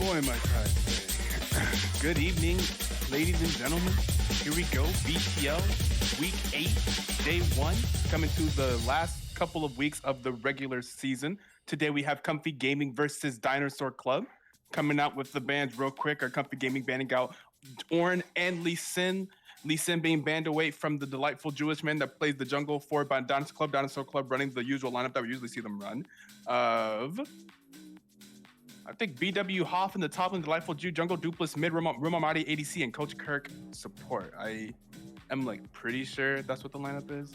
Boy, my time today. Good evening, ladies and gentlemen. Here we go. BTL Week 8, Day 1, coming to the last couple of weeks of the regular season. Today we have Comfy Gaming versus Dinosaur Club. Coming out with the bands real quick. Our Comfy Gaming banning out Orn and Lee Sin. Lee Sin being banned away from the delightful Jewish man that plays the jungle for by Dinosaur Club. Dinosaur Club running the usual lineup that we usually see them run. I think BW Hoff in the top lane, Delightful Jew, Jungle Dupless, Mid, Rumamati, ADC, and Coach Kirk support. I am pretty sure that's what the lineup is,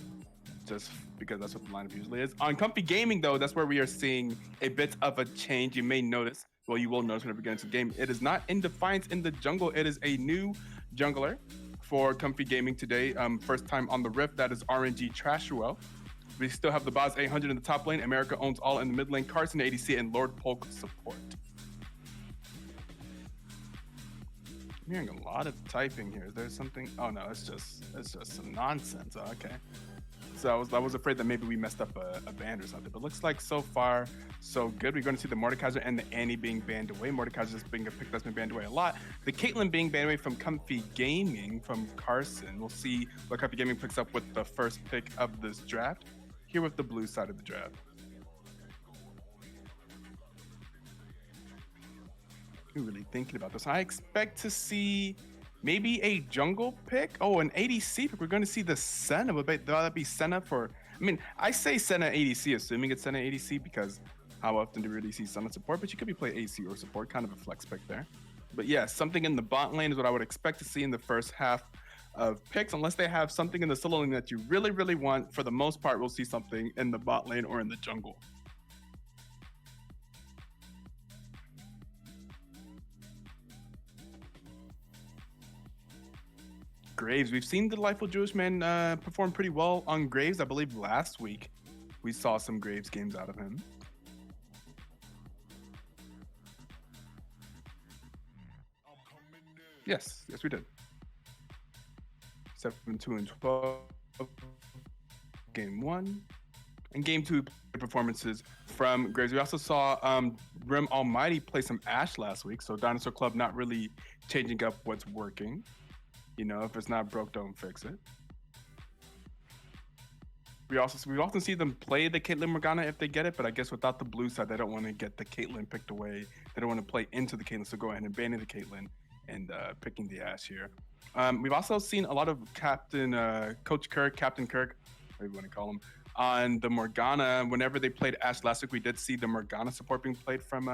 just because that's what the lineup usually is. On Comfy Gaming, though, that's where we are seeing a bit of a change. You may notice, well, you will notice whenever we get into the game, it is not in Defiance in the jungle. It is a new jungler for Comfy Gaming today. First time on the Rift, that is RNG Trashuel. We still have the Boz 800 in the top lane. America owns all in the mid lane. Carson ADC and Lord Polk support. I'm hearing a lot of typing here. Is there something? Oh no, it's just some nonsense. Oh, okay. So I was afraid that maybe we messed up a band or something. But looks like so far so good. We're going to see the Mordekaiser and the Annie being banned away. Mordekaiser is being a pick that's been banned away a lot. The Caitlyn being banned away from Comfy Gaming from Carson. We'll see what Comfy Gaming picks up with the first pick of this draft. Here with the blue side of the draft. I'm really thinking about this. I expect to see maybe a jungle pick. Oh, an ADC pick. We're going to see the Senna. Would that be Senna for... I mean, I say Senna ADC, assuming it's Senna ADC, because how often do we really see Senna support? But you could be playing ADC or support, kind of a flex pick there. But yeah, something in the bot lane is what I would expect to see in the first half of picks, unless they have something in the solo lane that you really, really want. For the most part, we'll see something in the bot lane or in the jungle. Graves. We've seen the Delightful Jewish Man perform pretty well on Graves. I believe last week we saw some Graves games out of him. Yes, we did. 7-2-12 game 1 and game 2 performances from Graves. We also saw Rim Almighty play some Ashe last week, so Dinosaur Club not really changing up what's working. You know, if it's not broke, don't fix it. We often see them play the Caitlyn Morgana if they get it, but I guess without the blue side, they don't want to get the Caitlyn picked away. They don't want to play into the Caitlyn, so go ahead and banning the Caitlyn and picking the Ashe here. We've also seen a lot of Captain Kirk, whatever you want to call him, on the Morgana. Whenever they played Ashe last week, we did see the Morgana support being played from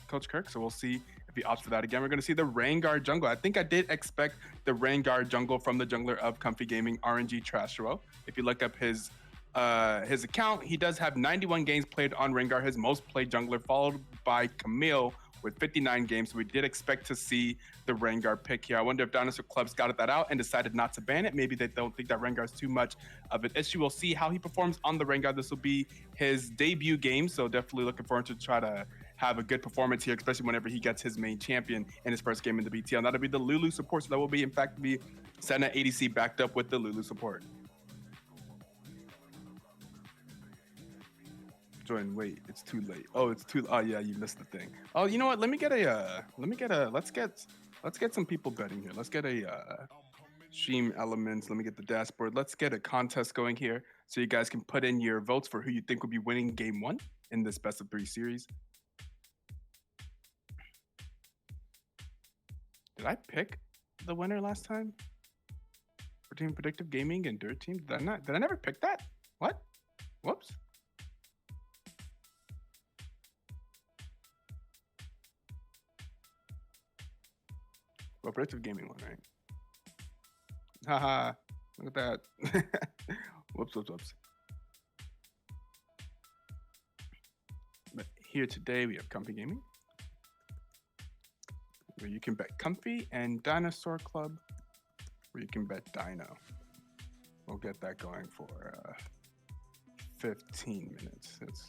Coach Kirk, so we'll see if he opts for that again. We're going to see the Rengar jungle. I think I did expect the Rengar jungle from the jungler of Comfy Gaming, RNG Trashuel. If you look up his account, he does have 91 games played on Rengar, his most played jungler, followed by Camille with 59 games. So we did expect to see the Rengar pick here. I wonder if Dinosaur Club scouted that out and decided not to ban it. Maybe they don't think that Rengar is too much of an issue. We'll see how he performs on the Rengar. This will be his debut game, so definitely looking forward to try to have a good performance here, especially whenever he gets his main champion in his first game in the BTL. And that'll be the Lulu support, so that will be, in fact, be Senna ADC backed up with the Lulu support. Join, wait, it's too late. Oh, yeah, you missed the thing. Oh, you know what? Let's get some people betting here. Let's get a stream elements. Let me get the dashboard. Let's get a contest going here so you guys can put in your votes for who you think will be winning game 1 in this best of 3 series. Did I pick the winner last time for Team Predictive Gaming and Dirt Team? Did I never pick that? What? Whoops. Well, Predictive Gaming one, right? Haha, look at that. Whoops. But here today we have Comfy Gaming, where you can bet Comfy, and Dinosaur Club, where you can bet Dino. We'll get that going for 15 minutes. Let's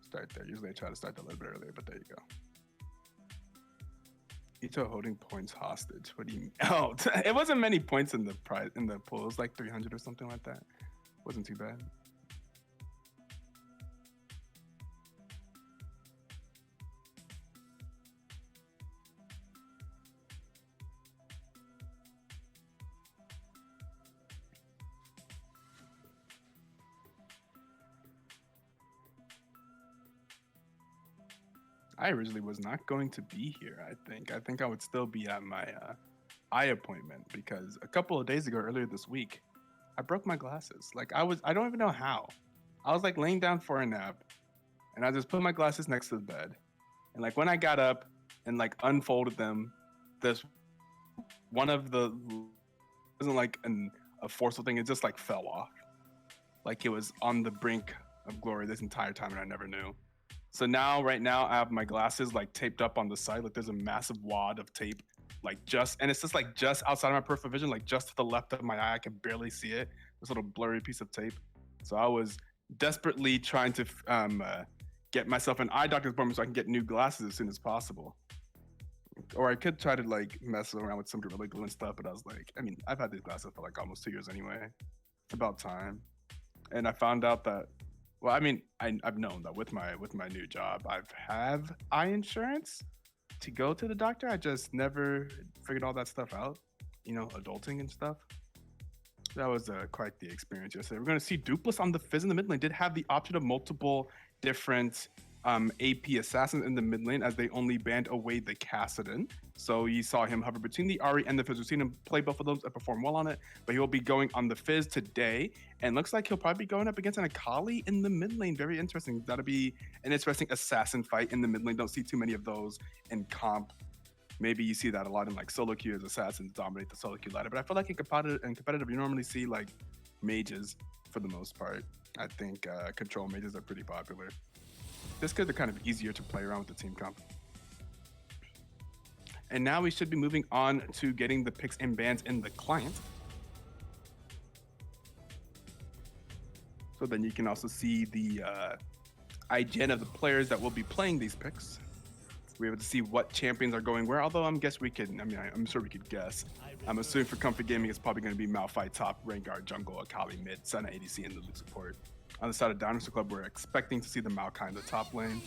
start there. Usually I try to start a little bit earlier, but there you go. Ito holding points hostage. What do you mean? Oh, it wasn't many points in the pool. It was like 300 or something like that. Wasn't too bad. I originally was not going to be here. I think I would still be at my eye appointment because a couple of days ago, earlier this week, I broke my glasses. Like I don't even know how. I was like laying down for a nap, and I just put my glasses next to the bed, and like when I got up and like unfolded them, this one of the wasn't like a forceful thing. It just like fell off. Like it was on the brink of glory this entire time, and I never knew. So now, right now, I have my glasses like taped up on the side. Like there's a massive wad of tape, like just, and it's just like just outside of my peripheral vision, like just to the left of my eye. I can barely see it. This little blurry piece of tape. So I was desperately trying to get myself an eye doctor's appointment so I can get new glasses as soon as possible. Or I could try to like mess around with some Gorilla Glue and stuff, but I was like, I mean, I've had these glasses for like almost 2 years anyway. It's about time. And I found out that, well, I mean, I've known that with my new job, I've have eye insurance to go to the doctor. I just never figured all that stuff out. You know, adulting and stuff. That was quite the experience yesterday. We're going to see Dupless on the Fizz in the mid lane. Did have the option of multiple different AP assassins in the mid lane as they only banned away the Kassadin. So you saw him hover between the Ari and the Fizz. We've seen him play both of those and perform well on it, but he will be going on the Fizz today. And looks like he'll probably be going up against an Akali in the mid lane. Very interesting. That'll be an interesting assassin fight in the mid lane. Don't see too many of those in comp. Maybe you see that a lot in like solo queue as assassins dominate the solo queue ladder. But I feel like in competitive, you normally see like mages for the most part. I think control mages are pretty popular. Just because they're kind of easier to play around with the team comp. And now we should be moving on to getting the picks and bans in the client. So then you can also see the IGN of the players that will be playing these picks. We're able to see what champions are going where. Although I'm sure we could guess. I'm assuming for Comfy Gaming, it's probably going to be Malphite top, Rengar jungle, Akali mid, Senna ADC, and the Luke support. On the side of Dinosaur Club, we're expecting to see the Maokai in the top lane.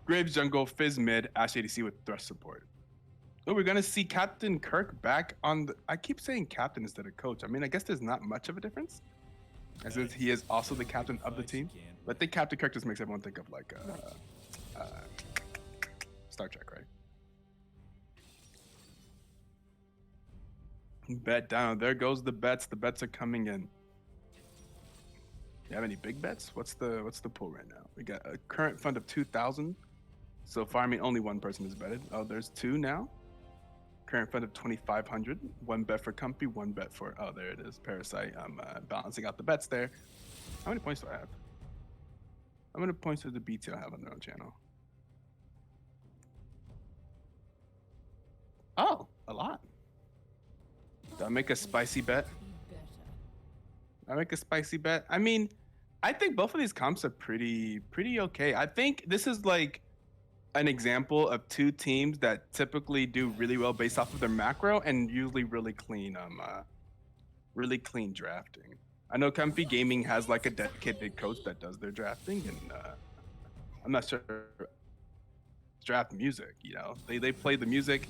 Graves jungle, Fizz mid, Ashe ADC with Thresh support. Oh, we're going to see Captain Kirk back on the... I keep saying captain instead of coach. I mean, I guess there's not much of a difference, as he is also the captain of the team. But I think Captain Kirk just makes everyone think of like Star Trek, right? Bet down. There goes the bets. The bets are coming in. You have any big bets? What's the pool right now? We got a current fund of 2,000. So far, I mean, only one person has betted. Oh, there's two now. Current fund of 2,500. One bet for Comfy, one bet for, oh, there it is, Parasite. I'm balancing out the bets there. How many points do I have? How many points does the BTL have on their own channel? Oh, a lot. Do I make a spicy bet? I make a spicy bet. I mean, I think both of these comps are pretty okay. I think this is like an example of two teams that typically do really well based off of their macro and usually really clean drafting. I know Comfy Gaming has like a dedicated coach that does their drafting, and I'm not sure draft music. You know, they play the music.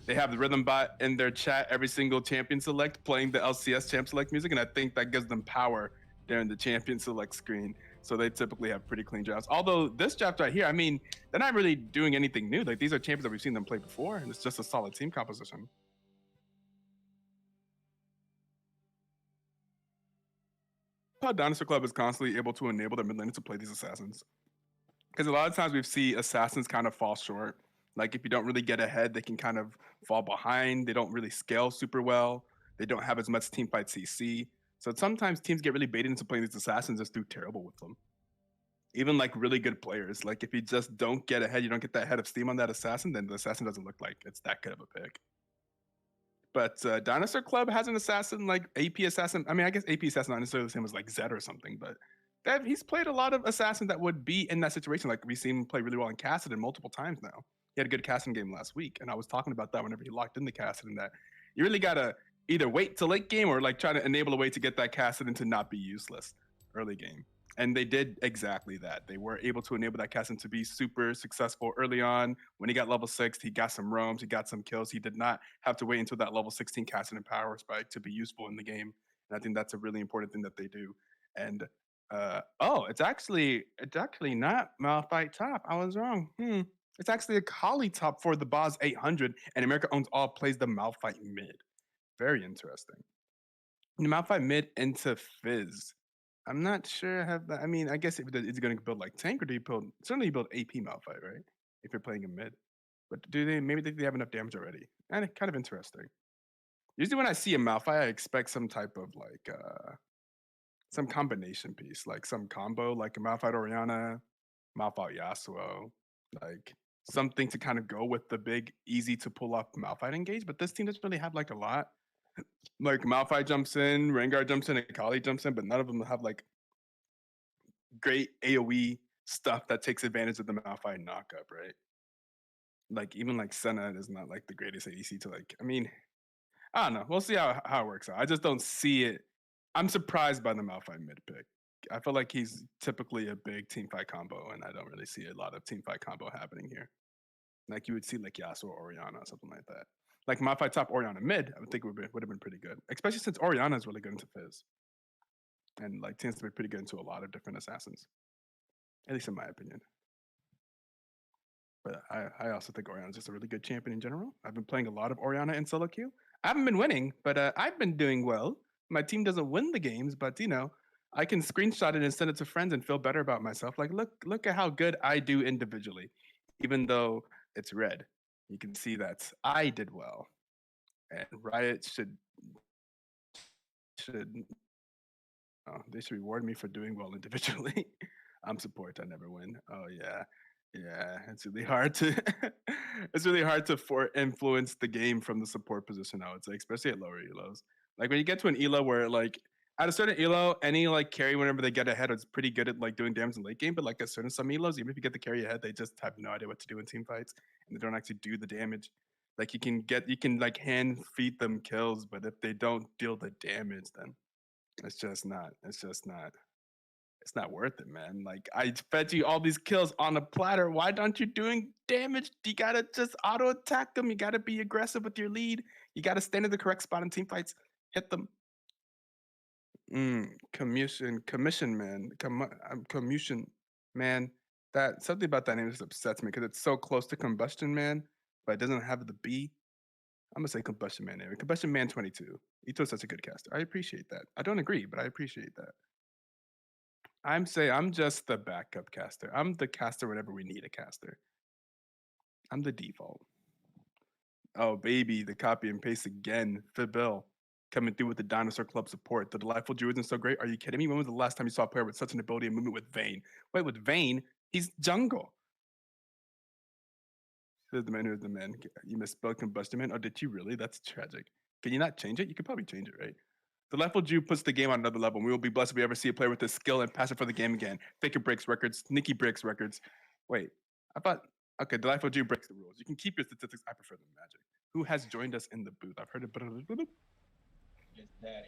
They have the rhythm bot in their chat every single champion select playing the LCS champ select music, and I think that gives them power during the champion select screen. So they typically have pretty clean drafts. Although this draft right here, I mean, they're not really doing anything new. Like these are champions that we've seen them play before, and it's just a solid team composition. How Dinosaur Club is constantly able to enable their mid laners to play these assassins. Because a lot of times we see assassins kind of fall short. Like if you don't really get ahead, they can kind of fall behind. They don't really scale super well. They don't have as much team fight CC. So sometimes teams get really baited into playing these assassins, just do terrible with them. Even like really good players, like if you just don't get ahead, you don't get that head of steam on that assassin, then the assassin doesn't look like it's that good of a pick. But Dinosaur Club has an assassin like AP assassin. I mean, I guess AP assassin not necessarily the same as like Zed or something, but he's played a lot of assassins that would be in that situation. Like we've seen him play really well in Kassadin multiple times now. He had a good Kassadin game last week, and I was talking about that whenever he locked in the Kassadin, that you really gotta either wait till late game or like try to enable a way to get that Kassadin to not be useless early game. And they did exactly that. They were able to enable that Kassadin to be super successful early on. When he got level 6, he got some roams, he got some kills. He did not have to wait until that level 16 Kassadin power spike to be useful in the game. And I think that's a really important thing that they do. And It's actually not Malphite top. I was wrong. It's actually a Kali top for the Boz 800, and America Owns All plays the Malphite mid. Very interesting. The Malphite mid into Fizz. I'm not sure. I mean, I guess is going to build like tank, or do you build? Certainly, you build AP Malphite, right? If you're playing a mid, but do they? Maybe they have enough damage already. And kind of interesting. Usually, when I see a Malphite, I expect some type of like some combination piece, like some combo, like a Malphite Oriana, Malphite Yasuo, like something to kind of go with the big, easy to pull off Malphite engage. But this team doesn't really have like a lot. Like Malphite jumps in, Rengar jumps in, and Kali jumps in, but none of them have like great AoE stuff that takes advantage of the Malphite knockup, right? Like even like Senna is not like the greatest ADC to like. I mean, I don't know. We'll see how it works out. I just don't see it. I'm surprised by the Malphite mid pick. I feel like he's typically a big team fight combo, and I don't really see a lot of team fight combo happening here. Like you would see like Yasuo or Oriana or something like that. Like Malphite top Oriana mid, I would think would have been pretty good, especially since Oriana is really good into Fizz and like tends to be pretty good into a lot of different assassins, at least in my opinion. But I also think Oriana's just a really good champion in general. I've been playing a lot of Oriana in solo queue. I haven't been winning, but I've been doing well. My team doesn't win the games, but I can screenshot it and send it to friends and feel better about myself. Like, look at how good I do individually, even though it's red. You can see that I did well, and Riot should they should reward me for doing well individually. I'm support. I never win. Oh yeah, yeah. It's really hard to it's really hard to influence the game from the support position. I would say, especially at lower elos. Like when you get to an elo where like at a certain elo, any like carry whenever they get ahead is pretty good at like doing damage in late game. But like at certain some elos, even if you get the carry ahead, they just have no idea what to do in team fights and they don't actually do the damage. Like you can like hand feed them kills, but if they don't deal the damage, then it's not worth it, man. Like I fed you all these kills on a platter. Why aren't you doing damage? You gotta just auto attack them. You gotta be aggressive with your lead. You gotta stand in the correct spot in team fights. Hit them. Commission man. Commission man. That something about that name just upsets me because it's so close to combustion man, but it doesn't have the B. I'm gonna say combustion man anyway. Combustion man 22. Ito's such a good caster. I appreciate that. I don't agree, but I appreciate that. I'm just the backup caster. I'm the caster whenever we need a caster. I'm the default. Oh baby, the copy and paste again. Fibil coming through with the Dinosaur Club support. The delightful Jew isn't so great. Are you kidding me? When was the last time you saw a player with such an ability and movement with Vayne? Wait, with Vayne? He's jungle. Who's the man? Who's the man? You misspelled combustion man. Oh, did you really? That's tragic. Can you not change it? You could probably change it, right? The Delightful Jew puts the game on another level, and we will be blessed if we ever see a player with this skill and passion for the game again. Faker breaks records. Nikki breaks records. Wait, I thought. Okay, Delightful Jew breaks the rules. You can keep your statistics. I prefer the magic. Who has joined us in the booth? I've heard it. It's Daddy.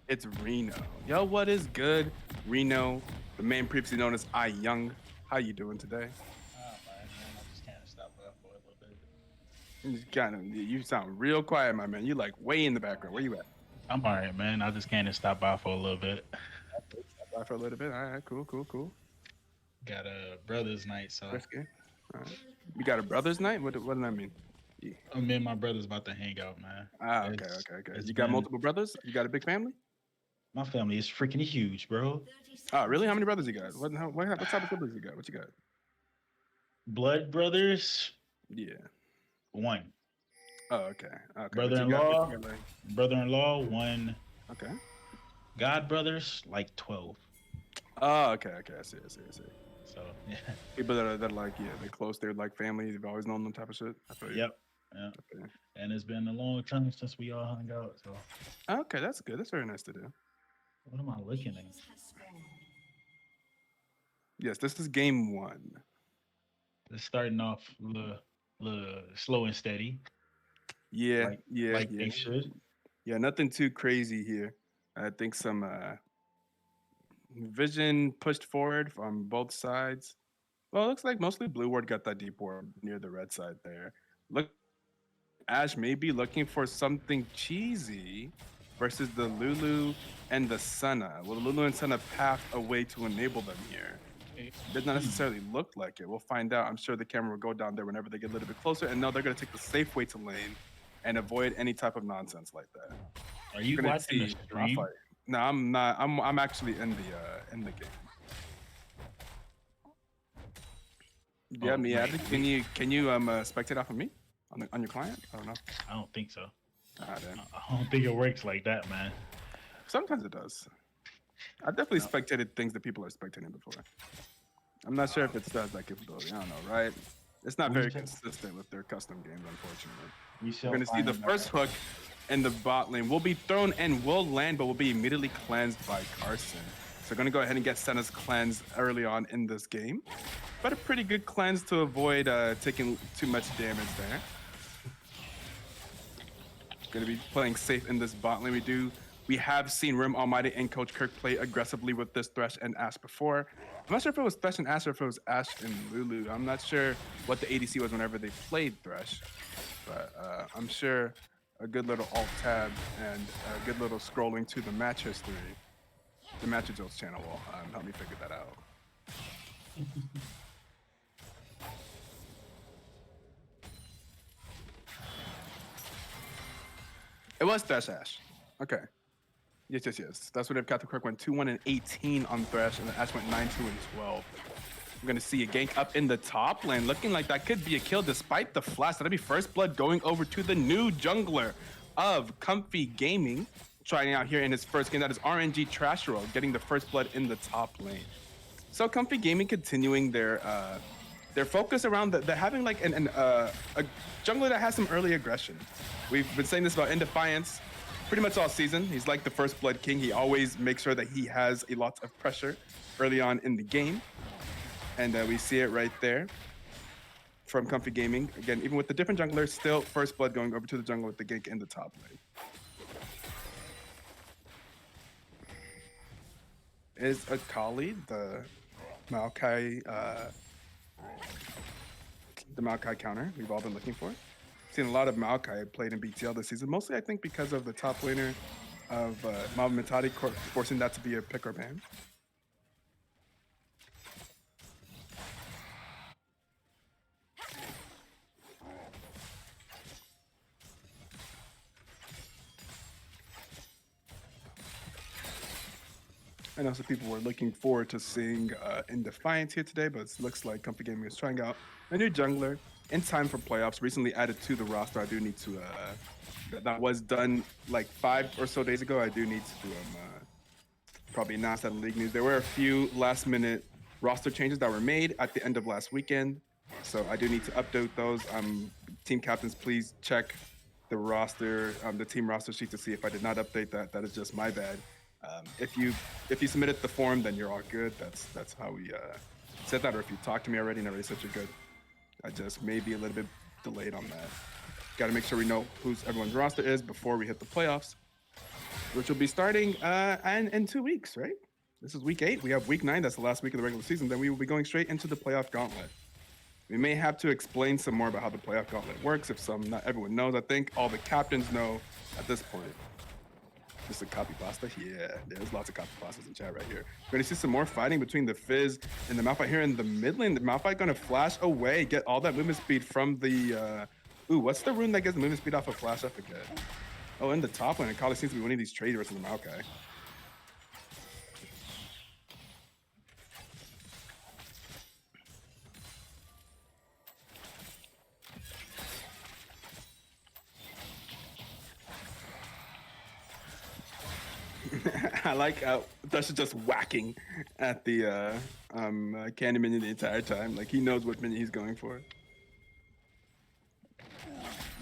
It's Reno. Yo, what is good, Reno? The man previously known as I Young. How you doing today? Man, I just can't stop up for a little bit. You sound real quiet, my man. You like way in the background. Where you at? I'm all right, man. I just can't stop by for a little bit. Stop by for a little bit. All right, cool. Got a brothers' night, so That's good. All right. You got a brothers' night? What does that mean? Yeah. me and my brothers about to hang out, man. Okay. You got multiple brothers? You got a big family? My family is freaking huge, bro. Oh, really? How many brothers you got? What type of siblings you got? What you got? Blood brothers, Yeah. one. Oh, okay. Brother-in-law, Like, brother-in-law, one. okay. God brothers, like 12. Oh, okay. I see. So yeah. People that are like, yeah, they're close. They're like family. They've always known them type of shit. I feel you. Yep. Yeah. And it's been a long time since we all hung out. So okay, that's good. That's very nice to do. what am I looking at? Yes, this is game one. It's starting off a little slow and steady. Yeah, like they should. Yeah, nothing too crazy here. I think some vision pushed forward from both sides. Well, it looks like mostly blue ward got that deep ward near the red side there. Look, Ash may be looking for something cheesy. versus the Lulu and the Senna. Will the Lulu and Senna path a way to enable them here? Does not necessarily look like it. We'll find out. I'm sure the camera will go down there whenever they get a little bit closer. And no, they're going to take the safe way to lane and avoid any type of nonsense like that. Are you We're gonna watching the see stream? No, I'm not. I'm actually in the game. Do you have me added? Can you spectate off of me on your client? I don't know. I don't think so. Ah, then. I don't think it works like that, man. Sometimes it does. I've definitely spectated things that people are spectating before. I'm not sure if it does that capability. I don't know, right? It's not very consistent with their custom games, unfortunately. We're going to see the first hook in the bot lane will be thrown and will land, but will be immediately cleansed by Carson. So going to go ahead and get Senna's cleanse early on in this game. But a pretty good cleanse to avoid taking too much damage there. Going to be playing safe in this bot lane. We have seen Rim Almighty and Coach Kirk play aggressively with this Thresh and Ashe before. I'm not sure if it was Thresh and Ashe or if it was Ashe and Lulu. I'm not sure what the ADC was whenever they played Thresh. But I'm sure a good little alt tab and a good little scrolling to the match history, the Match Results channel will help me figure that out. It was Thresh Ashe. Okay. Yes. That's what if Captain Kirk went 2-1 and 18 on Thresh, and then Ashe went 9-2 and 12. We're gonna see a gank up in the top lane, looking like that could be a kill despite the flash. That'll be first blood going over to the new jungler of Comfy Gaming, trying out here in his first game. That is RNG Trashero getting the first blood in the top lane. So Comfy Gaming continuing their focus around the having like a jungler that has some early aggression. We've been saying this about Indefiance pretty much all season. He's like the first blood king. He always makes sure that he has a lot of pressure early on in the game. And we see it right there from Comfy Gaming. Again, even with the different junglers, still first blood going over to the jungle with the gank in the top lane. Is Akali the Maokai counter we've all been looking for? Seen a lot of Maokai played in BTL this season, mostly I think because of the top laner of Malva Matadi forcing that to be a pick or ban. I know some people were looking forward to seeing Indefiance here today, but it looks like Comfy Gaming is trying out a new jungler in time for playoffs. Recently added to the roster. I do need to, that was done like 5 or so days ago. I do need to probably announce that in League News. There were a few last minute roster changes that were made at the end of last weekend. So I do need to update those. Team captains, please check the roster, the team roster sheet to see if I did not update that. That is just my bad. If you submitted the form, then you're all good. That's how we said that. Or if you talked to me already and already said you're good, I just may be a little bit delayed on that. Got to make sure we know who's everyone's roster is before we hit the playoffs, which will be starting in 2 weeks, right? This is week 8. We have week 9. That's the last week of the regular season. Then we will be going straight into the playoff gauntlet. We may have to explain some more about how the playoff gauntlet works if not everyone knows. I think all the captains know at this point. Just a copy pasta. Yeah, there's lots of copy pastas in chat right here. We're gonna see some more fighting between the Fizz and the Malphite here in the mid lane. The Malphite gonna flash away, get all that movement speed from the what's the rune that gets movement speed off of flash? I forget. Oh, in the top lane, Akali seems to be winning these trades versus the Maokai. I like how Dash is just whacking at the candy minion the entire time. Like he knows what minion he's going for.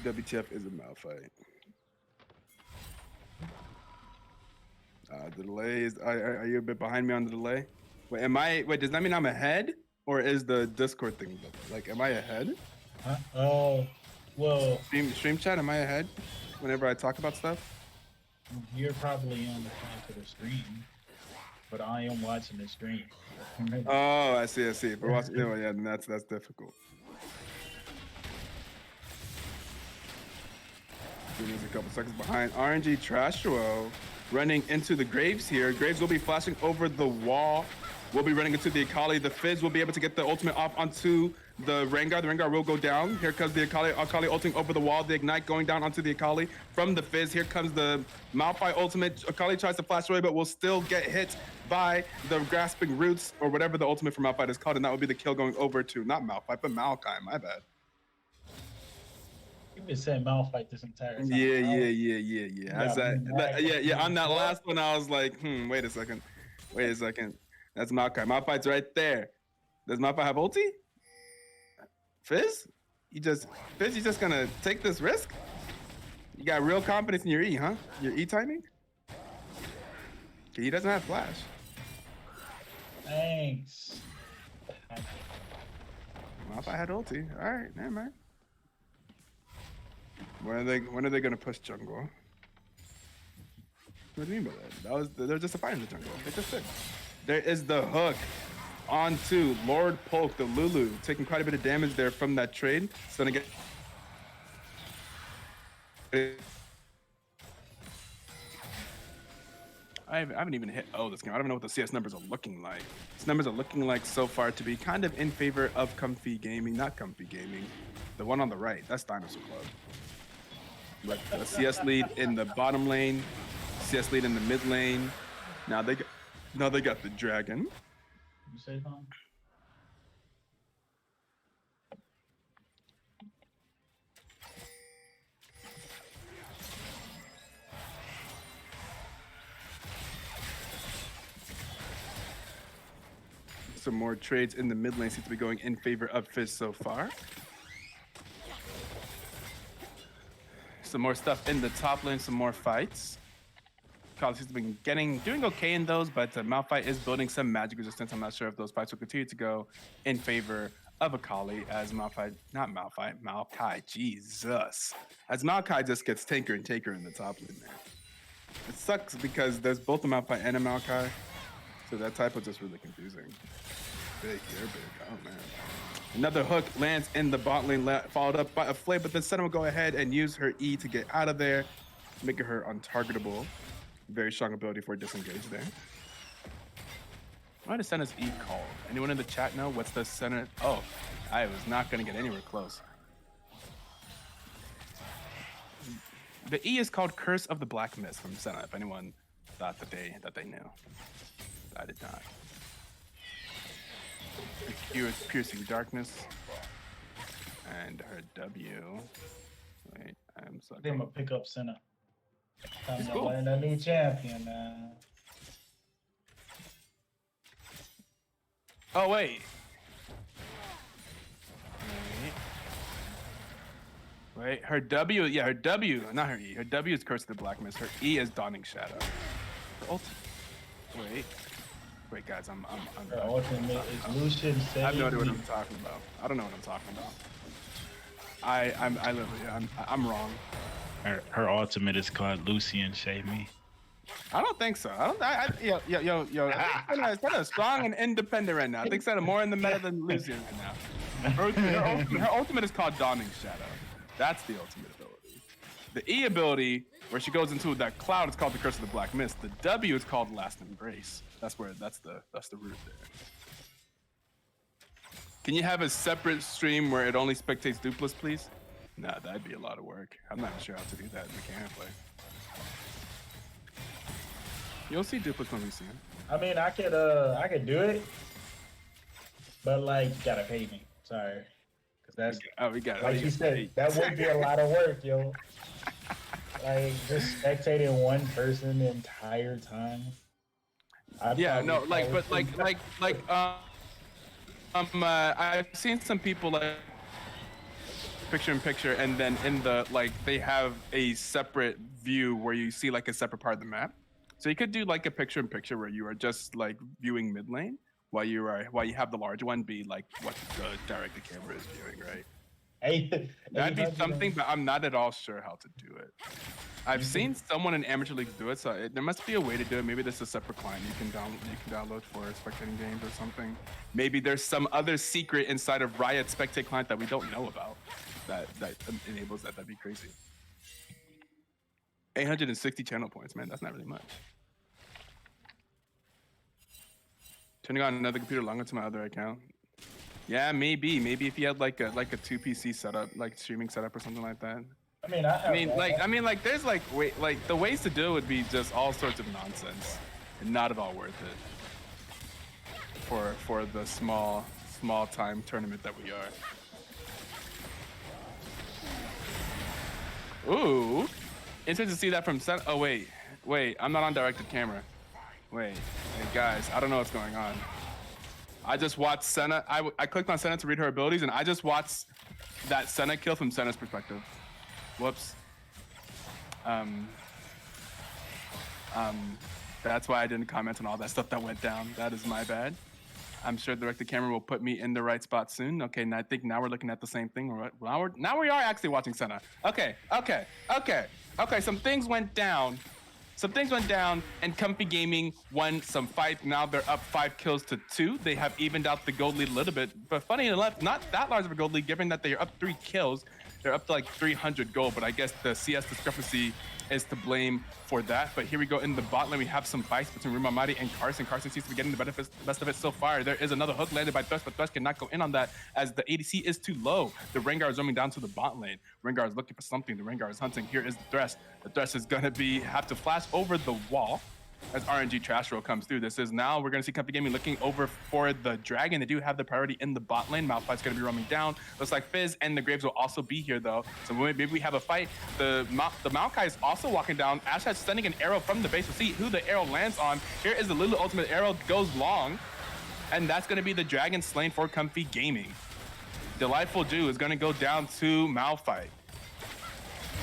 WTF is a Malphite. The delay is. Are you a bit behind me on the delay? Wait, does that mean I'm ahead, or is the Discord thing like? Am I ahead? Well. Stream chat. Am I ahead? Whenever I talk about stuff. You're probably on the time to the stream, but I am watching the stream. Oh, I see. But watching, yeah, then that's difficult. There's a couple seconds behind. RNG Trashuo running into the Graves here. Graves will be flashing over the wall. We'll be running into the Akali. The Fizz will be able to get the ultimate off onto the Rengar. The Rengar will go down. Here comes the Akali. Akali ulting over the wall. The Ignite going down onto the Akali from the Fizz. Here comes the Malphite ultimate. Akali tries to flash away, but will still get hit by the Grasping Roots, or whatever the ultimate for Malphite is called, and that would be the kill going over to, not Malphite, but Maokai. My bad. You've been saying Malphite this entire time. Yeah. As yeah. On that last one, I was like, wait a second. That's Maokai. Malphite's right there. Does Malphite have ulti? Fizz? You just gonna take this risk? You got real confidence in your E, huh? Your E timing? He doesn't have flash. Thanks. Malphite had ulti. All right, never mind. When are they gonna push jungle? What do you mean by that? They're just fighting the jungle. They just did. There is the hook onto Lord Polk, the Lulu, taking quite a bit of damage there from that trade. So gonna get. I haven't even hit this game. I don't know what the CS numbers are looking like. These numbers are looking like so far to be kind of in favor of Comfy Gaming, not Comfy Gaming. The one on the right, that's Dinosaur Club. Like the CS lead in the bottom lane, CS lead in the mid lane. Now they got the dragon. You say something? Some more trades in the mid lane seem to be going in favor of Fizz so far. Some more stuff in the top lane, some more fights. Kyle seems to be doing okay in those, but Malphite is building some magic resistance. I'm not sure if those fights will continue to go in favor of Akali as Maokai, Jesus. As Maokai just gets tanker and taker in the top lane there. It sucks because there's both a Malphite and a Maokai, so that type was just really confusing. Big, they're big, oh man. Another hook lands in the bot lane, followed up by a flame, but then Senna will go ahead and use her E to get out of there, making her untargetable. Very strong ability for disengage there. Why does Senna's E called? Anyone in the chat know what's the Senna? Oh, I was not going to get anywhere close. The E is called Curse of the Black Mist from Senna, if anyone thought that they knew. I did not. The Q is Piercing Darkness. And her W. Wait, I'm sorry. I think I'm gonna pick up Senna. Time He's to cool. learn a new champion. Oh, wait. Wait, her W, yeah, her W, not her E. Her W is Curse of the Black Mist. Her E is Dawning Shadow. Her ult. Wait, guys, I'm Her ultimate is Lucian. I have no idea what I'm talking about. I don't know what I'm talking about. I literally, I'm wrong. Her ultimate is called Lucian Save Me. I don't think so. Yo. Senna is strong and independent right now. I think Senna more in the meta than Lucian right now. Her ultimate is called Dawning Shadow. That's the ultimate ability. The E ability, where she goes into that cloud, is called the Curse of the Black Mist. The W is called Last Embrace. That's the root there. Can you have a separate stream where it only spectates Dupless, please? Nah, that'd be a lot of work. I'm not sure how to do that mechanically. You'll see Dupless when we see him. I mean, I could do it, but like, you gotta pay me. Sorry, because that's we got it. like you said, that would be a lot of work, yo. Like just spectating one person the entire time. I've seen some people like picture in picture, and then in the they have a separate view where you see like a separate part of the map. So you could do like a picture in picture where you are just like viewing mid lane while you have the large one be like what the direct the camera is viewing, right? That'd be something, but I'm not at all sure how to do it. I've seen someone in amateur leagues do it, so there must be a way to do it. Maybe there's a separate client you can download for spectating games or something. Maybe there's some other secret inside of Riot Spectate client that we don't know about that enables that. That'd be crazy. 860 channel points, man. That's not really much. Turning on another computer longer to my other account. Yeah, maybe if you had like a 2 PC setup, like streaming setup or something like that. I mean, I have that. there's the ways to do it would be just all sorts of nonsense, and not at all worth it for the small time tournament that we are. Ooh, interesting to see that from Sen. Oh wait, I'm not on directed camera. Wait, hey guys, I don't know what's going on. I just watched Senna. I clicked on Senna to read her abilities, and I just watched that Senna kill from Senna's perspective. Whoops. That's why I didn't comment on all that stuff that went down. That is my bad. I'm sure directed camera will put me in the right spot soon. Okay, and I think now we're looking at the same thing. Now we are actually watching Senna. Okay. Some things went down. And Comfy Gaming won some fight. Now they're up 5 kills to 2. They have evened out the gold lead a little bit. But funny enough, not that large of a gold lead, given that they're up 3 kills. They're up to like 300 gold, but I guess the CS discrepancy is to blame for that. But here we go in the bot lane. We have some fights between Rumamati and Carson. Carson seems to be getting the best of it so far. There is another hook landed by Thresh, but Thresh cannot go in on that as the ADC is too low. The Rengar is roaming down to the bot lane. Rengar is looking for something. The Rengar is hunting. Here is the Thresh. The Thresh is going to have to flash over the wall as RNG Trash Roll comes through. This is now, we're going to see Comfy Gaming looking over for the Dragon. They do have the priority in the bot lane. Malphite's going to be roaming down. Looks like Fizz and the Graves will also be here, though. So maybe we have a fight. The Maokai is also walking down. Ash has sending an arrow from the base. We'll see who the arrow lands on. Here is the Lulu ultimate arrow. Goes long. And that's going to be the Dragon slain for Comfy Gaming. Delightful Jew is going to go down to Malphite.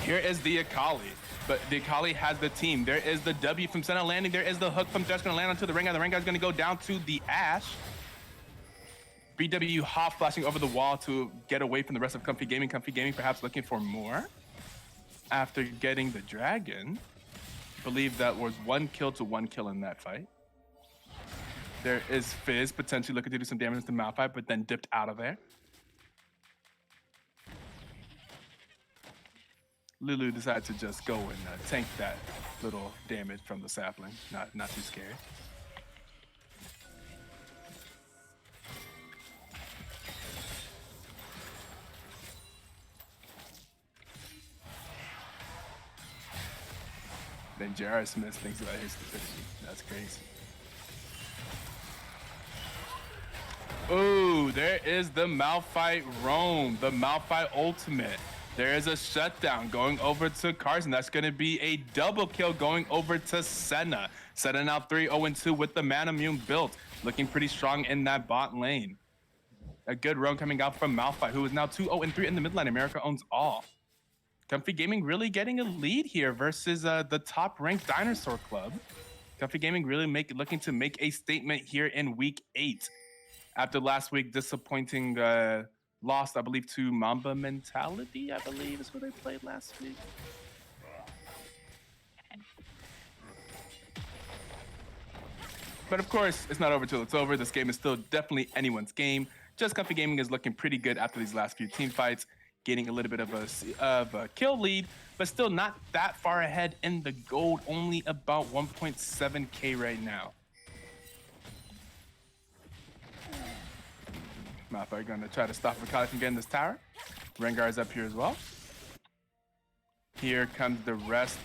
Here is the Akali. But the Akali has the team. There is the W from Senna landing. There is the hook from Thresh going to land onto the Rengar. The Rengar is going to go down to the Ashe. BW Hoff flashing over the wall to get away from the rest of Comfy Gaming. Comfy Gaming perhaps looking for more. After getting the Dragon, I believe that was 1 kill to 1 kill in that fight. There is Fizz potentially looking to do some damage to Malphite, but then dipped out of there. Lulu decided to just go and tank that little damage from the sapling. Not too scary. Then J.R. Smith thinks about his stupidity. That's crazy. Ooh, there is the Malphite roam, the Malphite ultimate. There is a shutdown going over to Carson. That's going to be a double kill going over to Senna. Senna now 3-0-2 with the Man Immune built. Looking pretty strong in that bot lane. A good run coming out from Malphite, who is now 2-0-3 in the mid lane. America owns all. Comfy Gaming really getting a lead here versus the top-ranked Dinosaur Club. Comfy Gaming really looking to make a statement here in Week 8. After last week, disappointing lost, I believe, to Mamba Mentality, I believe is who they played last week. But of course, it's not over till it's over. This game is still definitely anyone's game. Just Comfy Gaming is looking pretty good after these last few team fights, gaining a little bit of a kill lead, but still not that far ahead in the gold, only about 1.7k right now. Malphite gonna try to stop Akali from getting this tower. Rengar is up here as well. Here comes the rest.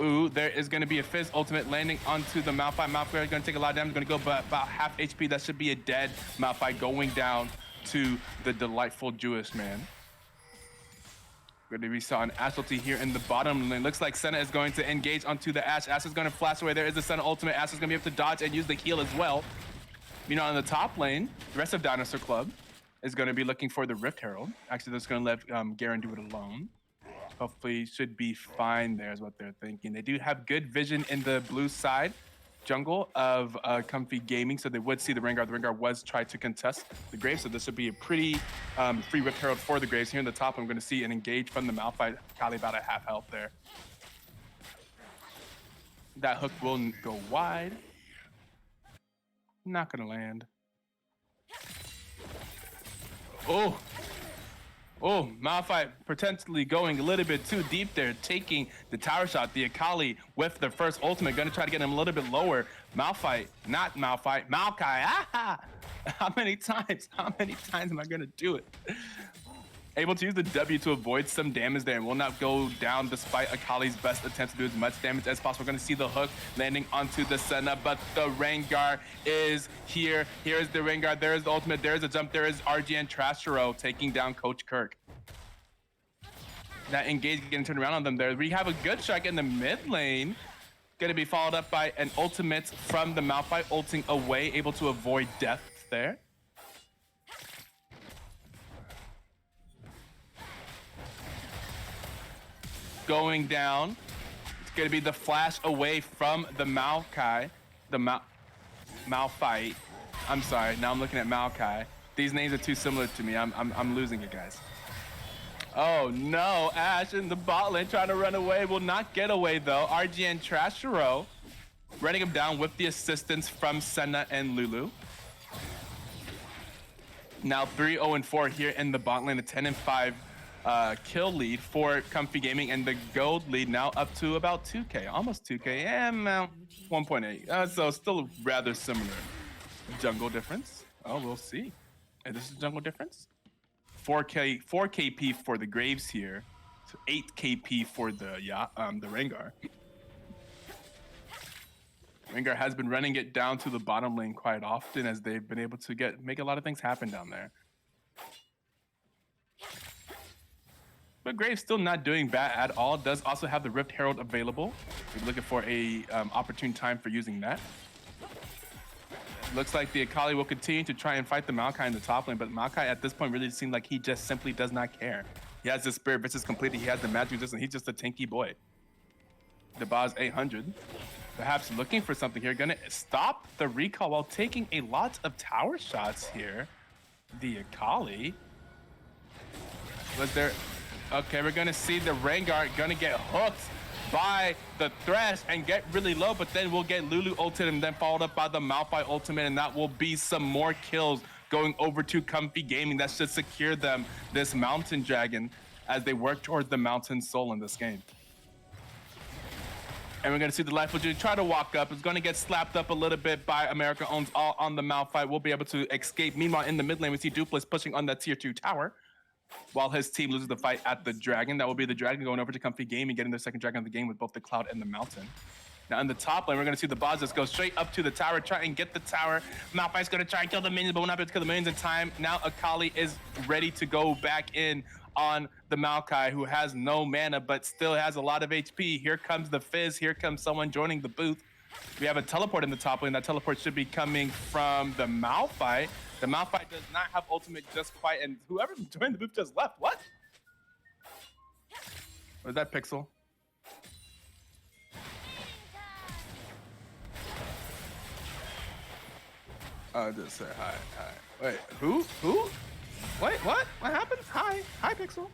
Ooh, there is gonna be a Fizz ultimate landing onto the Malphite. Malphite is gonna take a lot of damage, gonna go about half HP. That should be a dead Malphite going down to the delightful Jewish man. We saw an Ashe ulti here in the bottom lane. Looks like Senna is going to engage onto the Ashe. Ashe is gonna flash away. There is the Senna ultimate. Ashe is gonna be able to dodge and use the heal as well. You know, on the top lane, the rest of Dinosaur Club is going to be looking for the Rift Herald. Actually, they're just going to let Garen do it alone. Hopefully, should be fine there is what they're thinking. They do have good vision in the blue side jungle of Comfy Gaming, so they would see the Rengar. The Rengar was trying to contest the Graves, so this would be a pretty free Rift Herald for the Graves. Here in the top, I'm going to see an engage from the Malphite. Kali about at half health there. That hook will go wide. Not gonna land. Oh, Oh, Malphite potentially going a little bit too deep there, taking the tower shot. The Akali with the first ultimate, gonna try to get him a little bit lower. Malphite, not Malphite, Maokai. Ah! How many times? How many times am I gonna do it? Able to use the W to avoid some damage there and will not go down despite Akali's best attempt to do as much damage as possible. We're going to see the hook landing onto the Senna, but the Rengar is here. Here's the Rengar. There's the ultimate. There's a jump. There is RGN Trashero taking down Coach Kirk. That engage getting turned around on them there. We have a good strike in the mid lane. Going to be followed up by an ultimate from the Malphite, ulting away, able to avoid death there. Going down. It's going to be the flash away from the Maokai. The Malphite. I'm sorry. Now I'm looking at Maokai. These names are too similar to me. I'm losing it, guys. Oh no, Ash in the bot lane trying to run away. Will not get away though. RGN Trashero running him down with the assistance from Senna and Lulu. Now 3-0-4 here in the bot lane. A 10-5 kill lead for Comfy Gaming, and the gold lead now up to about 2K, almost 2K, and 1.8. So still rather similar. Jungle difference. Oh, we'll see. And this is jungle difference. 4 KP for the Graves here. So 8 KP for the Rengar. Rengar has been running it down to the bottom lane quite often as they've been able to make a lot of things happen down there. But Graves still not doing bad at all. Does also have the Rift Herald available. We're looking for a opportune time for using that. Looks like the Akali will continue to try and fight the Maokai in the top lane, but Maokai at this point really seems like he just simply does not care. He has the Spirit Vicious completed, he has the magic resistance, he's just a tanky boy. The Boz 800. Perhaps looking for something here, gonna stop the recall while taking a lot of tower shots here. The Akali. Was there... Okay, we're gonna see the Rengar gonna get hooked by the Thresh and get really low, but then we'll get Lulu ulted and then followed up by the Malphite ultimate, and that will be some more kills going over to Comfy Gaming. That should secure them this Mountain Dragon as they work towards the Mountain Soul in this game. And we're gonna see the Life of Judy try to walk up. It's gonna get slapped up a little bit by America Owns all on the Malphite. We'll be able to escape. Meanwhile, in the mid lane, we see Dupless pushing on that tier 2 tower, while his team loses the fight at the Dragon. That will be the Dragon going over to Comfy Gaming, getting their second Dragon of the game with both the Cloud and the Mountain. Now in the top lane, we're going to see the Bozos go straight up to the tower, try and get the tower. Malphite's going to try and kill the minions, but will not be able to kill the minions in time. Now Akali is ready to go back in on the Maokai, who has no mana, but still has a lot of HP. Here comes the Fizz. Here comes someone joining the booth. We have a teleport in the top lane. That teleport should be coming from the Malphite. The Malphite does not have ultimate just quite, and whoever joined the booth just left. What? Was that Pixel? Just say hi. Wait, who? Wait, what? What happened? Hi, Pixel.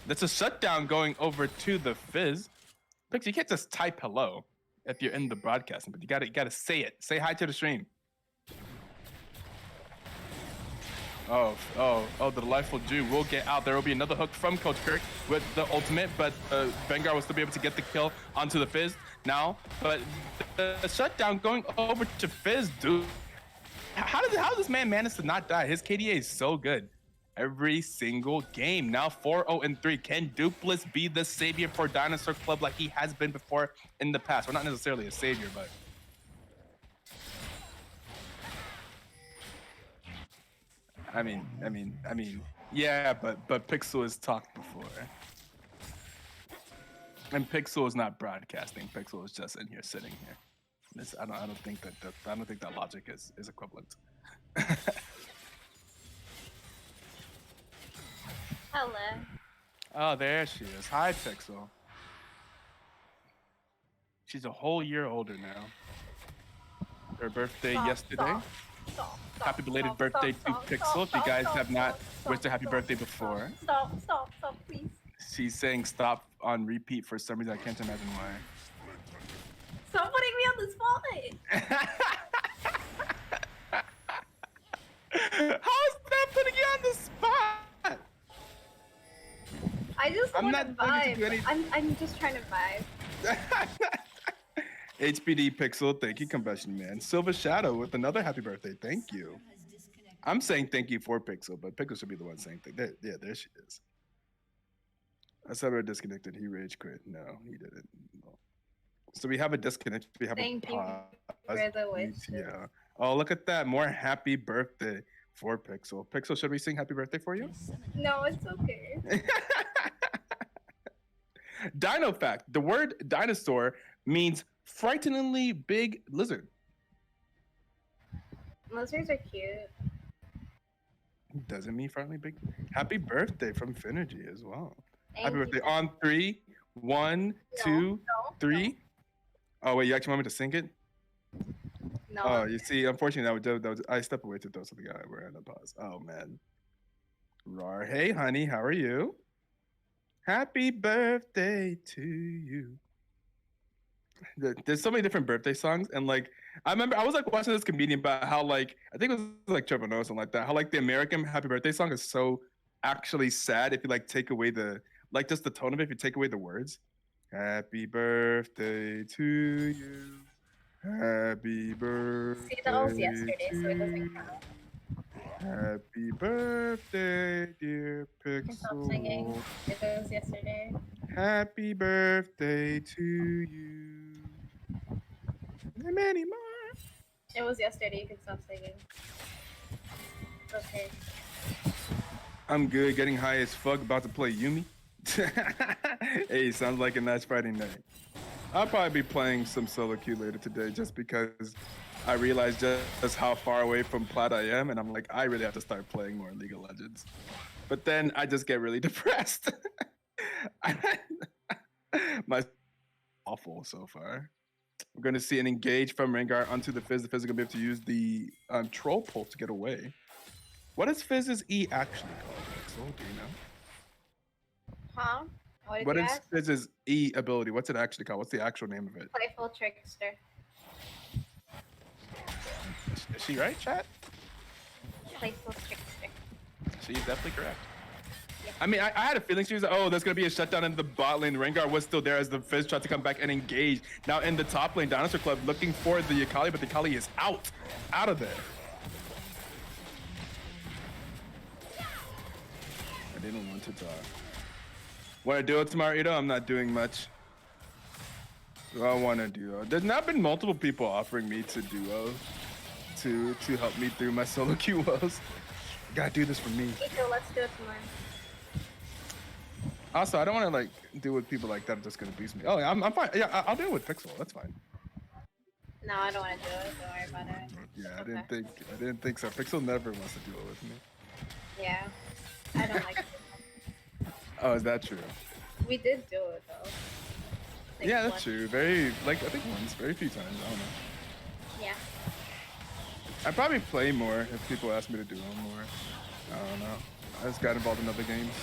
That's a shutdown going over to the Fizz. Pixel, you can't just type hello if you're in the broadcasting, but you gotta say it. Say hi to the stream. Oh, the delightful Jew will get out. There will be another hook from Coach Kirk with the ultimate, but Vanguard will still be able to get the kill onto the Fizz now. But the shutdown going over to Fizz, dude. How does this man manage to not die? His KDA is so good every single game. Now 4-0-3. Can Dupless be the savior for Dinosaur Club like he has been before in the past? Well, not necessarily a savior, but... I mean, yeah, but Pixel has talked before. And Pixel is not broadcasting. Pixel is just in here sitting here. I don't think that logic is equivalent. Hello. Oh, there she is. Hi, Pixel. She's a whole year older now. Her birthday yesterday. Happy belated birthday to Pixel. If you guys have not wished her happy birthday before. Stop, please. She's saying stop on repeat for some reason. I can't imagine why. Stop putting me on the spot. How is that putting you I just I'm want not to telling you to vibe. do anything. I'm just trying to vibe. HBD Pixel, thank you, Combustion Man. Silver Shadow with another happy birthday. Thank you. I'm saying thank you for Pixel, but Pixel should be the one saying thank. Yeah, there she is. I said we're disconnected. He rage quit. No, he didn't. No. So we have a disconnect. We have Thank a you pause. for the wishes. Yeah. Oh, look at that. More happy birthday for Pixel. Pixel, should we sing happy birthday for you? No, it's okay. Dino fact. The word dinosaur means frighteningly big lizard. Lizards are cute. Doesn't mean friendly big. Happy birthday from Finergy as well. Thank Happy you. birthday on 3, 1, No, 2, no, 3. Oh wait, you actually want me to sing it? No. Oh, you see, unfortunately, that was I step away to throw something out. We're in a pause. Oh man. Rar, hey honey, how are you? Happy birthday to you. There's so many different birthday songs, and like I remember I was like watching this comedian about how like I think it was like Trevor Noah or something like that. How like the American Happy Birthday song is so actually sad if you like take away the like just the tone of it. If you take away the words, Happy birthday to you. Happy birthday. See, that was yesterday, so it to doesn't you. count. Happy birthday, dear Can stop singing. Pixel. It was yesterday. Happy birthday to you. And many more. It was yesterday. You can stop singing. It's okay. I'm good, getting high as fuck, about to play Yumi. Hey, sounds like a nice Friday night. I'll probably be playing some solo queue later today just because I realized just how far away from plat I am, and I'm like, I really have to start playing more League of Legends. But then I just get really depressed. My awful so far. We're going to see an engage from Rengar onto the Fizz. The Fizz is going to be able to use the troll pulse to get away. What is Fizz's E actually called? Pixel? Do you know? Huh? What What did you is ask? Fizz's E ability? What's it actually called? What's the actual name of it? Playful trickster. Is she right, chat? Playful trickster. She's definitely correct. Yeah. I mean, I had a feeling she was like, oh, there's going to be a shutdown in the bot lane. Rengar was still there as the Fizz tried to come back and engage. Now in the top lane, Dinosaur Club looking for the Akali, but the Akali is out of there. I didn't want to talk. Want to do it tomorrow, Ito? I'm not doing much. What do I want to do? There's not been multiple people offering me to duo to help me through my solo queue woes. You gotta do this for me. Ito, let's do it tomorrow. Also, I don't want to like deal with people like that. Are just gonna boost me. Oh, yeah, I'm fine. Yeah, I'll deal with Pixel. That's fine. No, I don't want to do it. Don't worry about it. Yeah, I Okay. didn't think so. Pixel never wants to deal with me. Yeah. I don't like it. Oh, is that true? We did do it though. Like, Yeah, that's once. true. Very like I think once, very few times. I don't know. Yeah. I probably play more if people ask me to do them more. I don't know. I just got involved in other games.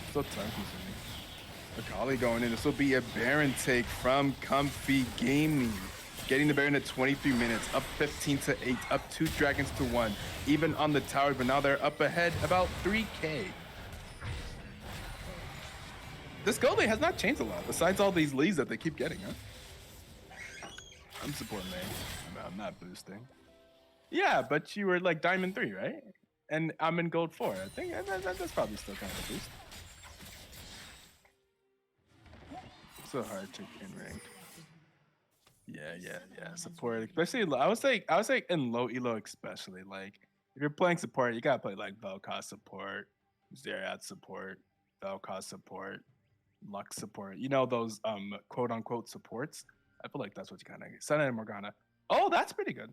Still time consuming. Akali going in. This will be a Baron take from Comfy Gaming. Getting the Baron at 23 minutes, up 15 to 8, up 2 dragons to 1. Even on the tower, but now they're up ahead about 3K. This gold lane has not changed a lot, besides all these leads that they keep getting, huh? I'm supporting lane. I'm not boosting. Yeah, but you were like Diamond 3, right? And I'm in Gold 4. I think that's probably still kind of a boost. So hard to in ranked. Yeah. Support, especially I was like in low elo, especially like if you're playing support, you gotta play like Vel'Koz support, Xerath support, Vel'Koz support, Lux support. You know those quote unquote supports. I feel like that's what you kind of Senna and Morgana. Oh, that's pretty good.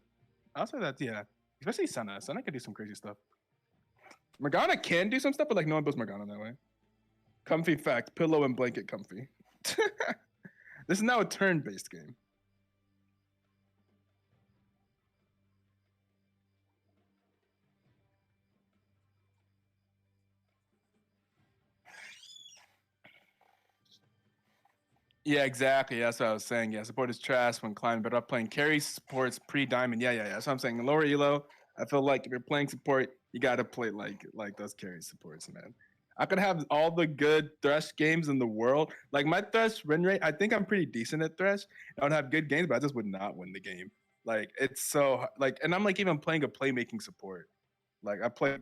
I'll say that, yeah. Especially Senna. Senna can do some crazy stuff. Morgana can do some stuff, but like no one builds Morgana that way. Comfy fact: pillow and blanket comfy. This is now a turn-based game. Yeah, exactly. That's what I was saying. Yeah, support is trash when climbing, but up playing carry supports pre-diamond. Yeah. That's what I'm saying. Lower elo, I feel like if you're playing support, you gotta play like those carry supports, man. I could have all the good Thresh games in the world. Like my Thresh win rate, I think I'm pretty decent at Thresh. I would have good games, but I just would not win the game. Like it's so like, and I'm like even playing a playmaking support. Like I play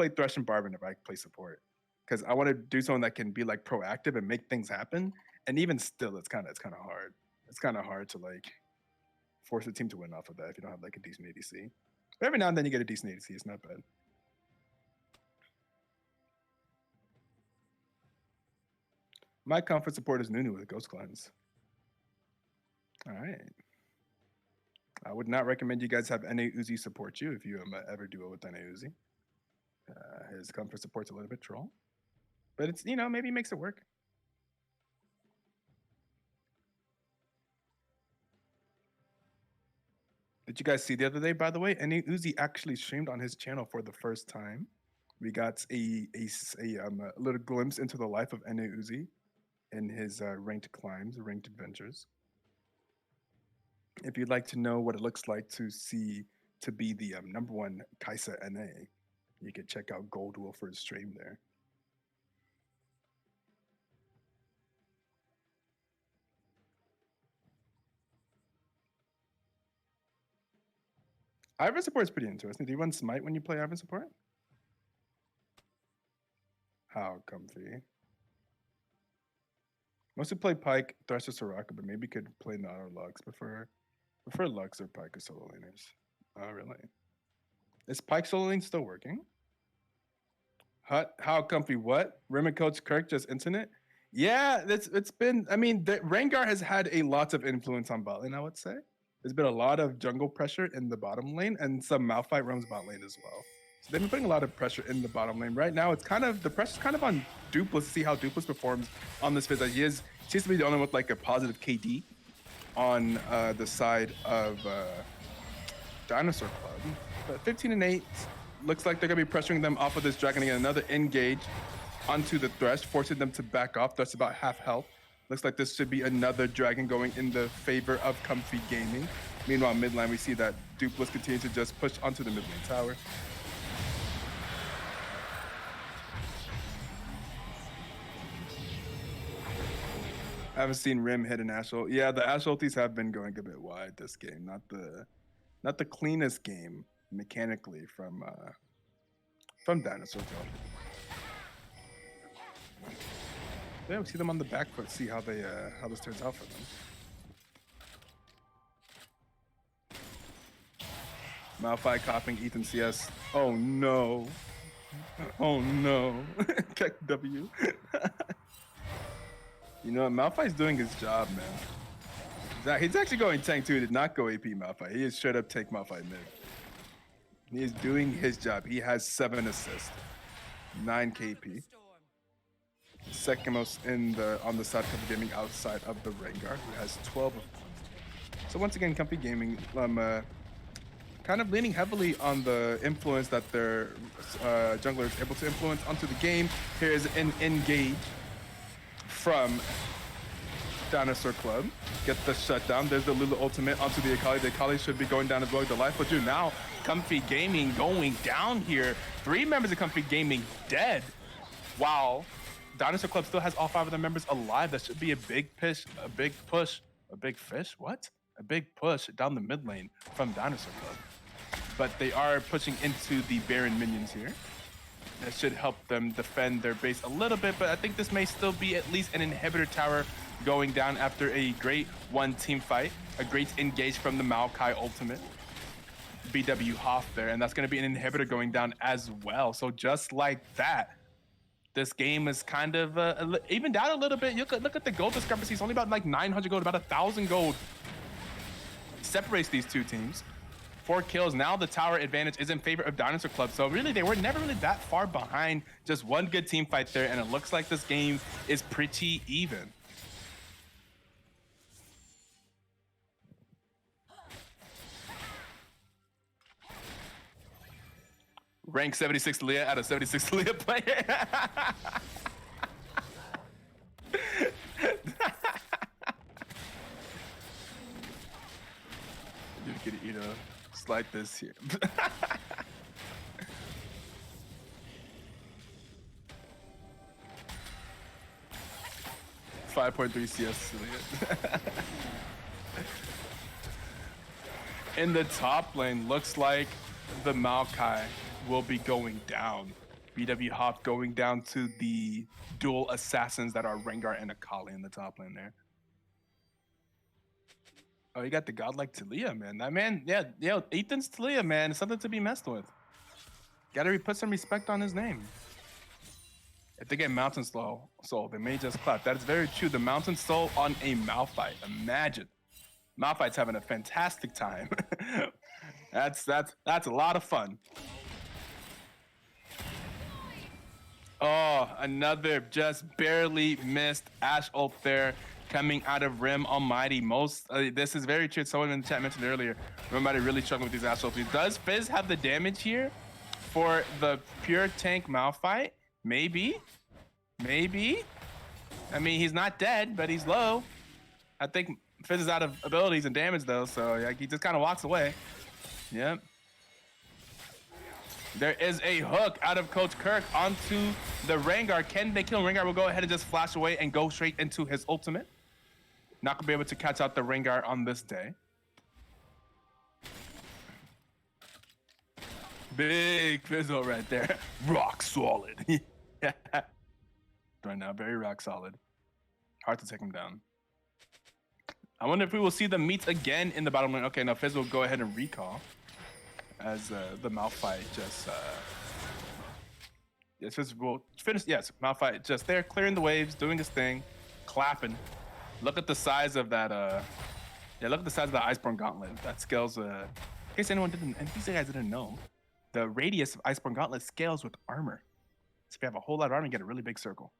Thresh and Barb whenever I play support because I want to do something that can be like proactive and make things happen. And even still, it's kind of hard. It's kind of hard to like force a team to win off of that if you don't have like a decent ADC. But every now and then you get a decent ADC. It's not bad. My comfort support is Nunu with Ghost Cleanse. All right. I would not recommend you guys have NA Uzi support you if you ever duo with NA Uzi. His comfort support's a little bit troll, but it's, you know, maybe it makes it work. Did you guys see the other day, by the way? NA Uzi actually streamed on his channel for the first time. We got a little glimpse into the life of NA Uzi in his ranked climbs, ranked adventures. If you'd like to know what it looks like to be the #1 Kaisa NA, you could check out Gold Wolfer's stream there. Ivan support is pretty interesting. Do you run Smite when you play Ivan support? How comfy. Mostly play Pyke, Thresh, or Soraka, but maybe could play Nod or Lux. Prefer Lux or Pyke or solo laners. Oh, really? Is Pyke solo lane still working? How comfy? What? Rim and Coach Kirk just internet? Yeah, it's been. I mean, Rengar has had a lot of influence on bot lane. I would say there's been a lot of jungle pressure in the bottom lane, and some Malphite roams bot lane as well. So they've been putting a lot of pressure in the bottom lane. Right now, it's kind of the pressure's kind of on Dupless to see how Dupless performs on this phase. He seems to be the only one with like a positive KD on the side of Dinosaur Club. But 15-8 looks like they're gonna be pressuring them off of this dragon again. Another engage onto the Thresh, forcing them to back off. Thresh about half health. Looks like this should be another dragon going in the favor of Comfy Gaming. Meanwhile, mid lane, we see that Dupless continues to just push onto the mid lane tower. I haven't seen Rim hit an Ashe ult. Yeah, the Ashe ultis have been going a bit wide this game. Not the cleanest game mechanically from Dinosaur Club. Yeah, we see them on the back foot. See how this turns out for them. Malphite copying Ethan CS. Oh no! Oh no! Keck W. You know what? Malphite's doing his job, man. He's actually going tank too. He did not go AP Malphite. He is straight up take Malphite mid. He is doing his job. He has 7 assists, 9 KP. Second most on the side of Comfy Gaming outside of the Rengar, who has 12 of them. So once again, Comfy Gaming kind of leaning heavily on the influence that their jungler is able to influence onto the game. Here's an engage from Dinosaur Club. Get the shutdown. There's the Lulu ultimate onto the Akali. The Akali should be going down as well. The life will do now. Comfy Gaming going down here. 3 members of Comfy Gaming dead. Wow. Dinosaur Club still has all 5 of their members alive. That should be a big push, a big fish. What? A big push down the mid lane from Dinosaur Club. But they are pushing into the Baron minions here. That should help them defend their base a little bit, but I think this may still be at least an inhibitor tower going down after a great one team fight, a great engage from the Maokai ultimate. BW Hoff there, and that's going to be an inhibitor going down as well. So just like that, this game is kind of even down a little bit. Look at the gold discrepancy. It's only about like 900 gold, about 1,000 gold separates these two teams. 4 kills. Now the tower advantage is in favor of Dinosaur Club. So really, they were never really that far behind. Just one good team fight there, and it looks like this game is pretty even. Rank 76 Leah out of 76 Leah player. You know, it's like this here. 5.3 CS affiliate. In the top lane, looks like the Maokai will be going down. BW Hop going down to the dual assassins that are Rengar and Akali in the top lane there. Oh, you got the godlike Talia, man. That man, yeah, Ethan's Talia, man. Something to be messed with. Gotta put some respect on his name. If they get Mountain Soul, they may just clap. That is very true. The Mountain Soul on a Malphite. Imagine. Malphite's having a fantastic time. That's a lot of fun. Oh, another just barely missed Ashe ult there coming out of Rim Almighty. This is very true. Someone in the chat mentioned earlier, Rim Almighty really struggling with these Ashe ults. Does Fizz have the damage here for the pure tank Malphite? Maybe. I mean, he's not dead, but he's low. I think Fizz is out of abilities and damage though, so like, he just kind of walks away. Yep. There is a hook out of Coach Kirk onto the Rengar. Can they kill him? Rengar will go ahead and just flash away and go straight into his ultimate. Not gonna be able to catch out the Rengar on this day. Big fizzle right there. Rock solid. Right now, very rock solid. Hard to take him down. I wonder if we will see them meet again in the bottom lane. Okay, now Fizz will go ahead and recall as the Malphite just Fizz will finish. Yes, Malphite just there clearing the waves, doing his thing, clapping. Look at the size of that. Yeah, look at the size of the Iceborne Gauntlet. That scales. In case anyone didn't, and these guys didn't know, the radius of Iceborne Gauntlet scales with armor. So if you have a whole lot of armor, you get a really big circle.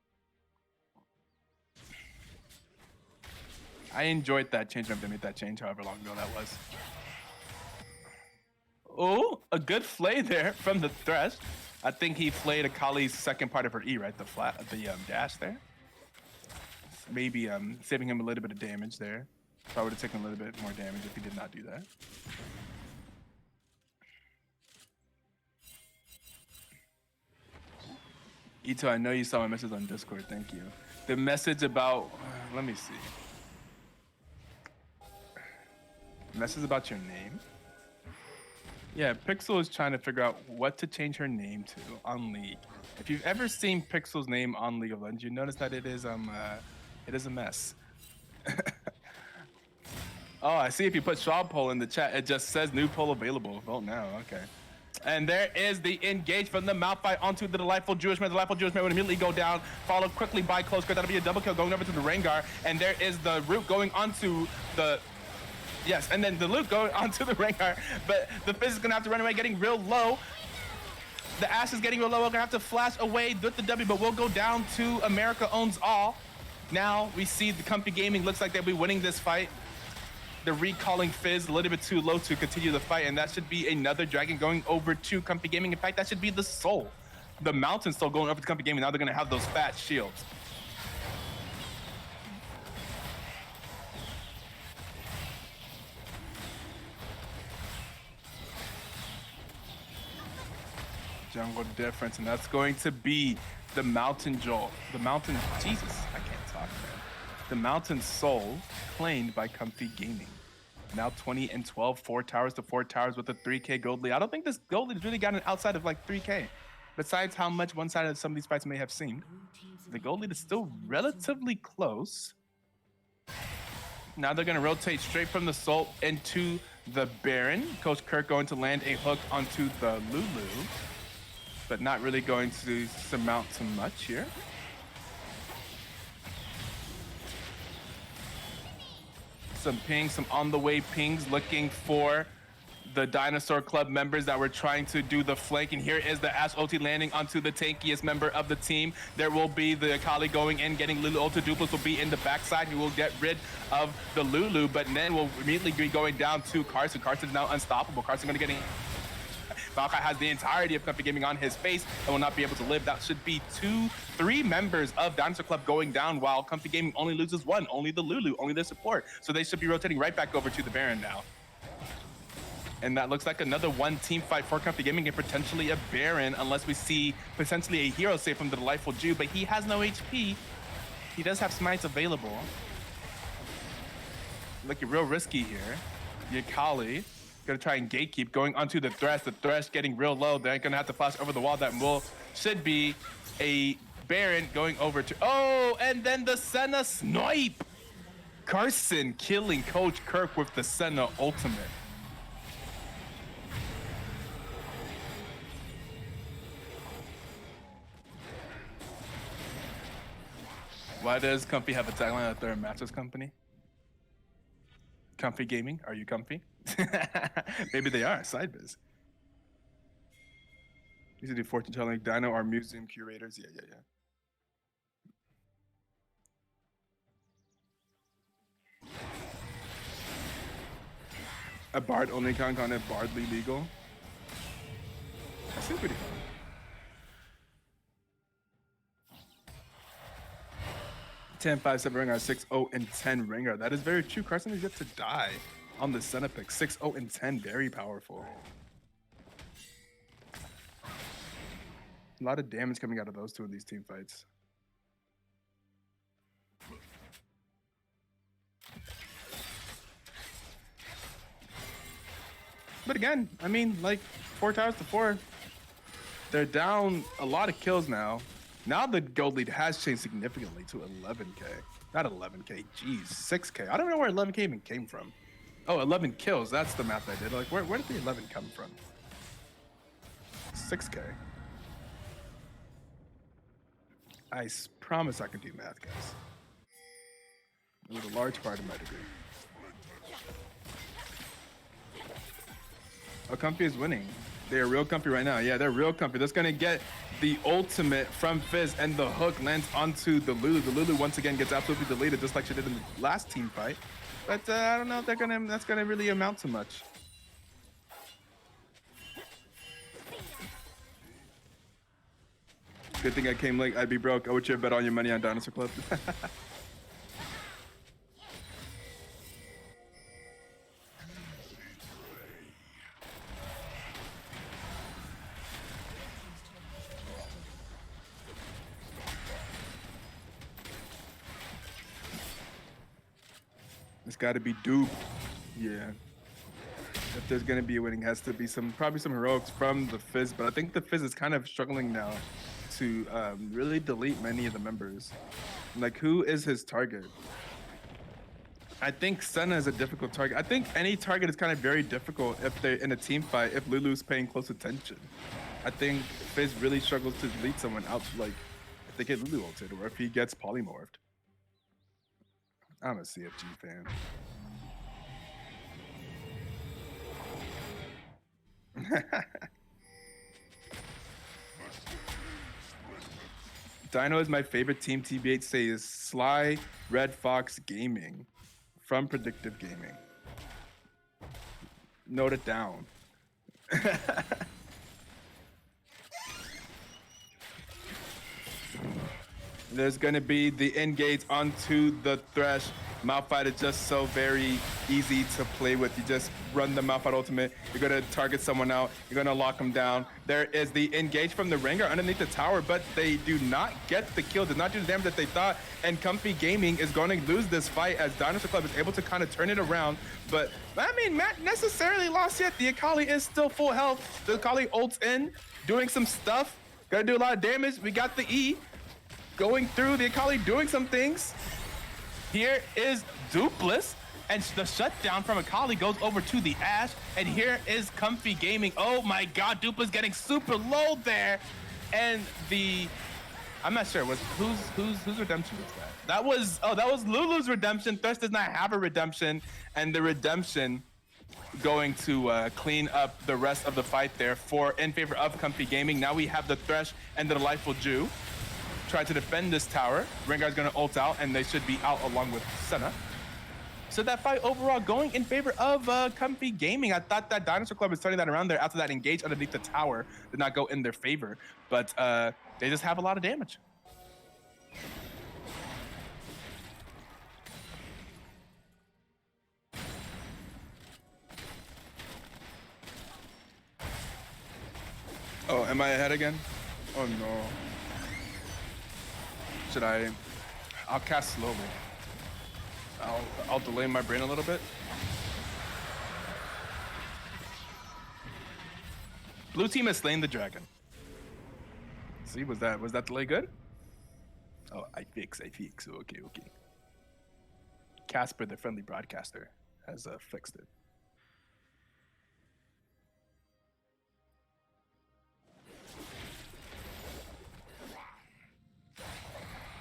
I enjoyed that change when they made that change, however long ago that was. Oh, a good flay there from the Thresh. I think he flayed Akali's second part of her E, right? The dash there. Maybe saving him a little bit of damage there. Probably would have taken a little bit more damage if he did not do that. Ito, I know you saw my message on Discord. Thank you. The message about, let me see. Message about your name. Yeah, Pixel is trying to figure out what to change her name to on League. If you've ever seen Pixel's name on League of Legends, you notice that it is a mess. Oh, I see if you put Shaw poll in the chat, it just says new poll available. Vote now, okay. And there is the engage from the Malphite onto the Delightful Jewish Man. The Delightful Jewish Man would immediately go down, followed quickly by Close Cut. That'll be a double kill going over to the Rengar. And there is the root going onto the... Yes, and then the loot going onto the Rengar, but the Fizz is gonna have to run away, getting real low. The Ashe is getting real low. We're gonna have to flash away with the W, but we'll go down to America Owns All. Now we see the Comfy Gaming looks like they'll be winning this fight. They're recalling Fizz a little bit too low to continue the fight, and that should be another dragon going over to Comfy Gaming. In fact, that should be the Soul. The Mountain Soul going over to Comfy Gaming. Now they're gonna have those fat shields. Jungle difference, and that's going to be the Mountain Joel. The Mountain, Jesus, I can't talk, man. The Mountain Soul claimed by Comfy Gaming. Now 20-12, 4 towers to 4 towers with a 3K gold lead. I don't think this gold lead has really gotten outside of like 3K. Besides how much one-sided some of these fights may have seemed, the gold lead is still relatively close. Now they're gonna rotate straight from the Soul into the Baron. Coach Kirk going to land a hook onto the Lulu, but not really going to surmount too much here. Some pings, some on-the-way pings, looking for the Dinosaur Club members that were trying to do the flank. And here is the Ashe ulti landing onto the tankiest member of the team. There will be the Akali going in, getting Lulu ulti. Duplex will be in the backside. He will get rid of the Lulu, but then will immediately be going down to Carson. Carson's now unstoppable. Carson going to get in. Maokai has the entirety of Comfy Gaming on his face and will not be able to live. That should be 3 members of Dinosaur Club going down, while Comfy Gaming only loses 1, only the Lulu, only the support. So they should be rotating right back over to the Baron now. And that looks like another 1 team fight for Comfy Gaming and potentially a Baron, unless we see potentially a hero save from the Delightful Jew, but he has no HP. He does have smites available. Looking real risky here. Yakali gonna try and gatekeep, going onto the Thresh. The Thresh getting real low. They're gonna have to flash over the wall. That should be a Baron going over to. Oh, and then the Senna snipe. Carson killing Coach Kirk with the Senna ultimate. Why does Comfy have a tagline that they're a mattress company? Comfy Gaming? Are you comfy? Maybe they are. Side biz. Used to do fortune telling. Dino are museum curators. Yeah. A Bard only con if Bardly legal. That seems pretty fun. Ten, 5, 7 Rengar, 6, 0, and 10 Rengar. That is very true. Carson is yet to die on the Senna pick. 6, 0, and 10. Very powerful. A lot of damage coming out of those two in these team fights. But again, I mean, like 4 towers to 4. They're down a lot of kills now. Now the gold lead has changed significantly to 11k. Not 11k, geez, 6k. I don't know where 11k even came from. Oh, 11 kills, that's the math I did. Like, where did the 11 come from? 6k. I promise I can do math, guys. It was a large part of my degree. Oh, Comfy is winning. They are real comfy right now. Yeah, they're real comfy. That's gonna get the ultimate from Fizz, and the hook lands onto the Lulu. The Lulu once again gets absolutely deleted, just like she did in the last team fight. But I don't know if that's gonna really amount to much. Good thing I came late. I'd be broke. I would you bet all your money on Dinosaur Club. It's got to be duped. Yeah. If there's going to be a winning, has to be probably some heroics from the Fizz. But I think the Fizz is kind of struggling now to really delete many of the members. Like, who is his target? I think Senna is a difficult target. I think any target is kind of very difficult if they're in a team fight, if Lulu's paying close attention. I think Fizz really struggles to delete someone out, like, if they get Lulu ulted or if he gets polymorphed. I'm a CFG fan. Dino is my favorite team. TBH says Sly Red Fox Gaming from Predictive Gaming. Note it down. There's gonna be the engage onto the Thresh. Malphite is just so very easy to play with. You just run the Malphite ultimate. You're gonna target someone out. You're gonna lock them down. There is the engage from the Rengar underneath the tower, but they do not get the kill. Did not do the damage that they thought. And Comfy Gaming is going to lose this fight as Dinosaur Club is able to kind of turn it around. But I mean, not necessarily lost yet. The Akali is still full health. The Akali ults in, doing some stuff. Gonna do a lot of damage. We got the E. Going through, the Akali doing some things. Here is Dupless, and the shutdown from Akali goes over to the Ashe, and here is Comfy Gaming. Oh my god, Dupless getting super low there. And I'm not sure, whose redemption was that? That was Lulu's redemption. Thresh does not have a redemption, and the redemption going to clean up the rest of the fight there in favor of Comfy Gaming. Now we have the Thresh and the Delightful Jew try to defend this tower. Rengar's gonna ult out, and they should be out along with Senna. So that fight overall going in favor of Comfy Gaming. I thought that Dinosaur Club was turning that around there after that engage underneath the tower did not go in their favor, but they just have a lot of damage. Oh, am I ahead again? Oh no. Should I? I'll cast slowly. I'll delay my brain a little bit. Blue team has slain the dragon. See, was that delay good? Oh, I fix. Okay. Casper, the friendly broadcaster, has fixed it.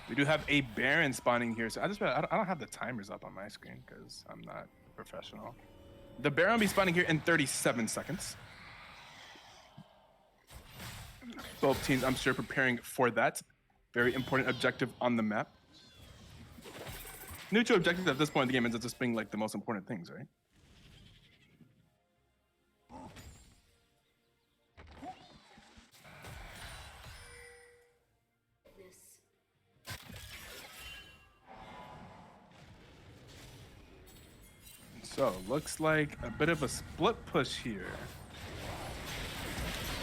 We do have a Baron spawning here, so I don't have the timers up on my screen because I'm not professional. The Baron will be spawning here in 37 seconds. Both teams, I'm sure, preparing for that. Very important objective on the map. Neutral objective at this point in the game ends up just being like the most important things, right? So, looks like a bit of a split push here.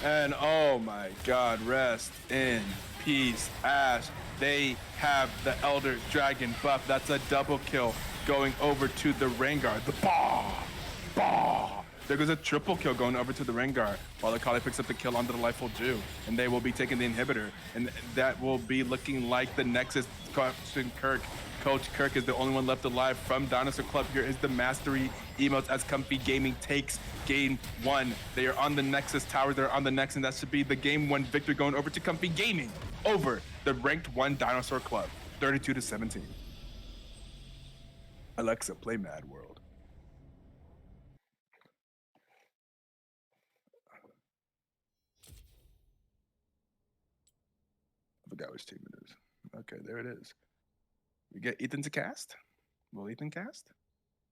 And oh my god, rest in peace, Ash. They have the Elder Dragon buff. That's a double kill going over to the Rengar. The bah! There goes a triple kill going over to the Rengar while Akali picks up the kill onto the Lifeful Jew. And they will be taking the inhibitor. And that will be looking like the Nexus Kirk. Coach Kirk is the only one left alive from Dinosaur Club. Here is the Mastery emotes as Comfy Gaming takes game 1. They are on the Nexus Tower. They're on the Nexus, and that should be the game 1 victory going over to Comfy Gaming over the ranked 1 Dinosaur Club, 32-17. Alexa, play Mad World. I forgot which team it is. Okay, there it is. We get Ethan to cast. Will Ethan cast?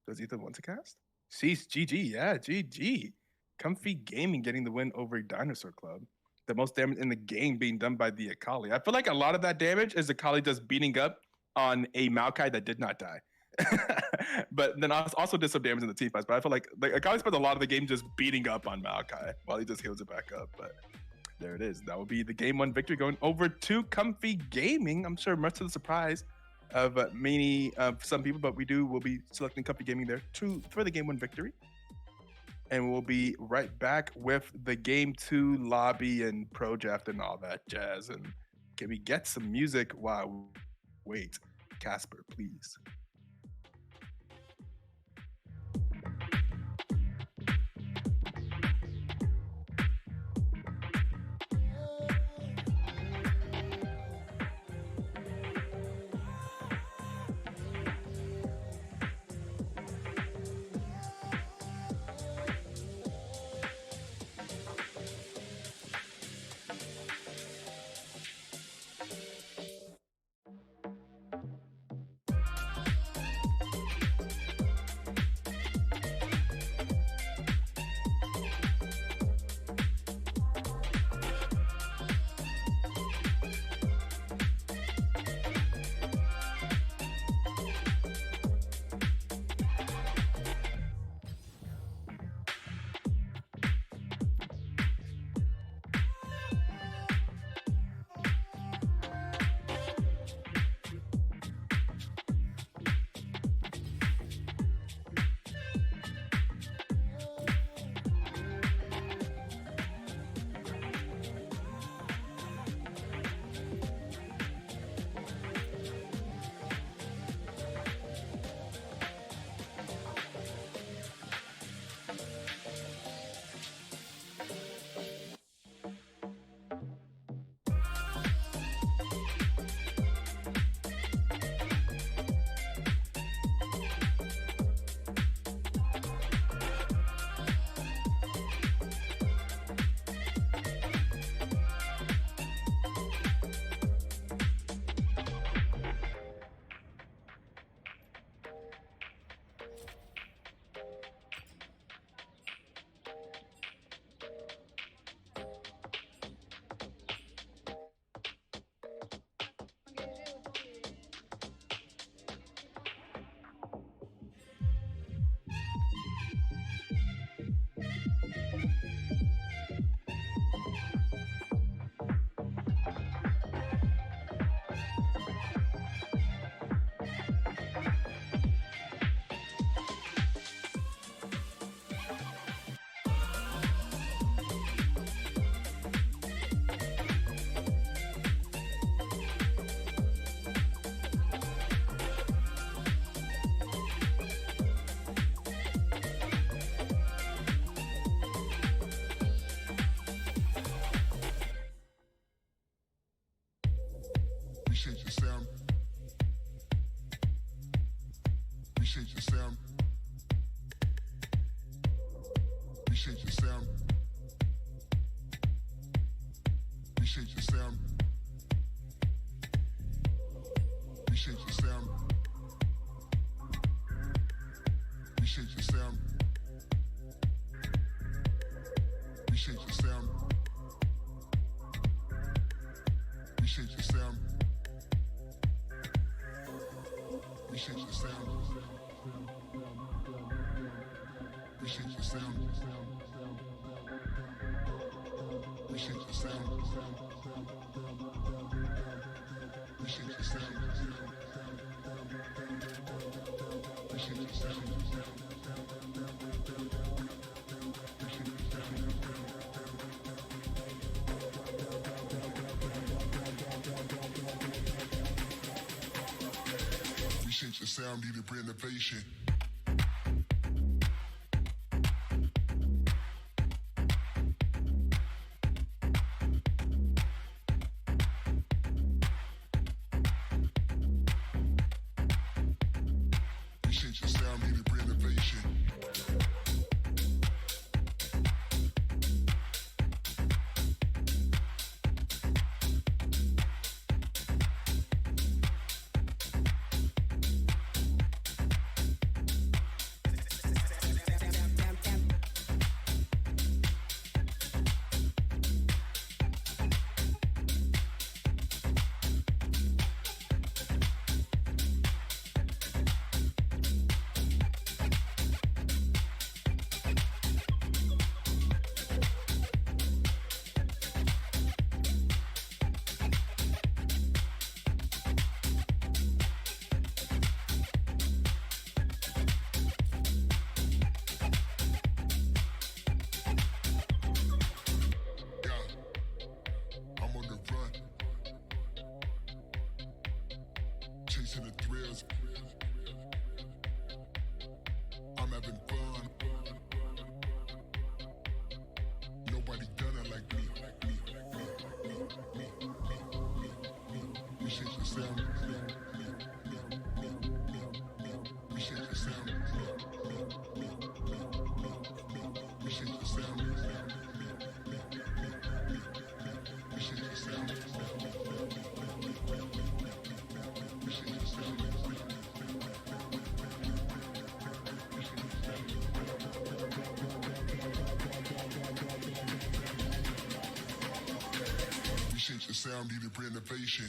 Does Ethan want to cast? Cease, GG, yeah, GG. Comfy Gaming getting the win over Dinosaur Club. The most damage in the game being done by the Akali. I feel like a lot of that damage is Akali just beating up on a Maokai that did not die. But then also did some damage in the T-Fights. But I feel like Akali spent a lot of the game just beating up on Maokai while he just heals it back up. But there it is. That will be the game 1 victory going over to Comfy Gaming. I'm sure much to the surprise of some people, but we'll be selecting Comfy Gaming there for the game 1 victory. And we'll be right back with the game 2 lobby and pro draft and all that jazz. And can we get some music while wait, Casper, please. sound. Appreciate your sound. Appreciate your sound. Appreciate your sound. Appreciate your sound. Appreciate your sound. Appreciate your sound. Appreciate your sound. Appreciate your sound. Appreciate your sound. Appreciate your sound. Appreciate your sound. Appreciate your sound, need a renovation. Appreciate your sound, need a renovation. Chasing the thrills, I'm having fun. Nobody done it like me. Appreciate your sound. Appreciate your sound. Appreciate your sound. Appreciate your sound. Appreciate your sound, need a renovation.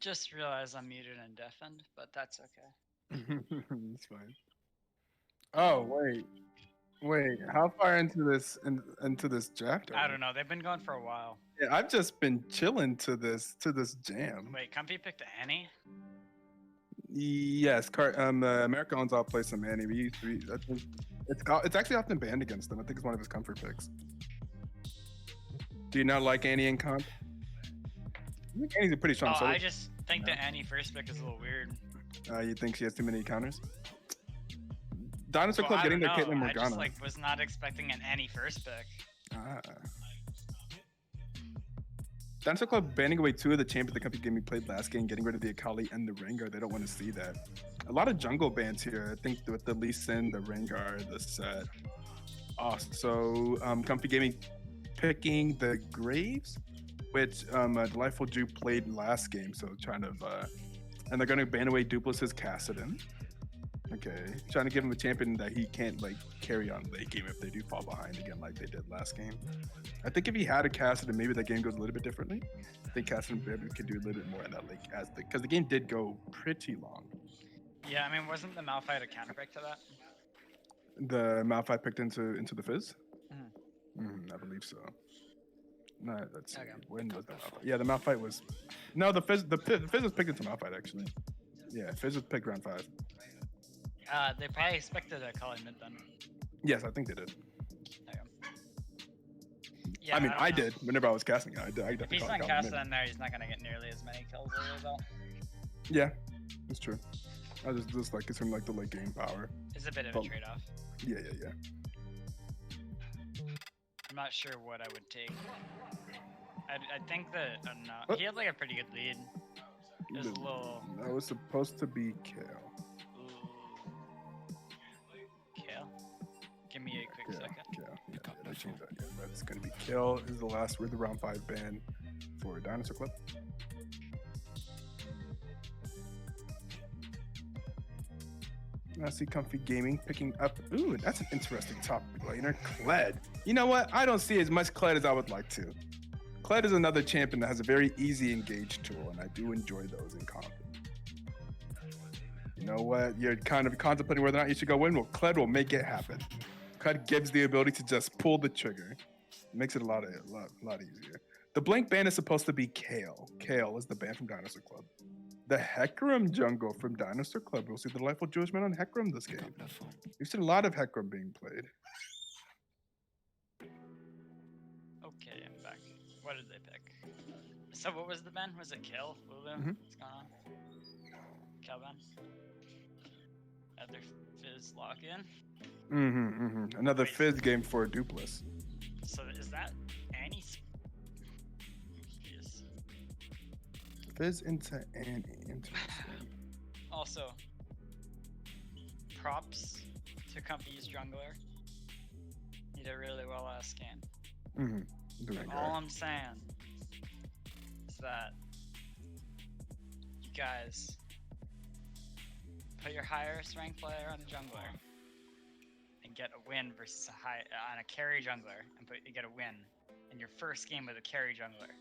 Just realized I'm muted and deafened, but that's okay. It's fine. Oh wait. How far into into this draft? I don't know. They've been going for a while. Yeah, I've just been chilling to this jam. Wait, Comfy picked Annie? Yes, America owns all play some Annie. I think it's actually often banned against them. I think it's one of his comfort picks. Do you not like Annie in comp? I think Annie's a pretty strong. Oh, I just think that Annie first pick is a little weird. You think she has too many counters? Dinosaur Well, Club I getting their don't know. Caitlyn Morgana. I just was not expecting an Annie first pick. Ah. Dinosaur Club banning away 2 of the champions the company gave me played last game, getting rid of the Akali and the Rengar. They don't want to see that. A lot of jungle bans here. I think with the Lee Sin, the Rengar, the set. So Comfy Gaming picking the Graves, which Delightful Jew played last game. So trying to, and they're going to ban away Duplice's Kassadin. Okay, trying to give him a champion that he can't like carry on late game if they do fall behind again like they did last game. I think if he had a Kassadin, maybe that game goes a little bit differently. I think Kassadin could do a little bit more in that late because the game did go pretty long. Yeah, I mean, wasn't the Malphite a counter pick to that? The Malphite picked into the Fizz. Mhm. I believe so. No, let's see. Okay. When was the Malphite? Yeah, the Malphite was. No, the Fizz was picked into Malphite actually. Yeah, Fizz was picked round 5. They probably expected a call in mid then. Yes, I think they did. Okay. Yeah, I mean, I don't know. did whenever I was casting it. I If definitely he's called not it mid. casting in there, he's not gonna get nearly as many kills as a result. Yeah, it's true. I just like him like the late game power. It's a bit of Well, a trade-off. Yeah. I'm not sure what I would take. I think that no, Oh. he had like a pretty good lead. It was a little. That was supposed to be Kale. Kale. Give me a quick second. Kale. Yeah, they changed that. Yeah, that's gonna be Kale. Is the last word, the round 5 ban for Dinosaur Club. I see Comfy Gaming picking up. Ooh, that's an interesting top laner. Kled. You know what? I don't see as much Kled as I would like to. Kled is another champion that has a very easy engage tool, and I do enjoy those in comp. You know what? You're kind of contemplating whether or not you should go in. Well, Kled will make it happen. Kled gives the ability to just pull the trigger. Makes it a lot easier. The blank ban is supposed to be Kale. Kale is the ban from Dinosaur Club. The Hecarim jungle from Dinosaur Club. We'll see the Delightful Jewish Man on Hecarim this game. We've seen a lot of Hecarim being played. Okay, I'm back. What did they pick? So what was the ban? Was it Kill? Lulu? Mhm. What's going on? Kill ban? Other Fizz lock in? Another Wait. Fizz game for Duplice. So is that Annie's? Jeez. Fizz into Annie. Interesting. Also, props to Comfy's jungler. He did really well last game. Doing All great. I'm saying is that you guys put your highest ranked player on a jungler and get a win versus on a carry jungler, and you get a win in your first game with a carry jungler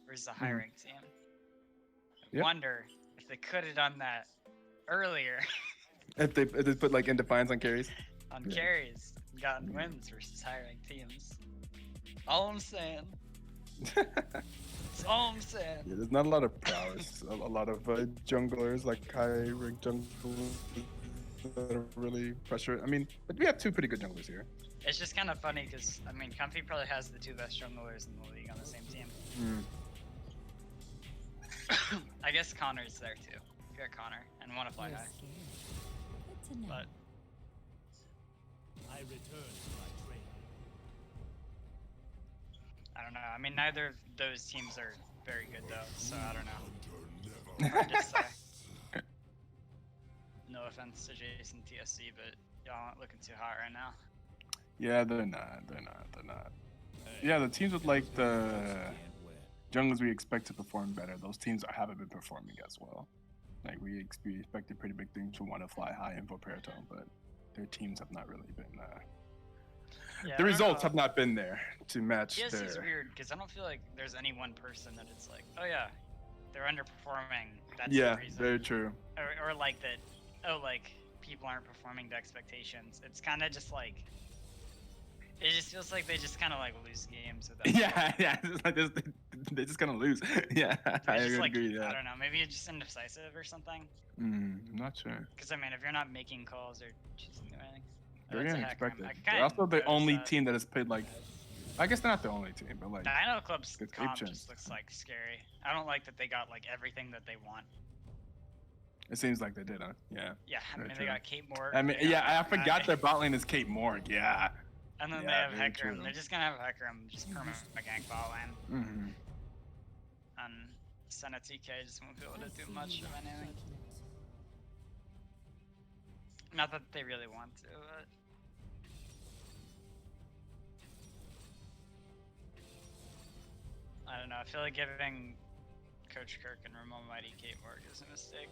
versus a high ranked team. I Yep. wonder if they could have done that earlier If they put like in defiance on carries. on Yeah. carries and gotten wins versus high ranked teams. All I'm saying. That's all I'm saying. Yeah, there's not a lot of prowess. A lot of junglers, like high rank junglers, that are really pressure. I mean, but we have 2 pretty good junglers here. It's just kind of funny because, I mean, Comfy probably has the 2 best junglers in the league on the same team. I guess Connor's there too. You got Connor and want to fly high. But I return to my trade. I don't know. I mean, neither of those teams are very good though, so I don't know. Hard to say. No offense to Jason TSC, but y'all aren't looking too hot right now. Yeah, they're not. Yeah, the teams with like the junglers we expect to perform better, those teams haven't been performing as well. Like we expected pretty big things from Want to Fly High and Vaporeto, but their teams have not really been. Yeah, The results have not been there to match TSC is their. weird because I don't feel like there's any one person that it's like, oh yeah, they're underperforming. That's Yeah, the reason. very true. Or like that. Oh, like people aren't performing to expectations. It's kind of just like. It just feels like they just kind of like lose games without. Yeah, yeah. It's like they just gonna lose. Yeah, I Just like agree. Yeah. I don't know. Maybe it's just indecisive or something. I'm not sure. Because I mean, if you're not making calls or choosing anything, They're that's a gonna hacker. expect it. I They're kinda also the noticed only that. team that has played like. I guess they're not the only team, but like. Dino Club's It's comp ape just chin. looks like scary. I don't like that they got like everything that they want. It seems like they did, huh? Yeah. Yeah, I Very mean true. they got Kate Moore. I mean, yeah, I forgot their bot lane is Kate Morg. Yeah. And then yeah, they have very Hecarim. true. They're just gonna have Hecarim just permanent gank bot lane. Mm-hmm. And Senna TK just won't be able to do much of anything. Not that they really want to, but. I don't know. I feel like giving Coach Kirk and Ramon Mighty Kate Morg is a mistake.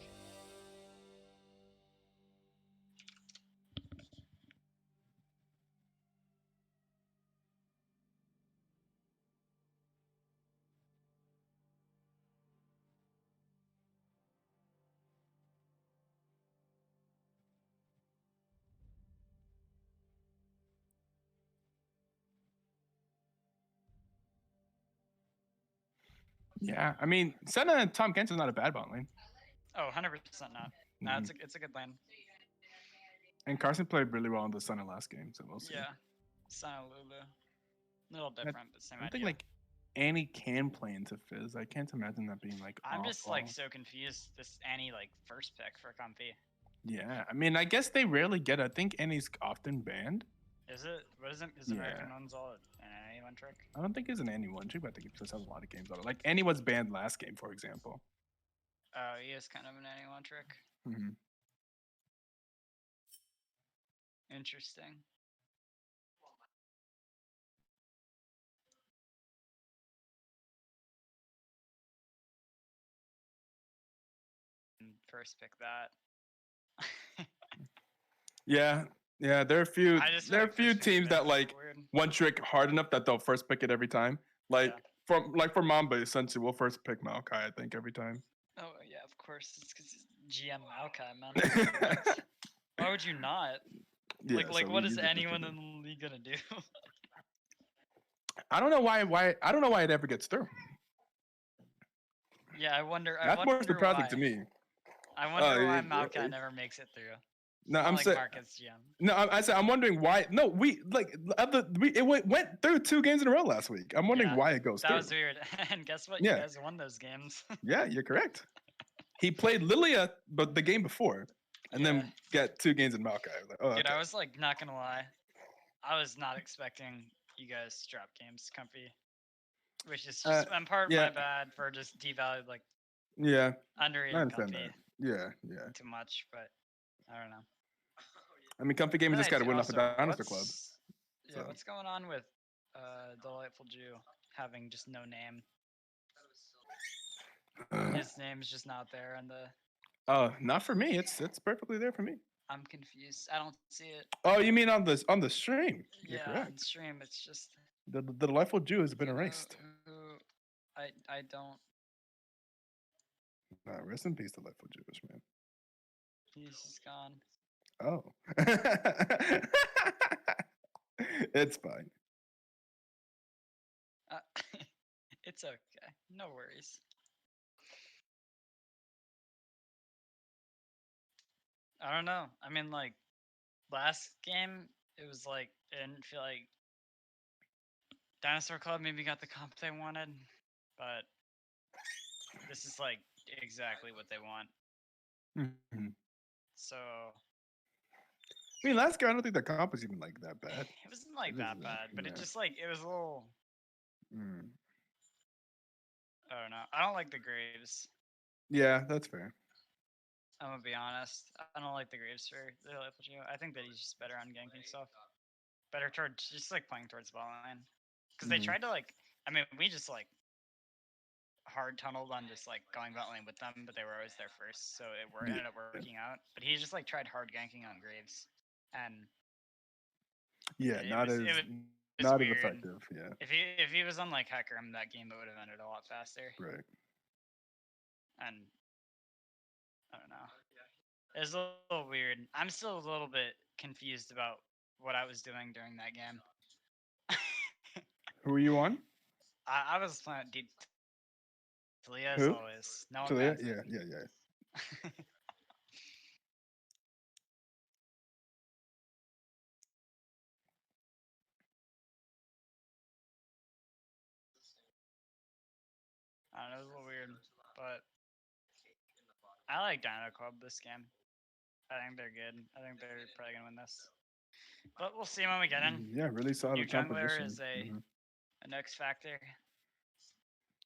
Yeah, I mean, Senna and Tom Kent's not a bad bot lane. Oh, 100% not. No, it's a good lane. And Carson played really well in the Senna last game, so we'll see. Yeah. Sana Lulu. A little different, but same I don't idea. think like Annie can play into Fizz. I can't imagine that being like. I'm just like awful. so confused. This Annie like first pick for Comfy. Yeah, I mean, I guess they rarely get. I think Annie's often banned. Is it? What is it? Is Yeah. American ones all an Annie one trick? I don't think it's an Annie one trick, but I think it just has a lot of games on it. Like Annie was banned last game, for example. Oh, he is kind of an Annie one trick. Mm-hmm. Interesting. First pick that. Yeah, yeah. There are a few. I just feel There are a like few first pick teams that bans are like weird. one trick hard enough that they'll first pick it every time. Like for Mamba, essentially, we'll first pick Maokai. I think every time. Oh yeah, of course. It's because GM Maokai, man. Why would you not? Yeah, like so what we is usually just anyone pick in it. the league gonna do? I don't know why. I don't know why it ever gets through. Yeah, I wonder. That's more surprising why. to me. I wonder why it- Maokai it- never makes it through. No, Not I'm like saying. Marcus GM. No, I said I'm wondering why. No, we like it went through 2 games in a row last week. I'm wondering Yeah, why it goes That through. was weird. And guess what? Yeah. You guys won those games. Yeah, you're correct. He played Lilia, but the game before, and Yeah. then got 2 games in Maokai. I was like, oh, Dude, okay. I was like, not gonna lie, I was not expecting you guys to drop games comfy, which is just I'm part yeah. my bad for just devalued like Yeah, I underrated understand comfy that. Yeah. too much, but I don't know. I mean, Comfy Gaming just got to win off the Also, Dinosaur Club. Yeah, so. what's going on with Delightful Jew having just no name? His name's just not there on the. Oh, not for me. It's perfectly there for me. I'm confused. I don't see it. Oh, you mean on the stream? You're Yeah, correct. on stream it's just. The delightful Jew has been erased. I don't. Rest in peace, delightful Jewish man. He's just gone. Oh. It's fine. It's okay. No worries. I don't know. I mean, like, last game, it was like, I didn't feel like Dinosaur Club maybe got the comp they wanted, but this is like exactly what they want. Mhm. So I mean, last game I don't think the comp was even like that bad. it wasn't like It that isn't, bad, but it yeah. just like it was a little. Mm. I don't know. I don't like the Graves. Yeah, that's fair. I'm gonna be honest. I don't like the Graves for the Delightful Geo. I think that he's just better on ganking stuff. Better towards just like playing towards ball line. Because they Mhm. tried to like. I mean, we just like hard tunneled on just like going bot lane with them, but they were always there first, so it ended up working out. But he just like tried hard ganking on Graves, and Yeah, it not was- as it was not as weird. effective. Yeah, if he was on like Hecarim, that game it would have ended a lot faster. right. and I don't know. It was a little weird. I'm still a little bit confused about what I was doing during that game. Who are you on? I was playing deep Talia as Who? always. No Talia? advancement. Yeah. I don't know, it was a little weird, but I like Dino Club this game. I think they're good. I think they're probably gonna win this. But we'll see when we get in. Yeah, really New solid jungler composition. is Mhm. an X factor.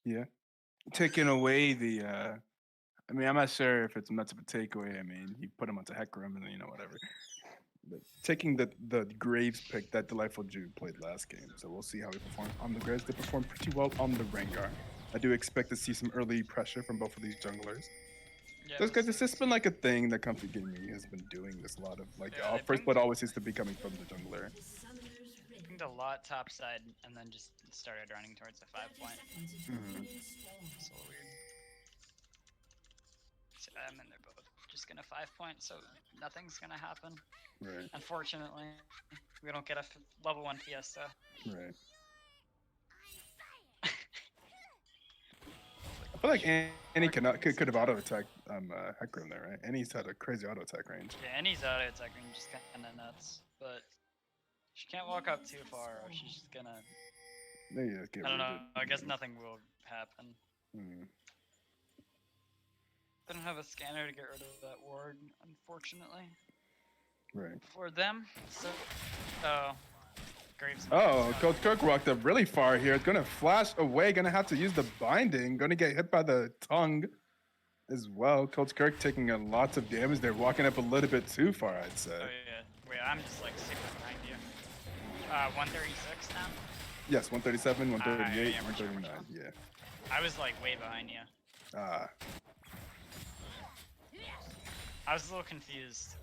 Yeah. Taking away the I mean, I'm not sure if it's much of a takeaway. I mean, you put him onto Hecarim and then, whatever. But taking the Graves pick that Delightful Jude played last game, so we'll see how he performs on the Graves. They performed pretty well on the Rengar. I do expect to see some early pressure from both of these junglers. Yeah, Just because it's just been like a thing that Comfy Gaming has been doing this a lot of like Yeah, they first pinged- blood always seems to be coming from the jungler. pinged a lot top side and then just started running towards the 5-point. Mhm. It's a little weird. So, and they're both just gonna 5-point, so nothing's gonna happen. Right, Unfortunately, we don't get a level 1 Fiesta. right. I feel like Annie could have auto attacked Hecarim there, right? Annie's had a crazy auto attack range. Yeah, and he's auto attacking, just kind of nuts. But she can't walk up too far, or she's just gonna. They just get I don't know. rooted. I guess nothing will happen. Mm. They don't have a scanner to get rid of that ward, unfortunately, Right. for them. So, Graves. Oh, Coach Kirk walked up really far here. It's gonna flash away. Gonna have to use the binding. Gonna get hit by the tongue as well. Coach Kirk taking a lots of damage. They're walking up a little bit too far, I'd say. Oh yeah. Wait, I'm just like super behind you. 136 now. Yes, 137, 138, yeah, we're sure, 139. Yeah. I was like way behind you. Ah. I was a little confused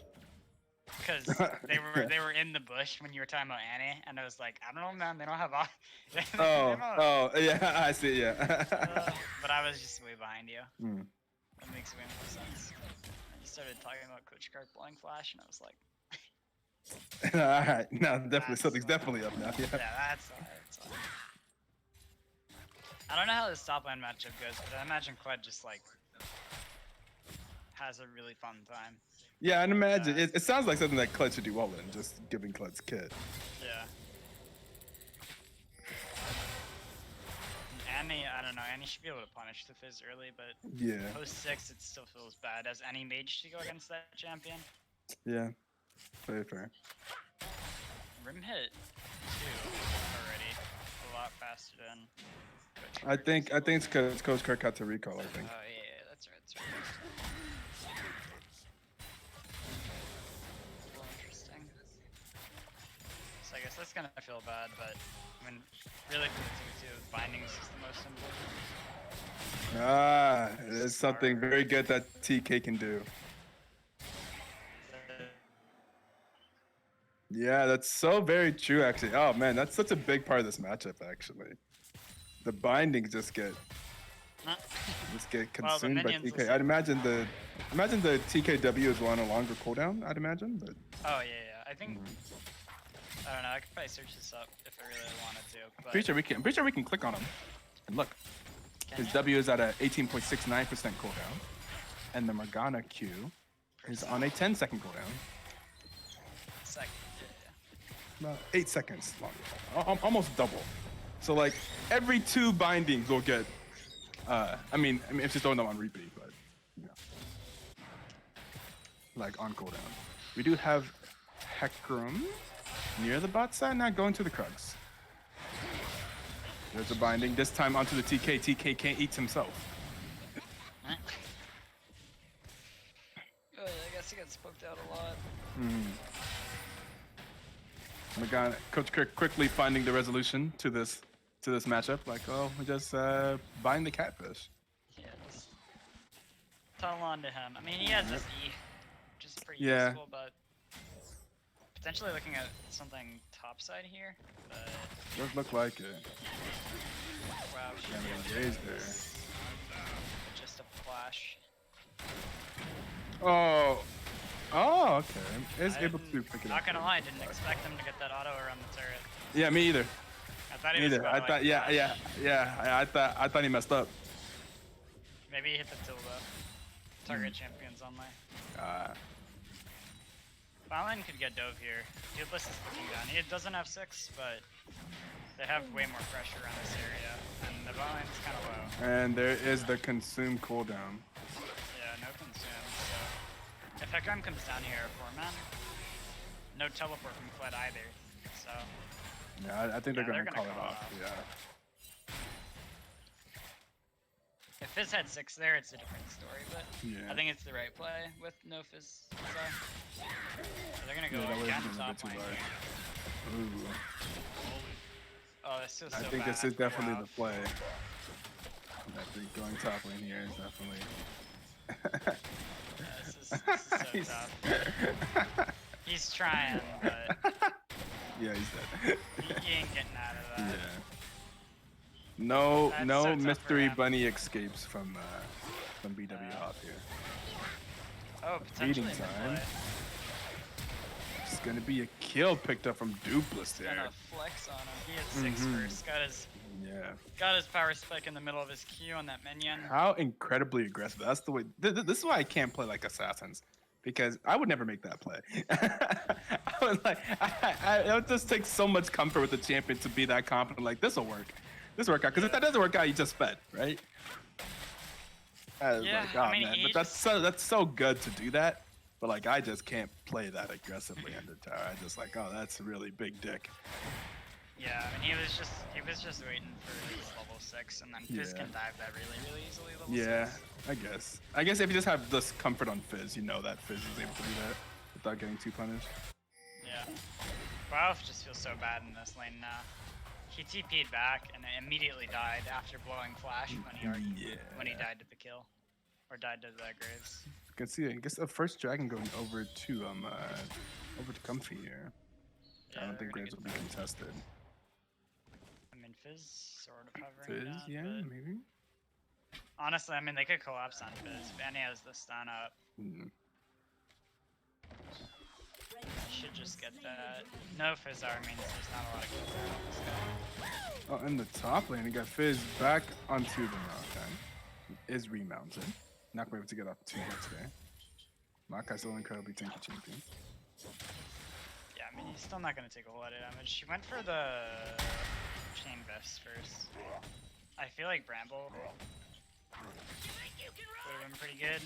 because they were in the bush when you were talking about Annie, and I was like, I don't know, man. They don't have. Oh, yeah, I see, yeah. But I was just way behind you. Mm. That makes way more sense. You started talking about Coach Kirk blowing flash, and I was like, All right, now definitely That's something's fine. definitely up now. Yeah. yeah, that's alright. I don't know how this top lane matchup goes, but I imagine Qued just like has a really fun time. Yeah, I'd imagine it sounds like something that Kled should do well in, just giving Kled's kit. Yeah. Annie, I don't know. Annie should be able to punish the Fizz early, but Yeah, post 6, it still feels bad as any mage to go against that champion. yeah, very fair. Rim hit 2 already, a lot faster than. Coach I Kirk. think it's because Coach Kirk had to recall. I think. Oh yeah, that's right. That's right. A little interesting. So I guess that's gonna feel bad, but I mean, really for the 2-2, bindings is the most important. Ah, it's something very good that TK can do. Yeah, that's so very true. Actually, oh man, that's such a big part of this matchup. Actually, the bindings just get Well, the consumed by minions will TK. I'd imagine the TKW is on a longer cooldown. I'd imagine, but Oh yeah. I think. I don't know. I could probably search this up if I really wanted to. But I'm pretty sure we can click on him and look. can His you? W is at a 18.69% cooldown, and the Morgana Q is on a 10-second cooldown. Second. Yeah. About 8 seconds longer, almost double. So like every 2 bindings will get. I mean, it's just throwing them on repeat, but you know, like on cooldown. We do have Hecarim near the bot side, not going to the Krugs. There's a binding. This time onto the TK. TK can't eat himself. Oh, yeah, I guess he got smoked out a lot. Morgana, Coach Kirk quickly finding the resolution to this matchup. Like, oh, we just bind the catfish. Yeah, just tunnel onto him. I mean, he has this E, which is pretty Yeah. useful, but potentially looking at something topside here. But Does look like it. wow, Damn, engaged there. just a flash. flash. Oh. Oh, okay. Is I able to didn't- pick it Not up. gonna lie, I didn't expect him to get that auto around the turret. Yeah, me either. I thought he Me was either. about I to, thought, like, yeah, flash. yeah. I thought he messed up. Maybe he hit the tilde. Target champions only. Violin could get dove here. Dubeless is looking down. He doesn't have 6, but they have way more pressure on this area, and the Violin's kind of low. And there is the consume cooldown. Yeah, no consume. So if Hecarim comes down here, 4-man, no teleport from Fled either. So Yeah, I think Yeah, they're they're gonna call gonna it call it off. off. Yeah. if Fizz had 6 there, it's a different story. But Yeah. I think it's the right play with no Fizz. So they're gonna go Yeah, that would've again been a top bit too lane low. here. Ooh. Oh, this is so I think bad this is for definitely Ralph. the play. I think going top lane here is definitely. Yeah, this is so tough. He's trying, but Yeah, he's dead. he ain't getting out of Yeah. that. No, That's no so tough for mystery him. bunny escapes from BW off here. Oh, potentially Feeding in time. play. It's gonna be a kill picked up from Dupless there. Gonna flex on him. He had 6 Mhm. first. Yeah. Got his power spike in the middle of his Q on that minion. How incredibly aggressive. That's the way. This is why I can't play like Assassins. Because I would never make that play. I was like, it would just take so much comfort with the champion to be that confident. Like, this will work. This will work out. Because if that doesn't work out, you just fed, right? I was Yeah, like, oh, I mean, man. he But that's so good to do that. But like, I just can't play that aggressively under tower. I just like, oh, that's a really big dick. Yeah, I mean, he was just waiting for his level 6, and then Fizz Yeah. can dive that really easily. Level Yeah, 6. I guess if you just have this comfort on Fizz, you know that Fizz is able to do that without getting too punished. Yeah. Ralph just feels so bad in this lane now. He TP'd back and immediately died after blowing flash when he when he died to the kill, or died to the Graves. You can see, I guess, the first dragon going over to Comfy here. Yeah, I don't they're think gonna Graves get will be that. contested. I mean, Fizz sort of hovering Fizz, down, yeah, but maybe. honestly, I mean, they could collapse on Fizz. Vanny has the stun up. Hmm. Should just get that. No Fizz R means there's not a lot of kills there on this guy. Oh, in the top lane, you got Fizz back onto the mountain. Is remounted. Not going to be able to get off 2 hits there. Makai's still incredibly tanky champion. Yeah, I mean, he's still not going to take a whole lot of damage. She went for the chain vest first. I feel like Bramble would have been pretty good,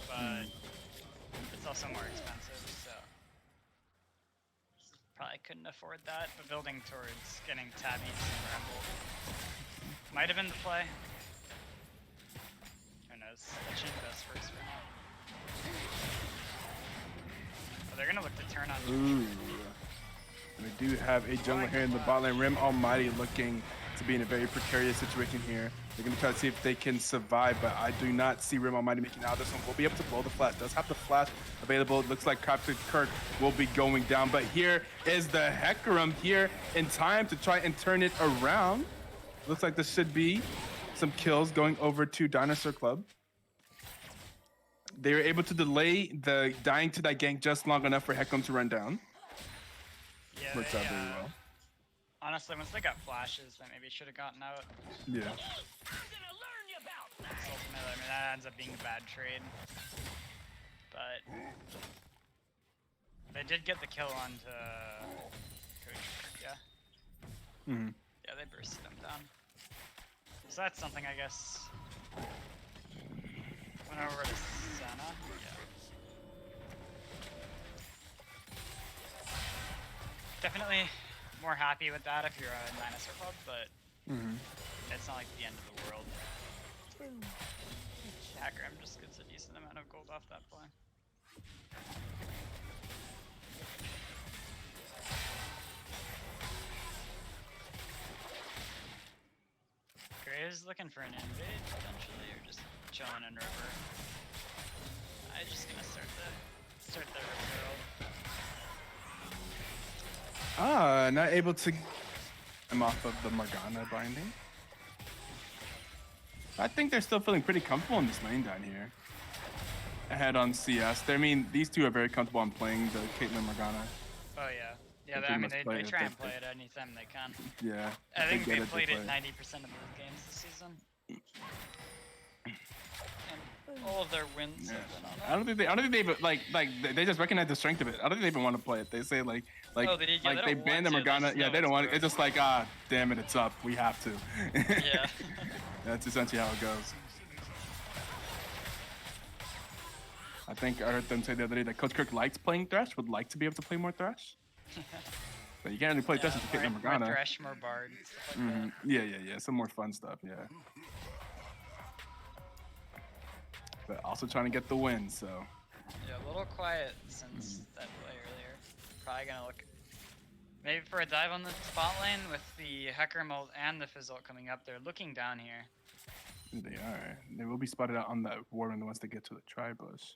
but it's also more expensive, so probably couldn't afford that. But building towards getting Tabby and Bramble might have been the play. Who knows? The chain vest first for now. Oh, they're gonna look to turn on. Ooh. We do have a jungler here in the bot lane. Rim Almighty looking to be in a very precarious situation here. They're going to try to see if they can survive, but I do not see Rim Almighty making it out of this one. We'll be able to blow the flash. Does have the flash available. It looks like Captain Kirk will be going down, but here is the Hecarim here in time to try and turn it around. Looks like this should be some kills going over to Dinosaur Club. They were able to delay the dying to that gank just long enough for Hecarim to run down. Yeah, Works out very well. honestly, once they got flashes, they maybe should have gotten out. Yeah. Ultimately, I mean, that ends up being a bad trade. But they did get the kill onto Coach, yeah. Mm-hmm. Yeah, they bursted him down. So that's something, I guess. Went over to Senna. Yeah. Definitely more happy with that if you're a Dinosaur Club, but it's not like the end of the world. Hecarim just gets a decent amount of gold off that play. Graves looking for an invade potentially, or just chilling in river. I'm just gonna start the river. Not able to get him off of the Morgana binding. I think they're still feeling pretty comfortable in this lane down here. Ahead on CS. I mean, these two are very comfortable on playing the Caitlyn Morgana. Oh yeah. Yeah, They I mean, pretty much play they it. try and They- play it anytime they can. Yeah. I if think they they get it, played they it play 90% of the games this season. And all of their wins Yeah. have been on it. I don't think they even like they just recognize the strength of it. I don't think they even want to play it. They say like Oh, they they don't ban the want to, they Morgana. just Yeah, know they don't it's want it. broken. It's just like damn it, it's up. We have to. Yeah. That's essentially how it goes. I think I heard them say the other day that Coach Kirk likes playing Thresh, would like to be able to play more Thresh. But you can't really play Thresh if you more, Caitlyn more Morgana. Thresh, more Bard, stuff like Mhm. Yeah. Some more fun stuff, yeah. But also trying to get the win, so. that. Yeah, a little quiet since that play earlier. Probably gonna look maybe for a dive on the spot lane with the Hecker Mold and the Fizzle coming up. They're looking down here. They are. They will be spotted out on that Warden once they get to the Tri-Bush.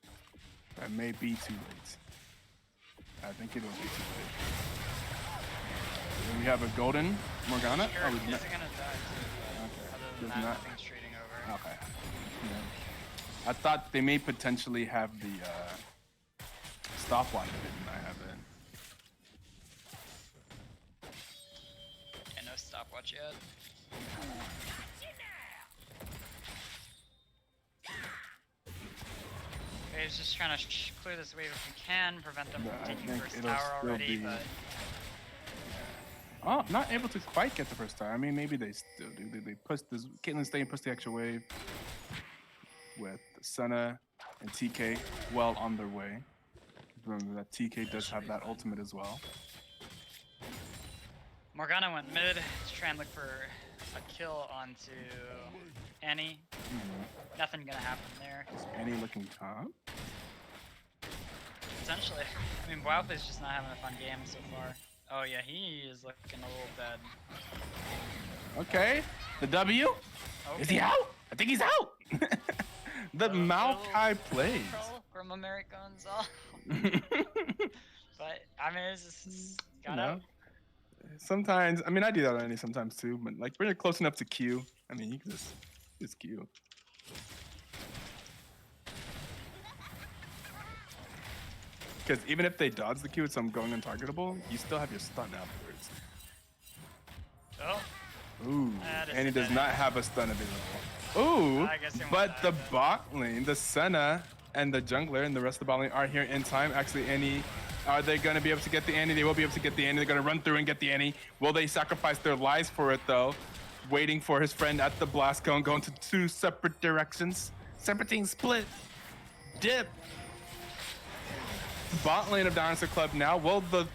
That may be too late. I think it will be too late. Then we have a Golden Morgana. Sure, Oh, we he's not- gonna die too, but Okay. other Does than that, not- nothing's trading over. Okay. Yeah. I thought they may potentially have the stopwatch, but they did not have it. Yeah, no stopwatch yet. Okay, he's just trying to clear this wave if we can, prevent them But from I taking think first it'll tower still already, be- but Oh, not able to quite get the first tower. I mean, maybe they still do. They push this. Caitlyn stay and push the extra wave with Senna and TK well on their way. Remember that TK does have that ultimate as well. Morgana went mid to try and look for a kill onto Annie. Nothing gonna happen there. Annie looking top. Potentially. I mean, Wildfay's just not having a fun game so far. Oh yeah, he is looking a little dead. Okay, the W. Okay. Is he out? I think he's out. The Little Maokai plays. Troll from Americans off. But I mean, it's just got No. out. Sometimes, I mean, I do that on Annie sometimes too. But like when you're close enough to Q, I mean, you can just Q. Because even if they dodge the Q with some going untargetable, you still have your stun afterwards. Oh, Ooh, That is and he does pathetic. not have a stun available. Ooh, I guess he won't but die the then. bot lane, the Senna and the jungler and the rest of the bot lane are here in time. Actually, Annie, are they going to be able to get the Annie? They will be able to get the Annie. They're going to run through and get the Annie. Will they sacrifice their lives for it though? Waiting for his friend at the blast cone, going to two separate directions. Separating split. Dip. Bot lane of Dinosaur Club now. Will the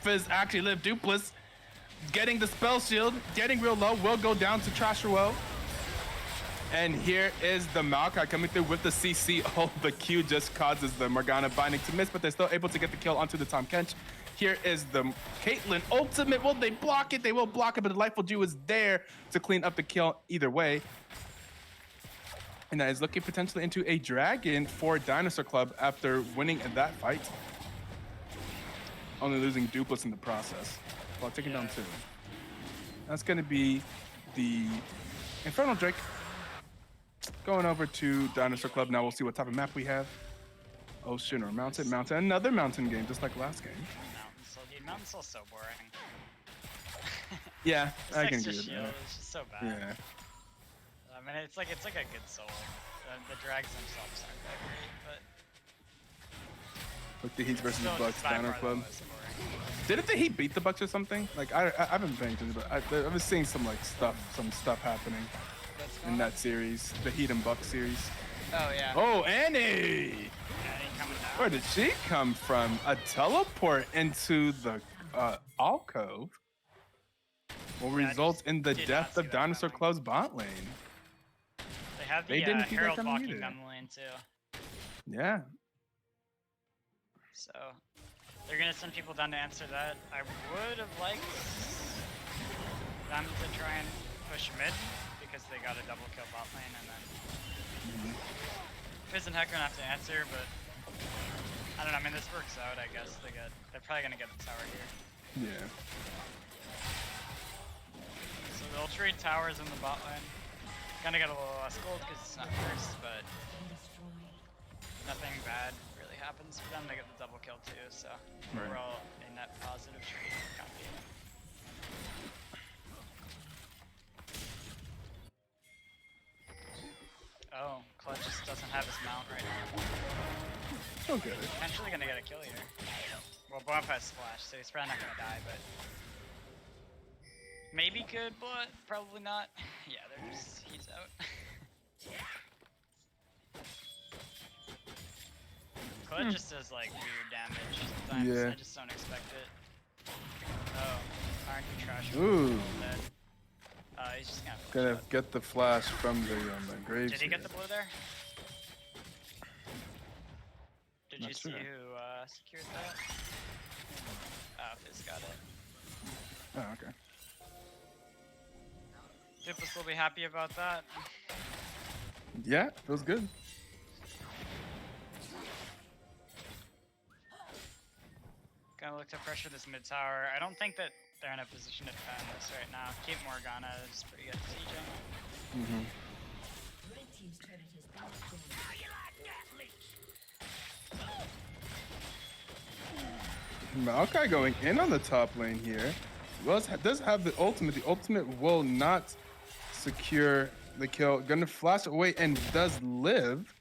Fizz actually live? Dupless getting the spell shield, getting real low, will go down to Trasherwell. And here is the Maokai coming through with the CC. Oh, the Q just causes the Morgana binding to miss, but they're still able to get the kill onto the Tom Kench. Here is the Caitlyn ultimate. Will they block it? They will block it, but the Lightful Dew is there to clean up the kill either way. And that is looking potentially into a dragon for Dinosaur Club after winning that fight. Only losing Dupless in the process while taking down two. That's going to be the Infernal Drake going over to Dinosaur Club. Now we'll see what type of map we have. Ocean or mountain. Mountain. Another mountain game, just like last game. Mountain Soul, dude. Mountain Soul's so boring. Yeah, This I can extra do shield that. is just so bad. Yeah. I mean, it's like a good soul. The drags themselves aren't that great, but Look, the Heats versus the still Bucks, just by Dino far the Club. most boring. Didn't the Heat beat the Bucks or something? Like I haven't been paying attention, but I was seeing some stuff happening What's in going on? that series, the Heat and Bucks series. Oh yeah. Oh, Annie! Annie coming down. Where did she come from? A teleport into the alcove will Yeah, I result just in the did not death see of that Dinosaur coming. Club's bot lane. They have They the didn't see that Herald coming walking either. down the lane too. Yeah. So they're gonna send people down to answer that. I would have liked them to try and push mid because they got a double kill bot lane and then Fizz and Heck are gonna have to answer, but I don't know. I mean, this works out. I guess they're probably gonna get the tower here. Yeah. So they'll trade towers in the bot lane. Gonna get a little less gold because it's not first, but nothing bad really happens for them. They get the double kill too, so Right. overall a net positive trade for Comfy. Oh, Clutch just doesn't have his mount right now. He'll get it. Potentially gonna get a kill here. Well, Bump has Splash, so he's probably not gonna die, but maybe could, but probably not. Yeah, they're just he's out. Clutch just does like weird damage sometimes. Yeah. I just don't expect it. Oh, aren't you trash? Ooh. Dead. He's just gonna. Gonna shot. get the flash from the graves. Did he get the here. blue there? Did Not you see sure. who secured that? Oh, Fizz got it. Oh, okay. Duplis will be happy about that. Yeah, feels good. Gonna look to pressure this mid tower. I don't think that they're in a position to defend this right now. Keep Morgana is pretty good sieging. Mm-hmm. Red team's turret has been destroyed. Maokai going in on the top lane here. Wells does have the ultimate. The ultimate will not secure the kill. Gonna flash away and does live.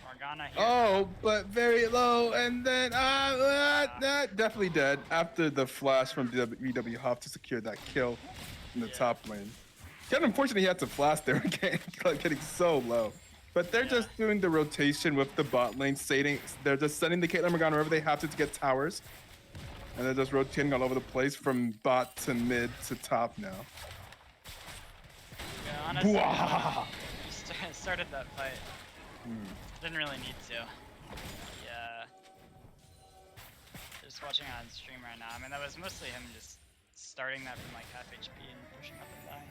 Morgana here. Oh, but very low, and then definitely dead after the flash from VW Huff to secure that kill in the Yeah. top lane. Kind of unfortunate he had to flash there again, getting so low. But they're just doing the rotation with the bot lane, they're just sending the Caitlyn Morgana wherever they have to get towers. And they're just rotating all over the place from bot to mid to top now. Yeah, honestly, Bwah! started that fight. Didn't really need to. Yeah. Just watching on stream right now. I mean, that was mostly him just starting that from like half HP and pushing up and down.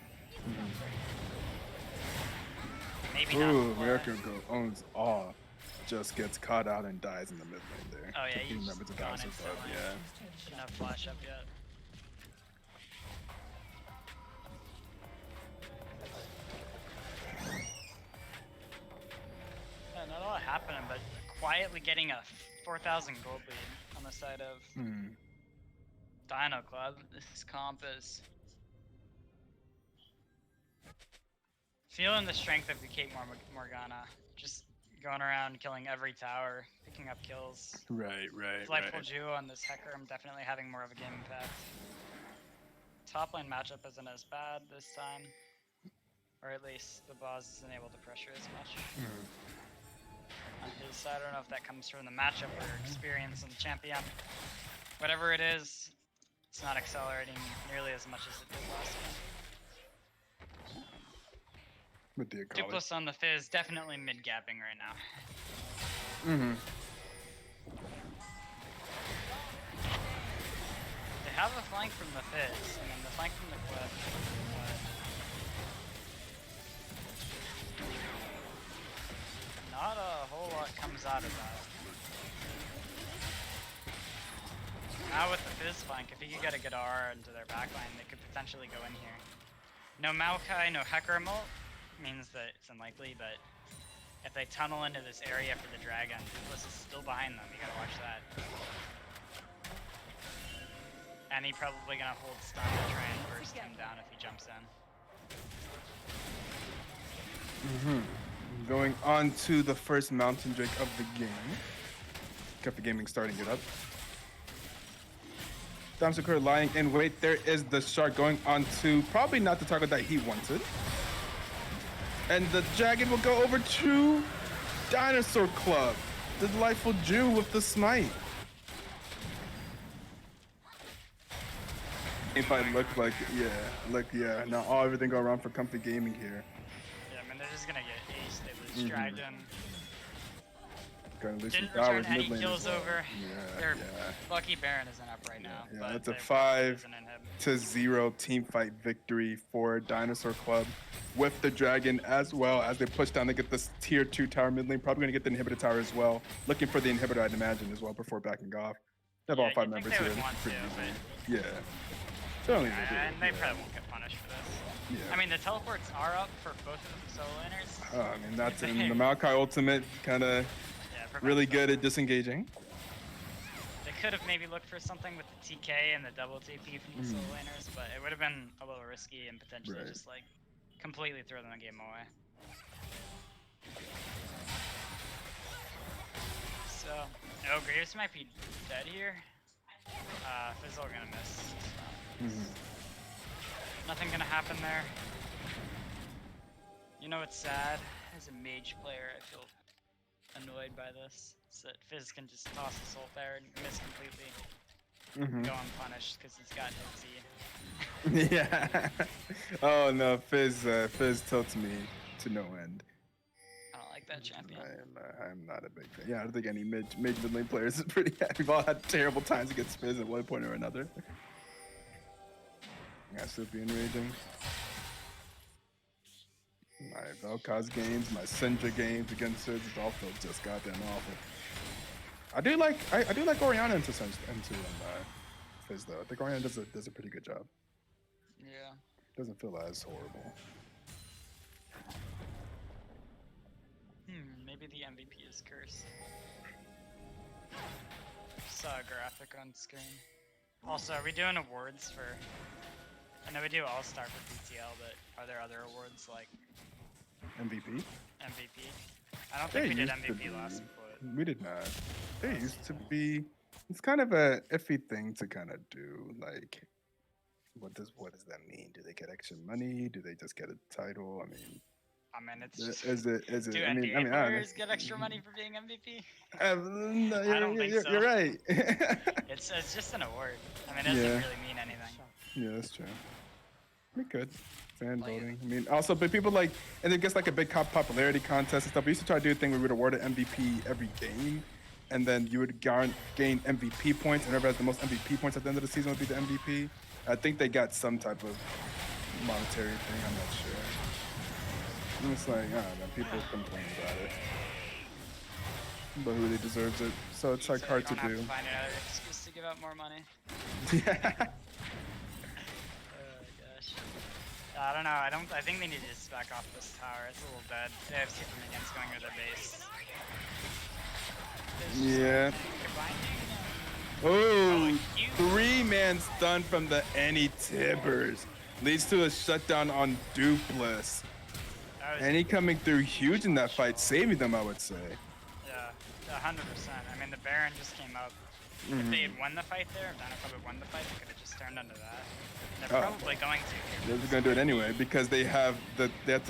Maybe Ooh, not. America go owns all. Just gets caught out and dies in the mid lane there. Oh, yeah, Taking he's members of gone Dinosaur instantly. Club, yeah. Didn't have flash up yet. Yeah, not a lot happening, but quietly getting a 4,000 gold lead on the side of Dino Club. This comp is feeling the strength of the Kate Morgana. Just going around killing every tower, picking up kills. Right. Delightful Jew on this Hecker, I'm definitely having more of a game impact. Top lane matchup isn't as bad this time. Or at least the boss isn't able to pressure as much. On his side, I don't know if that comes from the matchup or experience in the champion. Whatever it is, it's not accelerating nearly as much as it did last time. With the Akali. Duplis on the Fizz, definitely mid-gapping right now. Mm-hmm. They have a flank from the Fizz, I mean the flank from the Cliff, but not a whole lot comes out of that. Now with the Fizz flank, if he could get a good R into their backline, they could potentially go in here. No Maokai, no Hecker ult means that it's unlikely, but if they tunnel into this area for the dragon, Duplis is still behind them, you gotta watch that. And he's probably gonna hold stun to try and burst him down if he jumps in. Going on to the first Mountain Drake of the game. Kept the gaming starting it up. Dinosaur lying in wait. There is the shark going on to probably not the target that he wanted. And the dragon will go over to Dinosaur Club. The delightful Jew with the smite. If I look like, yeah. Now everything go around for Comfy Gaming here. Yeah, I mean they're just gonna get aced, they lose Dragon. Gonna lose Didn't some towers return any mid lane kills as well. over. Yeah, Their yeah. Lucky Baron isn't up right now. Yeah, but it's a there 5 is an inhib. to 0 team fight victory for Dinosaur Club with the dragon, as well as they push down. They get this tier 2 tower mid lane. Probably gonna get the inhibitor tower as well. Looking for the inhibitor, I'd imagine, as well before backing off. They have all 5 you'd think members they here. would want Pretty to, easy. but Yeah. Certainly they do. and they yeah. probably won't get punished for this. Yeah. I mean, the teleports are up for both of the solo laners. I mean, that's in the Maokai ultimate, kind of Yeah, prevents really them. good at disengaging. They could have maybe looked for something with the TK and the double TP from the solo laners, but it would have been a little risky and potentially Right. just like completely throw the game away. So, oh, Graves might be dead here. Fizzle gonna miss. So. Nothing gonna happen there. You know what's sad? As a mage player, I feel annoyed by this. So that Fizz can just toss his ult there and miss completely. Go unpunished because he's got his Z. Yeah. Oh no, Fizz tilts me to no end. I don't like that champion. I'm not a big fan. Yeah, I don't think any mid lane players is pretty happy. We've all had terrible times against Fizz at one point or another. Yeah, still be enraging. My Vel'Koz games, my Syndra games against Fizz, it all felt just goddamn awful. I do like Orianna into Fizz though. I think Orianna does a pretty good job. Yeah. Doesn't feel as horrible. Maybe the MVP is cursed. Saw a graphic on screen. Also, are we doing awards for? I know we do All-Star for BTL, but are there other awards like MVP? MVP? I don't think we did MVP last split. We did not. They used to be. It's kind of a iffy thing to kind of do. Like, what does that mean? Do they get extra money? Do they just get a title? I mean, it's just. Is it? Do I NBA mean, I don't players get extra money for being MVP? know. I don't think so. You're right. It's just an award. I mean, it doesn't really mean anything. Yeah, that's true. We could. Fan voting. I mean, also, but people like, and it gets like a big popularity contest and stuff. We used to try to do a thing where we would award an MVP every game, and then you would gain MVP points, and whoever has the most MVP points at the end of the season would be the MVP. I think they got some type of monetary thing. I'm not sure. And it's like, I don't know, people complain about it, but who really deserves it. So it's like So hard you to don't have do. to find another excuse to give out more money. Yeah. Oh gosh. I don't know. I think they need to just back off this tower. It's a little dead. They have super minions going to their base. Yeah. Oh, 3-man stun from the Annie Tibbers leads to a shutdown on Dupless. Annie coming through huge in that fight, saving them, I would say. Yeah, 100%. I mean, the Baron just came up. If they had won the fight there, if Dinosaur had won the fight, they could have just turned into that. And they're probably going to. They're going to do it anyway because they have to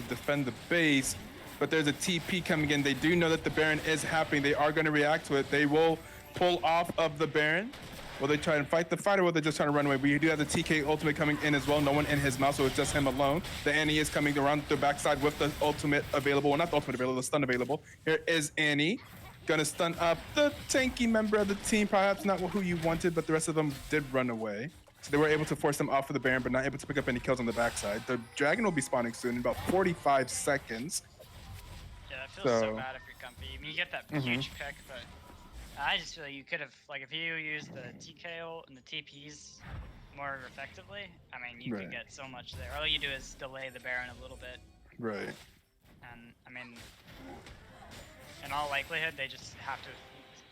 defend the base. But there's a TP coming in. They do know that the Baron is happening. They are going to react to it. They will pull off of the Baron. Will they try and fight the fight, or will they just try to run away? We do have the TK ultimate coming in as well. No one in his mouth, so it's just him alone. The Annie is coming around the backside with the ultimate available. Well, not the ultimate available, the stun available. Here is Annie. Gonna stun up the tanky member of the team. Perhaps not who you wanted, but the rest of them did run away. So they were able to force them off of the Baron, but not able to pick up any kills on the backside. The Dragon will be spawning soon in about 45 seconds. Yeah, it feels so bad if you're comfy. I mean, you get that huge pick, but I just feel like you could have, like, if you use the TK ult and the TPs more effectively, I mean, you could get so much there. All you do is delay the Baron a little bit. Right. And, I mean, in all likelihood, they just have to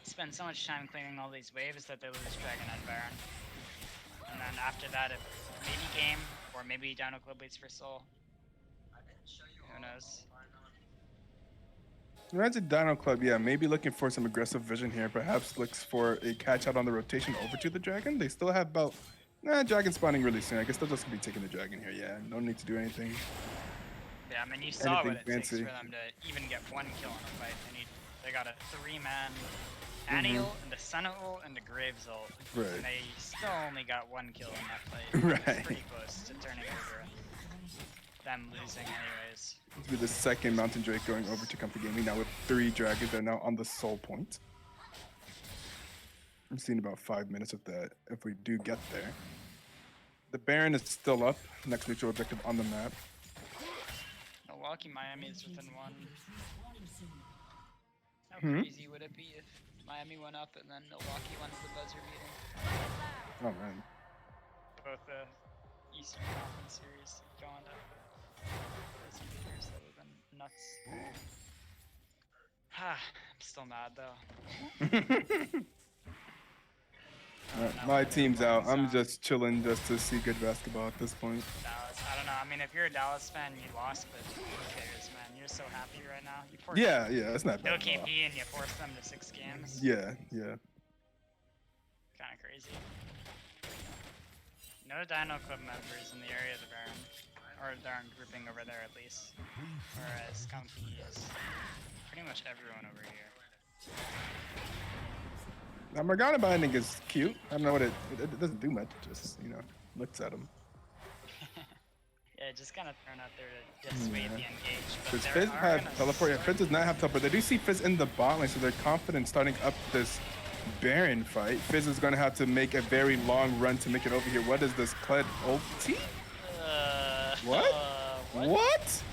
spend so much time cleaning all these waves that they lose Dragon and Baron. And then after that, if maybe game, or maybe Dino Club waits for Soul. Who knows? Imagine Dino Club, yeah, maybe looking for some aggressive vision here. Perhaps looks for a catch out on the rotation over to the Dragon. They still have about, Dragon spawning really soon. I guess they'll just be taking the Dragon here, yeah. No need to do anything. Yeah, I mean, you saw what it takes fancy. for them to even get one kill in a fight. They got a 3-man Annie ult, and the Senna ult, and the Graves ult. Right. And they still only got one kill in that fight. Right. It's pretty close to turning over and them losing anyways. This will be the second Mountain Drake going over to Comfy Gaming now with 3 Dragons. They're now on the soul point. I'm seeing about 5 minutes of that if we do get there. The Baron is still up. Next neutral objective on the map. Milwaukee, Miami is within 1. How crazy would it be if Miami went up and then Milwaukee went to the buzzer beating? Oh man. Both the Eastern Conference series going up. Those meters, that would've been nuts. I'm still mad though. My team's out. I'm just chilling just to see good basketball at this point. Dallas. I don't know. I mean, if you're a Dallas fan, you lost, but who cares, man? You're so happy right now. You forced Yeah, it's not no bad. at all. KP and you forced them to 6 games. Yeah. Kind of crazy. No Dino Club members in the area of the Baron. Or they aren't grouping over there at least. Whereas Comfy is pretty much everyone over here. That Morgana binding is cute. I don't know what it doesn't do much. Just looks at him. Yeah, just kind of thrown out there to dissuade the engage. But Does there Fizz are have gonna teleport? Yeah, start- Fizz does not have teleport. They do see Fizz in the bot lane, so they're confident starting up this Baron fight. Fizz is going to have to make a very long run to make it over here. What is this Kled ulti? What? What?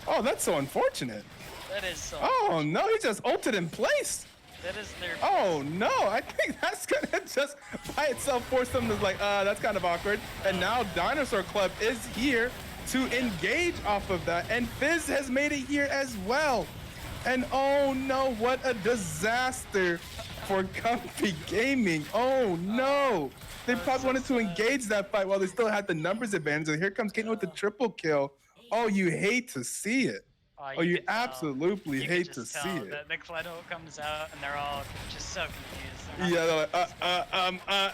Oh, that's so unfortunate. That is so. Oh no, he just ulted in place. That is their. Oh no, I think that's gonna just by itself force them to that's kind of awkward. And now Dinosaur Club is here to engage off of that, and Fizz has made it here as well. And oh no, what a disaster for Comfy Gaming. Oh no. They probably wanted to engage that fight while they still had the numbers advantage. And here comes Caitlyn with the triple kill. Oh, you hate to see it. Oh, you could tell. absolutely You hate could to just see tell it. The Kledo comes out and they're all just so confused. Yeah, they're like,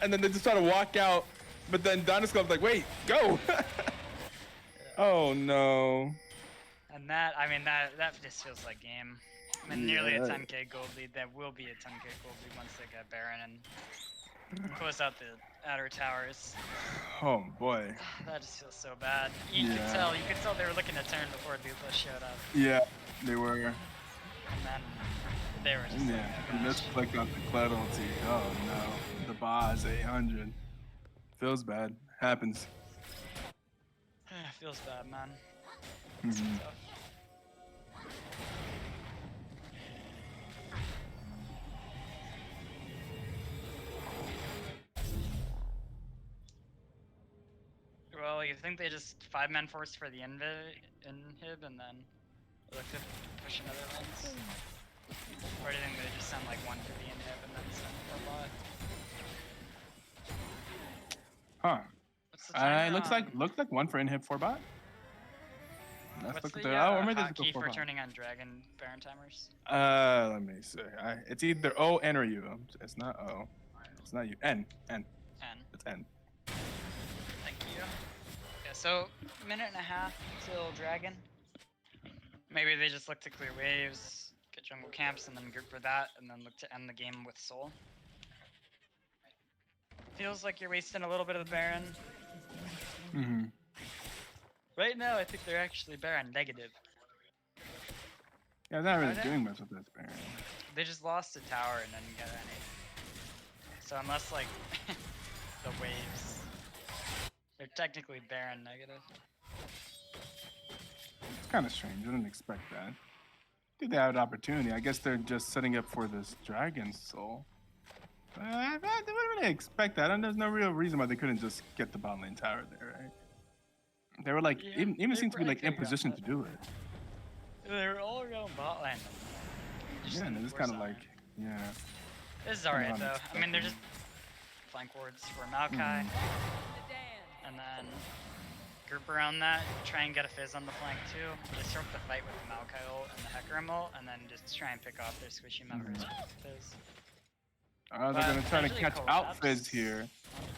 and then they just try to walk out, but then Dinosaur's like, wait, go. Oh no. And that, I mean, that just feels like game. I mean, nearly a Yeah. 10k gold lead. There will be a 10k gold lead once they get Baron and close out the outer towers. Oh boy. That just feels so bad. You could tell they were looking to turn before Dupla showed up. Yeah, they were. And then they were just Yeah, like, and oh let's gosh. click on the Kled ulti. Oh no. The Boz 800. Feels bad. Happens. Feels bad, man. Mhm. Tough. Well, you think they just 5-man forced for the inhib and then look to push another lens? Or do you think they just send like one for the inhib and then send for bot? Huh. What's the timer Looks like one for inhib 4 bot. Let's What's look the at the or maybe they hotkey go for 4 bot. turning on Dragon Baron timers? Let me see. It's either O, N, or U. It's not O. It's not U. N. N. It's N. Thank you. Okay, so minute and a half till Dragon. Maybe they just look to clear waves, get jungle camps, and then group for that, and then look to end the game with Soul. Feels like you're wasting a little bit of the Baron. Mm-hmm. Right now, I think they're actually Baron negative. Yeah, they're not really they? doing much with this Baron. They just lost a tower and didn't get any. So unless like the waves, they're technically Baron negative. It's kind of strange. I didn't expect that. Did they have an opportunity? I guess they're just setting up for this Dragon Soul. I didn't really expect that, and there's no real reason why they couldn't just get the bot lane tower there, right? They were like, Yeah, even they seemed to be like in probably position to could've do it. They were all around bot lane. Yeah, and it's kind of like, yeah. This is alright Kinda though. I mean, they're just flank wards for Maokai, and then group around that, try and get a Fizz on the flank too. Just start the fight with the Maokai ult and the Hecarim ult, and then just try and pick off their squishy members with Fizz. They're gonna try to Potentially catch out collapse. Fizz here.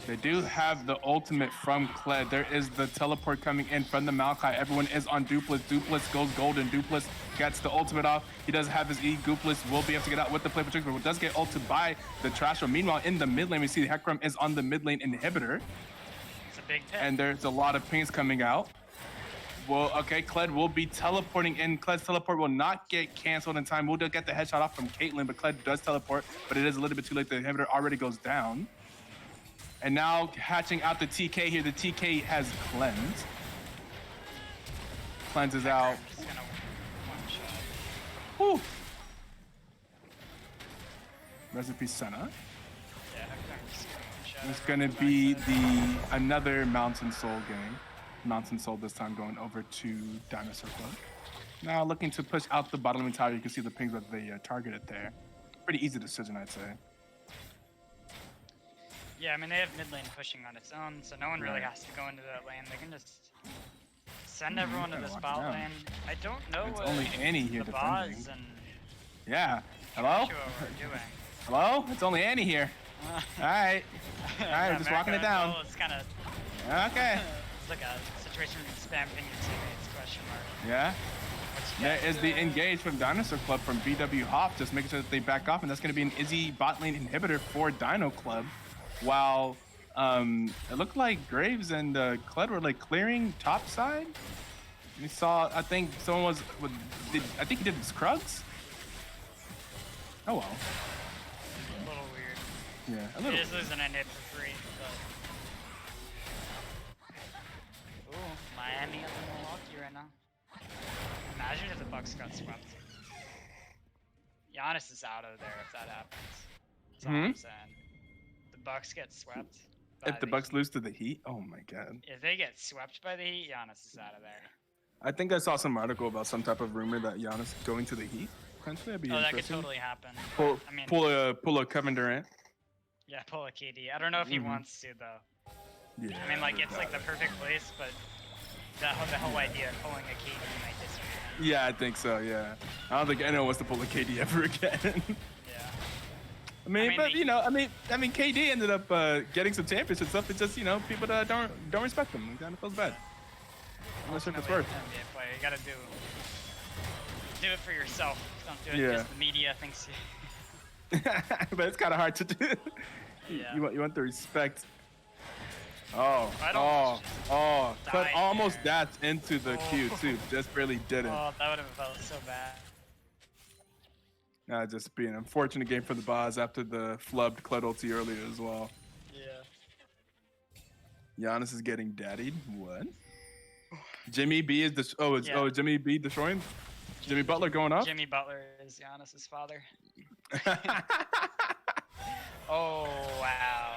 They do have the ultimate from Kled. There is the teleport coming in from the Maokai. Everyone is on Duplis. Duplis goes golden. Duplis gets the ultimate off. He does have his E. Duplis will be able to get out with the play for tricks, but does get ulted by the Trash. Meanwhile, in the mid lane, we see Hecarim is on the mid lane inhibitor, It's a big pit. and there's a lot of pings coming out. Well, okay, Kled will be teleporting in. Kled's teleport will not get canceled in time. We'll get the headshot off from Caitlyn, but Kled does teleport, but it is a little bit too late. The inhibitor already goes down. And now hatching out the TK here. The TK has cleansed. Cleanses out. Just gonna one-shot. Whew. Recipe Senna. Yeah, Hecarim just gonna one-shot It's everyone gonna on the be backside. another Mountain Soul game. Nonsense Soul this time going over to Dinosaur Club. Now looking to push out the bottom entire. You can see the pings that they targeted there. Pretty easy decision, I'd say. Yeah, I mean, they have mid lane pushing on its own, so no one really Right. has to go into that lane. They can just send everyone to gotta this lock it bot down. lane. I don't know It's what only Annie here the defending. bots and Yeah. Hello? Joshua are doing. Hello? It's only Annie here. All right. Yeah, we're just walking it down. Well, it's kind of Okay. it's like a situation where you spam ping your teammates, question mark. Yeah. What you There guys is the doing? engage from Dinosaur Club from BW Hop, just making sure that they back off, and that's going to be an Izzy bot lane inhibitor for Dino Club. While it looked like Graves and Kled were like clearing top side. We saw, I think someone was, I think he did his Krugs. Oh well. A little weird. Yeah, a He little. is losing a hit for free, but... Ooh, Miami up in Milwaukee right now. Imagine if the Bucks got swept. Giannis is out of there if that happens. That's all I'm saying. The Bucks get swept. by If the Bucks Heat. lose to the Heat, oh my god. If they get swept by the Heat, Giannis is out of there. I think I saw some article about some type of rumor that Giannis is going to the Heat. Potentially, that'd be Oh, that could interesting. totally happen. Pull, I mean, pull a Kevin Durant. yeah, pull a KD. I don't know if he wants to though. Yeah. I mean, like it's like the perfect place, but the whole idea of pulling a KD might disappear. Yeah, I think so. Yeah, I don't think anyone wants to pull a KD ever again. Yeah. I mean, mean, but they- you know, I mean, KD ended up getting some championships stuff. It's just people that don't respect him. It kind of feels bad. I'm not sure if it's Ultimately, worth. as an NBA player, you gotta do it for yourself. Don't do it Yeah. because the media thinks you. But it's kind of hard to do. Yeah. You want the respect. Oh, I oh, don't- oh! Cut died almost there. dashed into the queue too. Just barely didn't. Oh, that would have felt so bad. Just being an unfortunate game for the Boz after the flubbed Kled ulti earlier as well. Yeah. Giannis is getting daddied. What? Jimmy B is Yeah. Jimmy B destroying. Jimmy Butler going up. Jimmy Butler is Giannis's father. Oh wow.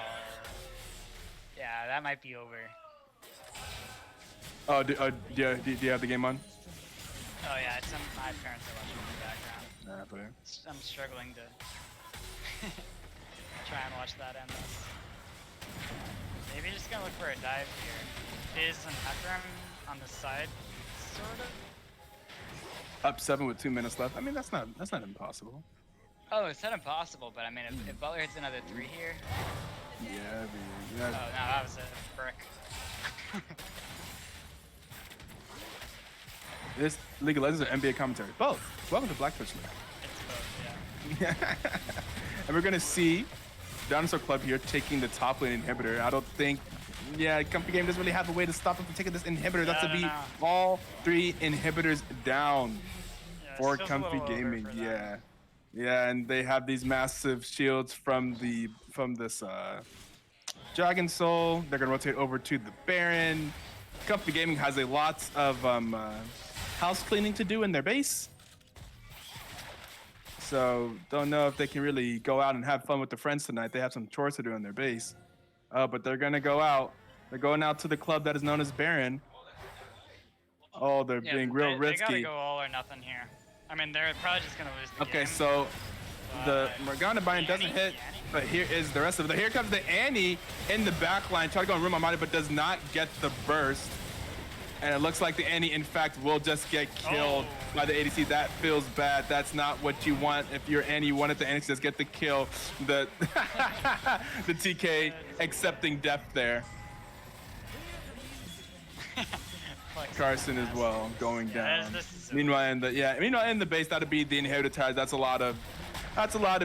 Yeah, that might be over. Oh, do you have the game on? Oh yeah, it's my parents are watching in the background. Nah, but I'm struggling to try and watch that end this. Maybe just gonna look for a dive here. Fizz and Hecarim on the side, sort of. up 7 with 2 minutes left. I mean, that's not impossible. Oh, it's not impossible, but I mean, if Butler hits another 3 here. Yeah, Oh no, that was a brick. This League of Legends or NBA commentary? Both. Welcome to Blackfish League. It's both, yeah. And we're gonna see Dinosaur Club here taking the top lane inhibitor. I don't think, Comfy Game doesn't really have a way to stop him from taking this inhibitor. That's to No, be no, no. all 3 inhibitors down Yeah, for it feels a Comfy little over Gaming. for them. Yeah, and they have these massive shields from this Dragon Soul. They're gonna rotate over to the Baron. Comfy Gaming has a lot of house cleaning to do in their base. So don't know if they can really go out and have fun with their friends tonight. They have some chores to do in their base. But they're gonna go out. They're going out to the club that is known as Baron. Oh, they're Yeah, being real they risky. gotta go all or nothing here. I mean, they're probably just gonna lose the game. Okay, so the but- Morgana Bind doesn't Annie? hit, Annie? but here is the rest of it. Here comes the Annie in the back line, try to go and room Amadi, but does not get the burst. And it looks like the Annie, in fact, will just get killed Oh. by the ADC. That feels bad. That's not what you want. If you're Annie, you wanted the Annie to just get the kill. The the TK accepting death there. Flex Carson as well going Yeah, down. this is Meanwhile, in the base, that'll be the inhibitor ties. That's a lot of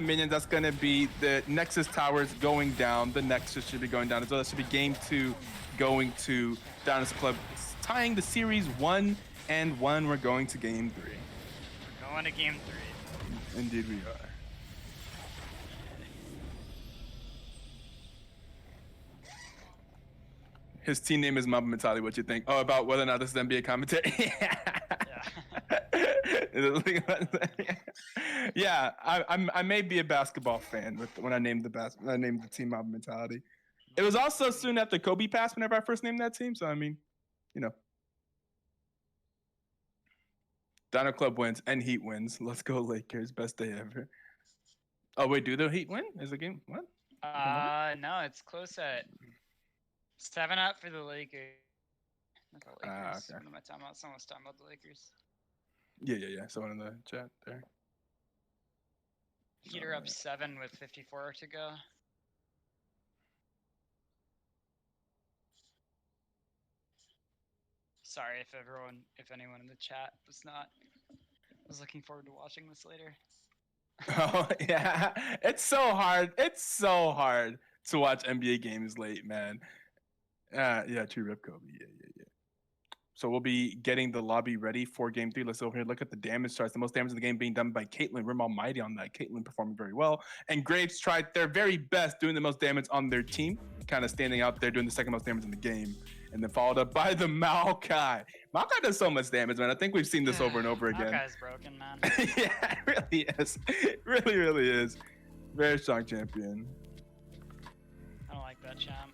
minions. That's gonna be the Nexus towers going down. The Nexus should be going down as well. That should be game 2 going to Dinosaur Club, tying the series 1-1. We're going to game 3. going to game 3. Indeed, we are. His team name is Mamba Mentality. What you think? Oh, about whether or not this is NBA commentary? Yeah, I may be a basketball fan when I named the team Mamba Mentality. It was also soon after Kobe passed whenever I first named that team. So I mean, you know, Dino Club wins and Heat wins. Let's go Lakers. Best day ever. Oh wait, do the Heat win? Is the game what? No, it's close at 7-up for the Lakers. Not the Lakers. Okay. What am I talking about? Someone's talking about the Lakers. Yeah. Someone in the chat there. Heat are up 7 with 54 to go. Sorry if anyone in the chat was looking forward to watching this later. Oh yeah, it's so hard. It's so hard to watch NBA games late, man. Yeah, true, Rip Kobe. Yeah. So we'll be getting the lobby ready for Game 3. Let's over here look at the damage charts. The most damage in the game being done by Caitlyn. Rim Almighty on that. Caitlyn performing very well. And Graves tried their very best doing the most damage on their team. Kind of standing out there doing the second most damage in the game. And then followed up by the Maokai. Maokai does so much damage, man. I think we've seen this over and over again. Maokai's broken, man. Yeah, it really is. It really is. Very strong champion. I don't like that champ.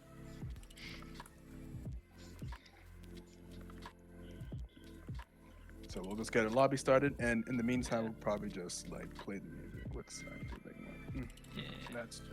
So we'll just get a lobby started, and in the meantime, we'll probably just like play the music. Let's actually make one. Yeah. That's true.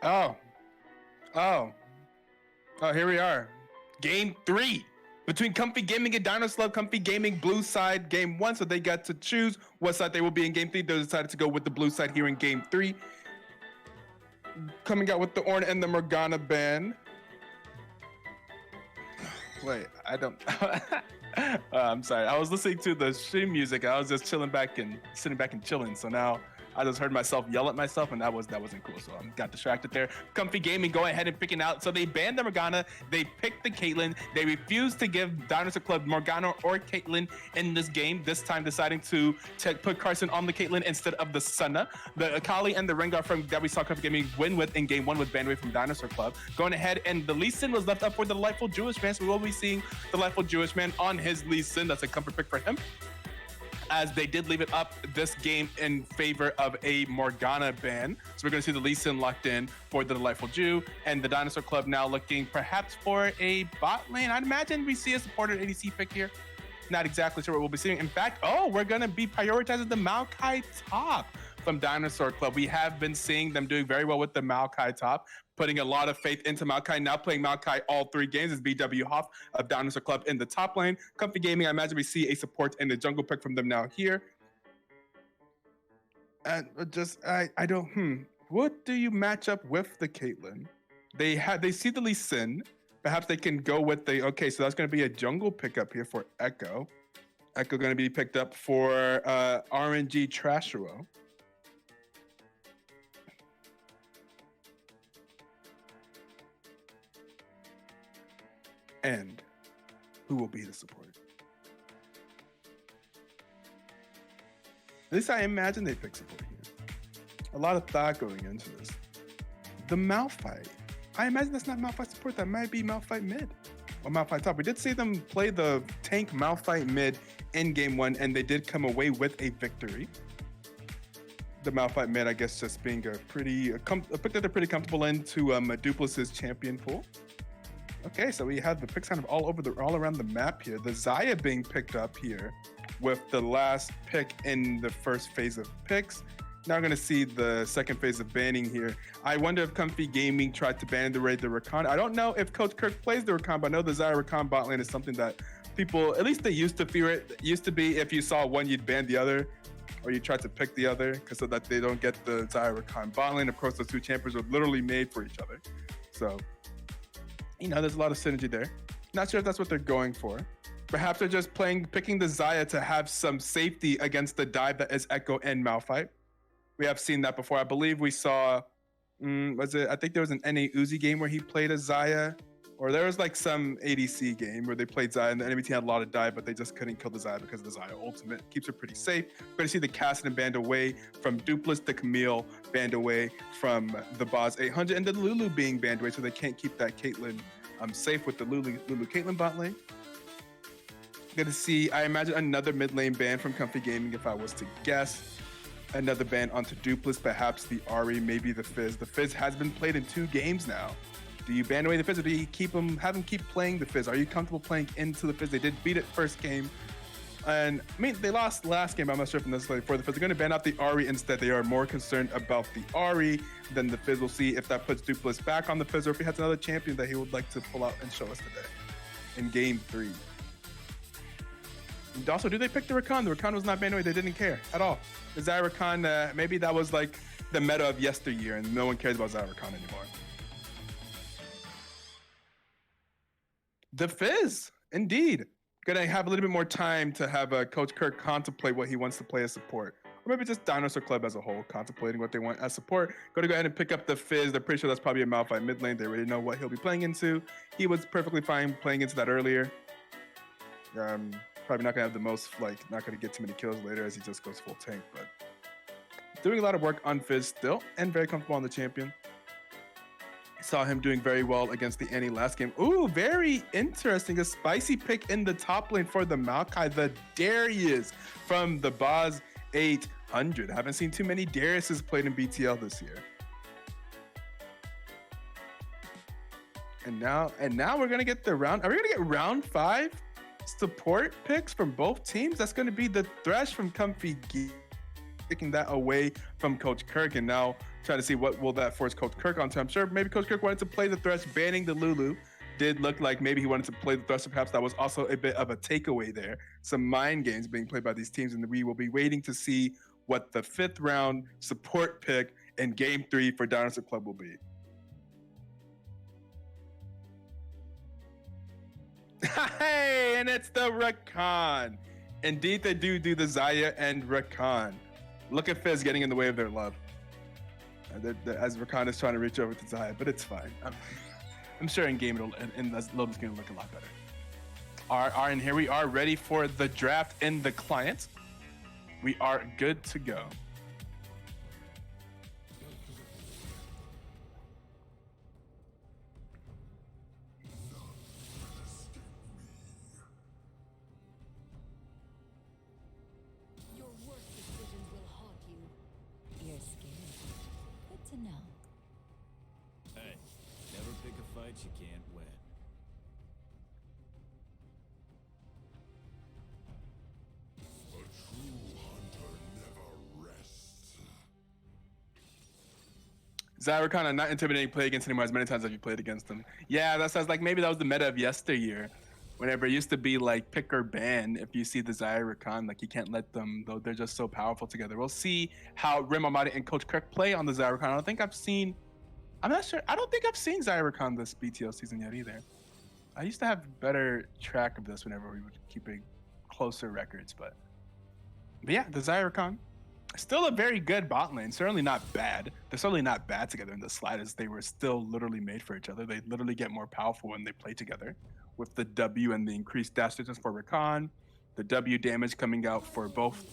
Oh, oh, oh! Here we are. Game 3 between Comfy Gaming and Dinosaur. Comfy Gaming blue side game 1, so they got to choose what side they will be in game 3. They decided to go with the blue side here in game 3. Coming out with the Ornn and the Morgana band. Wait, I don't. I'm sorry. I was listening to the stream music. I was just chilling back and sitting back and chilling. So now I just heard myself yell at myself, and that wasn't cool. So I got distracted there. Comfy Gaming go ahead and picking out. So they banned the Morgana. They picked the Caitlyn. They refused to give Dinosaur Club Morgana or Caitlyn in this game. This time deciding to put Carson on the Caitlyn instead of the Senna. The Akali and the Rengar from that we saw Comfy Gaming win with in game 1 was banned away from Dinosaur Club. Going ahead, and the Lee Sin was left up for the Delightful Jewish Man. So we will be seeing the Delightful Jewish Man on his Lee Sin. That's a comfort pick for him, as they did leave it up this game in favor of a Morgana ban. So we're going to see the Lee Sin locked in for the Delightful Jew, and the Dinosaur Club now looking perhaps for a bot lane. I'd imagine we see a supported ADC pick here. Not exactly sure what we'll be seeing. In fact, we're going to be prioritizing the Maokai top from Dinosaur Club. We have been seeing them doing very well with the Maokai top, putting a lot of faith into Maokai. Now playing Maokai all 3 games is BW Hoff of Dinosaur Club in the top lane. Comfy Gaming, I imagine we see a support in the jungle pick from them now here. And I don't, what do you match up with the Caitlyn? They see the Lee Sin. Perhaps they can go with the, okay, so that's going to be a jungle pickup here for Echo. Echo going to be picked up for RNG Trashero. And who will be the support? At least I imagine they pick support here. A lot of thought going into this. The Malphite. I imagine that's not Malphite support. That might be Malphite mid or Malphite top. We did see them play the tank Malphite mid in game 1, and they did come away with a victory. The Malphite mid, I guess, just being a pick that they're pretty comfortable into Medupolis' champion pool. Okay, so we have the picks kind of all around the map here. The Xayah being picked up here with the last pick in the first phase of picks. Now we're gonna see the second phase of banning here. I wonder if Comfy Gaming tried to ban the Rakan. I don't know if Coach Kirk plays the Rakan, but I know the Xayah Rakan bot lane is something that people, at least they used to fear it. It used to be if you saw one, you'd ban the other, or you tried to pick the other, because so that they don't get the Xayah Rakan bot lane. Of course, those 2 champions were literally made for each other. So, there's a lot of synergy there. Not sure if that's what they're going for. Perhaps they're just picking the Xayah to have some safety against the dive that is Echo and Malphite. We have seen that before. I believe we saw, I think there was an NA Uzi game where he played a Xayah, or there was like some ADC game where they played Xayah and the enemy team had a lot of dive, but they just couldn't kill the Xayah because the Xayah ultimate keeps her pretty safe. We're going to see the Cassidy band away from Dupless, the Camille band away from the Boz 800, and the Lulu being banned away, so they can't keep that Caitlyn safe with the Lulu Caitlyn bot lane. Going to see, I imagine, another mid lane ban from Comfy Gaming if I was to guess. Another ban onto Dupless, perhaps the Ahri, maybe the Fizz. The Fizz has been played in 2 games now. Do you ban away the Fizz, or do you have him keep playing the Fizz? Are you comfortable playing into the Fizz? They did beat it first game. And I mean, they lost last game. I'm not sure if necessarily for the Fizz. They're going to ban out the Ahri instead. They are more concerned about the Ahri than the Fizz. We'll see if that puts Dupless back on the Fizz, or if he has another champion that he would like to pull out and show us today in game 3. And also, do they pick the Rakan? The Rakan was not banned away. They didn't care at all. The Xayah Rakan, maybe that was like the meta of yesteryear, and no one cares about Xayah Rakan anymore. The Fizz, indeed. Gonna have a little bit more time to have Coach Kirk contemplate what he wants to play as support. Or maybe just Dinosaur Club as a whole, contemplating what they want as support. Gonna go ahead and pick up the Fizz. They're pretty sure that's probably a Malphite mid lane. They already know what he'll be playing into. He was perfectly fine playing into that earlier. Probably not gonna have the most, not gonna get too many kills later as he just goes full tank, but doing a lot of work on Fizz still, and very comfortable on the champion. Saw him doing very well against the Annie last game. Ooh, very interesting. A spicy pick in the top lane for the Maokai, the Darius from the Boz 800. Haven't seen too many Dariuses played in BTL this year. And now we're gonna get the round. Are we gonna get round 5 support picks from both teams? That's gonna be the Thresh from Comfy taking that away from Coach Kirk, and now try to see what will that force Coach Kirk onto. I'm sure maybe Coach Kirk wanted to play the Thresh, banning the Lulu. Did look like maybe he wanted to play the Thresh. Perhaps that was also a bit of a takeaway there. Some mind games being played by these teams, and we will be waiting to see what the 5th round support pick in Game 3 for Dinosaur Club will be. Hey, and it's the Rakan. Indeed, they do the Zaya and Rakan. Look at Fizz getting in the way of their love. As Rakan is trying to reach over to Zaya, but it's fine. I'm sure in game in this love is going to look a lot better. And here we are ready for the draft in the client. We are good to go. Your worst decisions will haunt you. You're scared. Good to know. Hey, never pick a fight you can't win. A true hunter never rests. Zyrakan, not intimidating play against anymore as many times as you played against them. Yeah, that sounds like maybe that was the meta of yesteryear. Whenever it used to be like pick or ban, if you see the Zyrakan, like you can't let them, though they're just so powerful together. We'll see how Rim Amadi and Coach Kirk play on the Zyrakan. I'm not sure. I don't think I've seen Zyrakan this BTL season yet either. I used to have better track of this whenever we were keeping closer records, but yeah, the Zyrakan. Still a very good bot lane. Certainly not bad. They're certainly not bad together in the slightest. They were still literally made for each other. They literally get more powerful when they play together. With the W and the increased dash distance for Rakan, the W damage coming out for both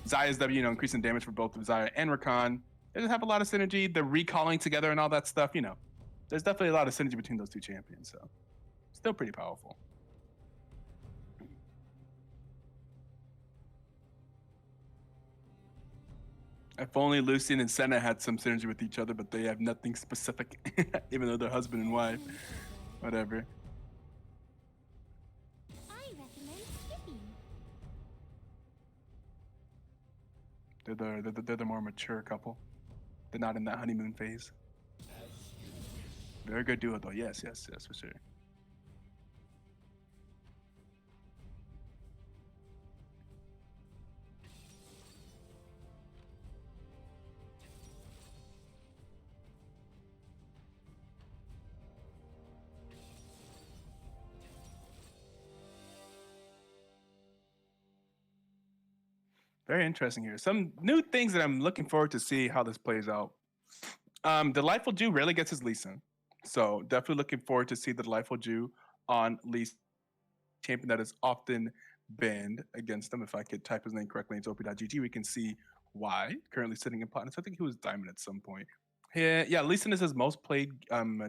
Zaya's W, increasing damage for both Zaya and Rakan. They just have a lot of synergy. The recalling together and all that stuff, there's definitely a lot of synergy between those two champions. So, still pretty powerful. If only Lucian and Senna had some synergy with each other, but they have nothing specific, even though they're husband and wife. Whatever. I recommend skipping. They're the more mature couple. They're not in that honeymoon phase. Very good duo, though. Yes, for sure. Very interesting here. Some new things that I'm looking forward to see how this plays out. Delightful Jew rarely gets his Lee Sin. So definitely looking forward to see the Delightful Jew on Lee champion that is often banned against them. If I could type his name correctly into op.gg, we can see why. Currently sitting in Platinum. I think he was Diamond at some point. Yeah, Lee Sin is his most played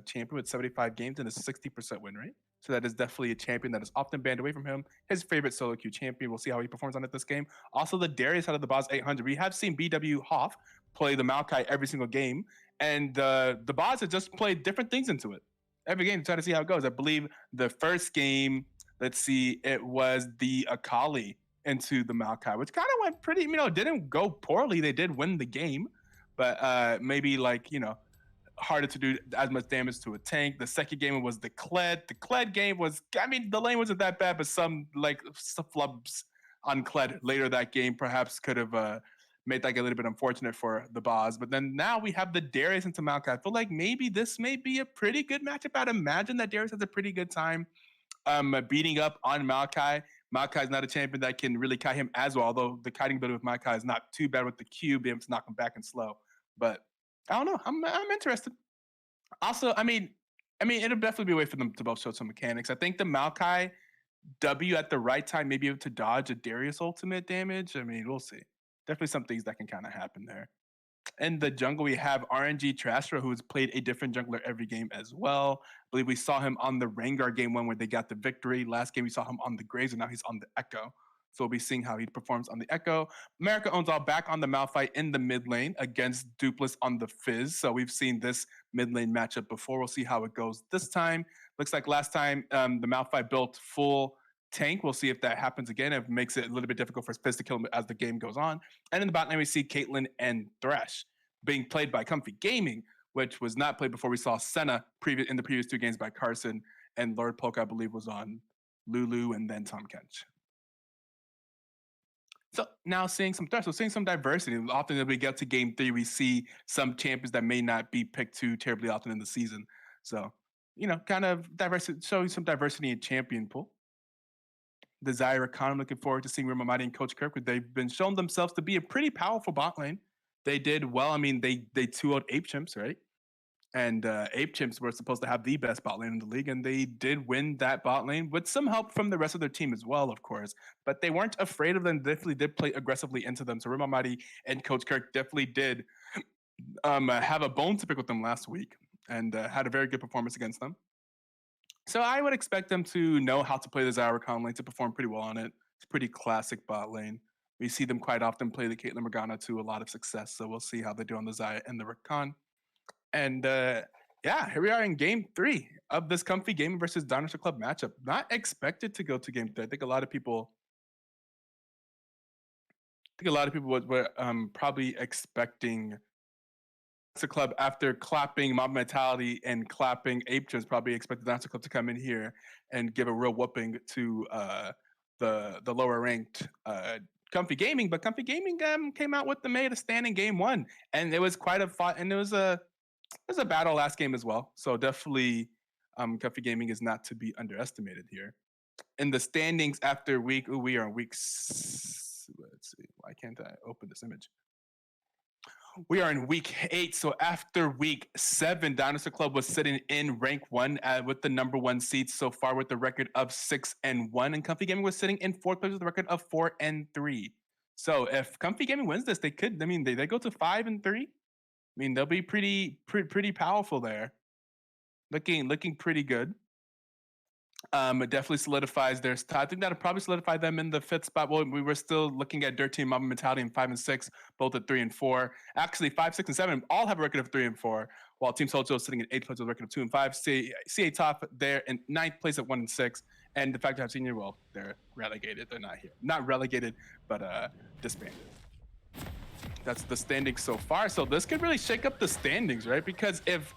champion with 75 games and a 60% win rate. So that is definitely a champion that is often banned away from him. His favorite solo queue champion. We'll see how he performs on it this game. Also, the Darius out of the Boz 800. We have seen BW Hoff play the Maokai every single game, and the Boz have just played different things into it every game to try to see how it goes. I believe the first game, let's see, it was the Akali into the Maokai, which kind of went pretty, didn't go poorly. They did win the game, but maybe harder to do as much damage to a tank. The second game was the Kled. The Kled game was, the lane wasn't that bad, but some flubs on Kled later that game perhaps could have made that a little bit unfortunate for the Boz. But then now we have the Darius into Maokai. I feel like maybe this may be a pretty good matchup. I'd imagine that Darius has a pretty good time beating up on Maokai. Maokai is not a champion that can really kite him as well, although the kiting ability with Maokai is not too bad with the Q, being able to knock him back and slow. But I don't know. I'm interested. Also, it'll definitely be a way for them to both show some mechanics. I think the Maokai W at the right time may be able to dodge a Darius ultimate damage. We'll see. Definitely some things that can kind of happen there. In the jungle, we have RNG Trasher, who has played a different jungler every game as well. I believe we saw him on the Rengar game one where they got the victory. Last game, we saw him on the Graves, and now he's on the Echo. So we'll be seeing how he performs on the Echo. America owns all back on the Malphite in the mid lane against Dupless on the Fizz. So we've seen this mid lane matchup before. We'll see how it goes this time. Looks like last time the Malphite built full tank. We'll see if that happens again. It makes it a little bit difficult for Fizz to kill him as the game goes on. And in the bot lane, we see Caitlyn and Thresh being played by Comfy Gaming, which was not played before. We saw Senna in the previous 2 games by Carson, and Lord Poke, I believe, was on Lulu and then Tom Kench. So now seeing some Thresh, so seeing some diversity. Often when we get to game 3, we see some champions that may not be picked too terribly often in the season. So, kind of diversity, showing some diversity in champion pool. The Zyra Khan, I'm looking forward to seeing Rima Mighty and Coach Kirkwood. They've been shown themselves to be a pretty powerful bot lane. They did well. I mean, they 2-0'd Ape Chimps, right? And Ape Chimps were supposed to have the best bot lane in the league, and they did win that bot lane with some help from the rest of their team as well, of course. But they weren't afraid of them. Definitely did play aggressively into them. So Rima Mighty and Coach Kirk definitely did have a bone to pick with them last week, and had a very good performance against them. So I would expect them to know how to play the Zyra Khan lane, to perform pretty well on it. It's a pretty classic bot lane. We see them quite often play the Caitlyn Morgana to a lot of success. So we'll see how they do on the Zyra and the Rakan. And yeah, here we are in game 3 of this Comfy Gaming versus Dinosaur Club matchup. Not expected to go to game 3. I think a lot of people were probably expecting Dinosaur Club, after clapping Mob Mentality and clapping Ape Chimps, probably expected Dinosaur Club to come in here and give a real whooping to the lower ranked Comfy Gaming. But Comfy Gaming came out with the made a stand in game 1, and it was quite a fight, and it was a battle last game as well. So definitely Comfy Gaming is not to be underestimated here. In the standings after week, we are in week, let's see, why can't I open this image? We are in week 8. So after week 7, Dinosaur Club was sitting in rank 1 with the number 1 seed so far with the record of 6-1, and Comfy Gaming was sitting in 4th place with a record of 4-3. So if Comfy Gaming wins this, they could, I mean, they go to 5-3. I mean, they'll be pretty powerful there. Looking pretty good. It definitely solidifies their I think that'll probably solidify them in the 5th spot. Well, we were still looking at Dirt Team, Mob Mentality, and 5 and 6, both at 3 and 4. Actually, 5, 6, and 7 all have a record of 3 and 4, while Team Sojo is sitting in 8th place with a record of 2 and 5. CA Top there in 9th place at 1 and 6. And the fact that I've seen you, well, they're relegated. They're not here. Not relegated, but disbanded. That's the standings so far. So this could really shake up the standings, right? Because if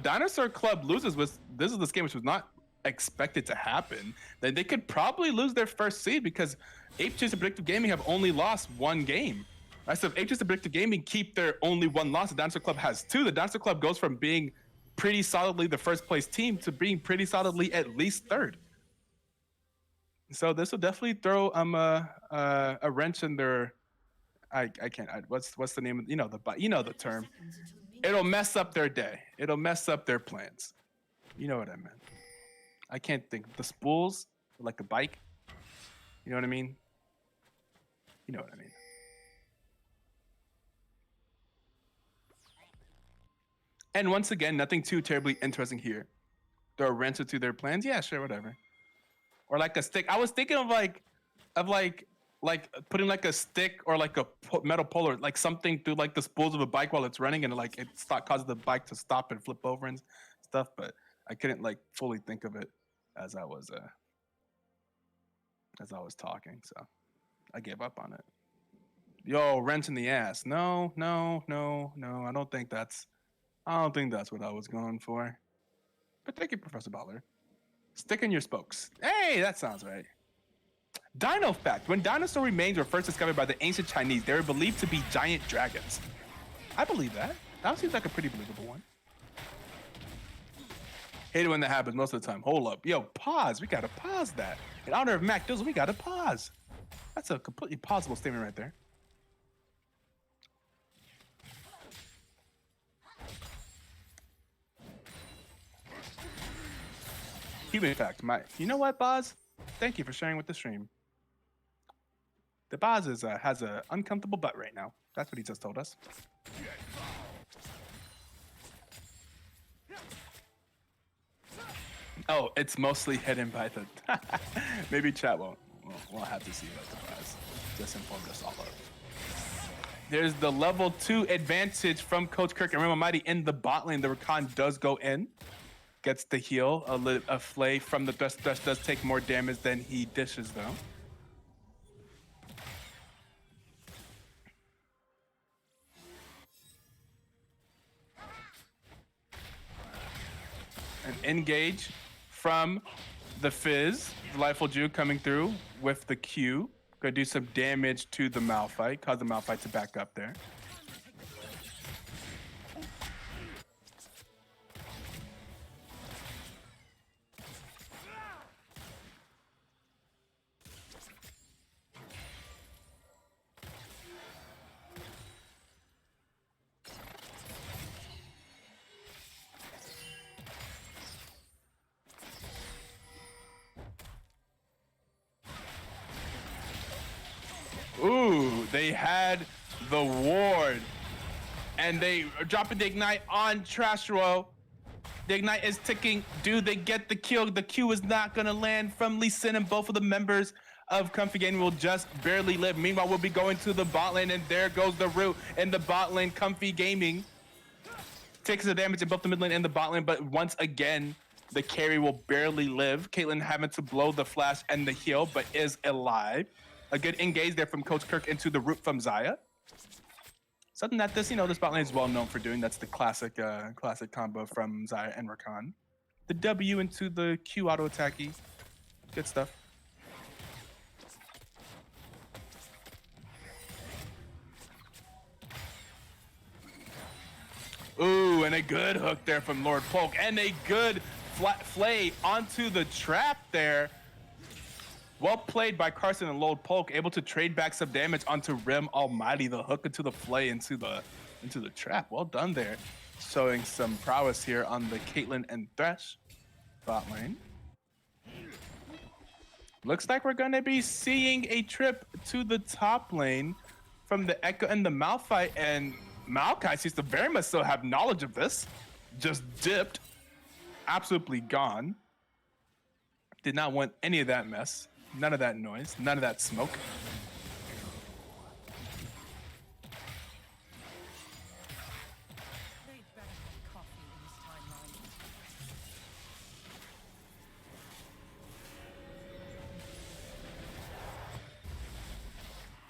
Dinosaur Club loses, this is this game which was not expected to happen, then they could probably lose their 1st seed, because Ape Chimps and Predictive Gaming have only lost 1 game. Right? So if Ape Chimps and Predictive Gaming keep their only 1 loss, the Dinosaur Club has 2. The Dinosaur Club goes from being pretty solidly the 1st place team to being pretty solidly at least 3rd. So this will definitely throw a wrench in their, I can't, what's the name of, the term. It'll mess up their day. It'll mess up their plans. You know what I meant. I can't think. The spools, like a bike. You know what I mean? You know what I mean. And once again, nothing too terribly interesting here. Throw a wrench into their plans? Yeah, sure, whatever. Or like a stick. I was thinking of like putting like a stick or like a metal pole or like something through like the spools of a bike while it's running, and like it causes the bike to stop and flip over and stuff. But I couldn't like fully think of it as I was talking, so I gave up on it. Yo, wrench in the ass. No. I don't think that's what I was going for. But thank you, Professor Baller. Stick in your spokes. Hey, that sounds right. Dino fact: when dinosaur remains were first discovered by the ancient Chinese, they were believed to be giant dragons. I believe that. That seems like a pretty believable one. Hate it when that happens most of the time. Hold up. Yo, pause. We gotta pause that. In honor of Mac Dizzle, we gotta pause. That's a completely pausable statement right there. Human fact, you know what, Boz? Thank you for sharing with the stream. The Boz has an uncomfortable butt right now. That's what he just told us. Oh, it's mostly hidden by the... Maybe chat won't have to see what the Boz just informed us all of. There's the level 2 advantage from Coach Kirk and Rima Mighty in the bot lane. The Rakan does go in. gets the heal. A flay from the Thresh. Thresh does take more damage than he dishes, though. An engage from the Fizz. Delightful Jew coming through with the Q. Gonna do some damage to the Malphite, cause the Malphite to back up there. Ooh, they had the ward. And they are dropping the ignite on Trashro. The ignite is ticking. Do they get the kill? The Q is not gonna land from Lee Sin, and both of the members of Comfy Gaming will just barely live. Meanwhile, we'll be going to the bot lane, and there goes the root in the bot lane. Comfy Gaming takes the damage in both the mid lane and the bot lane, but once again, the carry will barely live. Caitlyn having to blow the flash and the heal, but is alive. A good engage there from Coach Kirk into the root from Xayah. Something that this bot lane is well known for doing. That's the classic combo from Xayah and Rakan. The W into the Q auto attacky. Good stuff. Ooh, and a good hook there from Lord Polk, and a good flay onto the trap there. Well played by Carson and Lord Polk, able to trade back some damage onto Rim Almighty. The hook into the flay into the trap. Well done there. Showing some prowess here on the Caitlyn and Thresh bot lane. Looks like we're gonna be seeing a trip to the top lane from the Echo and the Malphite, and Maokai seems to very much still have knowledge of this. Just dipped, absolutely gone. Did not want any of that mess. None of that noise, none of that smoke.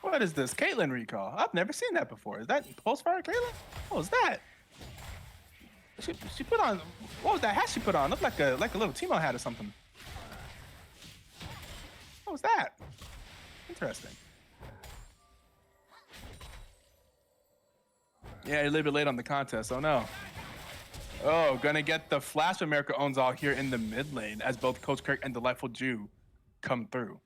What is this? Caitlyn recall? I've never seen that before. Is that post-fire Caitlyn? What was that? She put on, what was that hat she put on? Looked like a little Timo hat or something. What was that? Interesting. Yeah, a little bit late on the contest. Oh no. Oh, gonna get the Flash America owns all here in the mid lane as both Coach Kirk and Delightful Jew come through.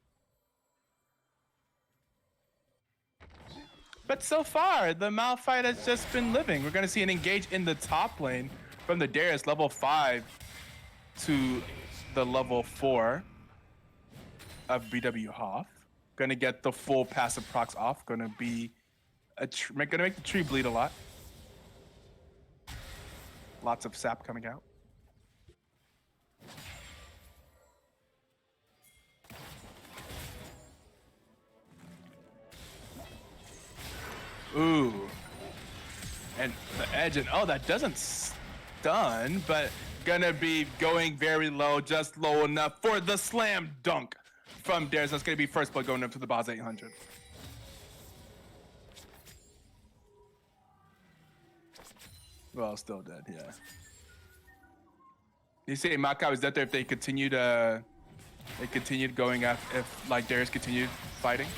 But so far, the Malphite has just been living. We're gonna see an engage in the top lane from the Darius level 5 to the level 4 of BW Hoff. Gonna get the full passive procs off. Gonna be gonna make the tree bleed a lot. Lots of sap coming out. Ooh. And the edge, and oh, that doesn't stun, but gonna be going very low, just low enough for the slam dunk from Darius. That's gonna be first blood going up to the Boz 800. Well, still dead, yeah. You say Makai was dead there if they continued going after, if like Darius continued fighting.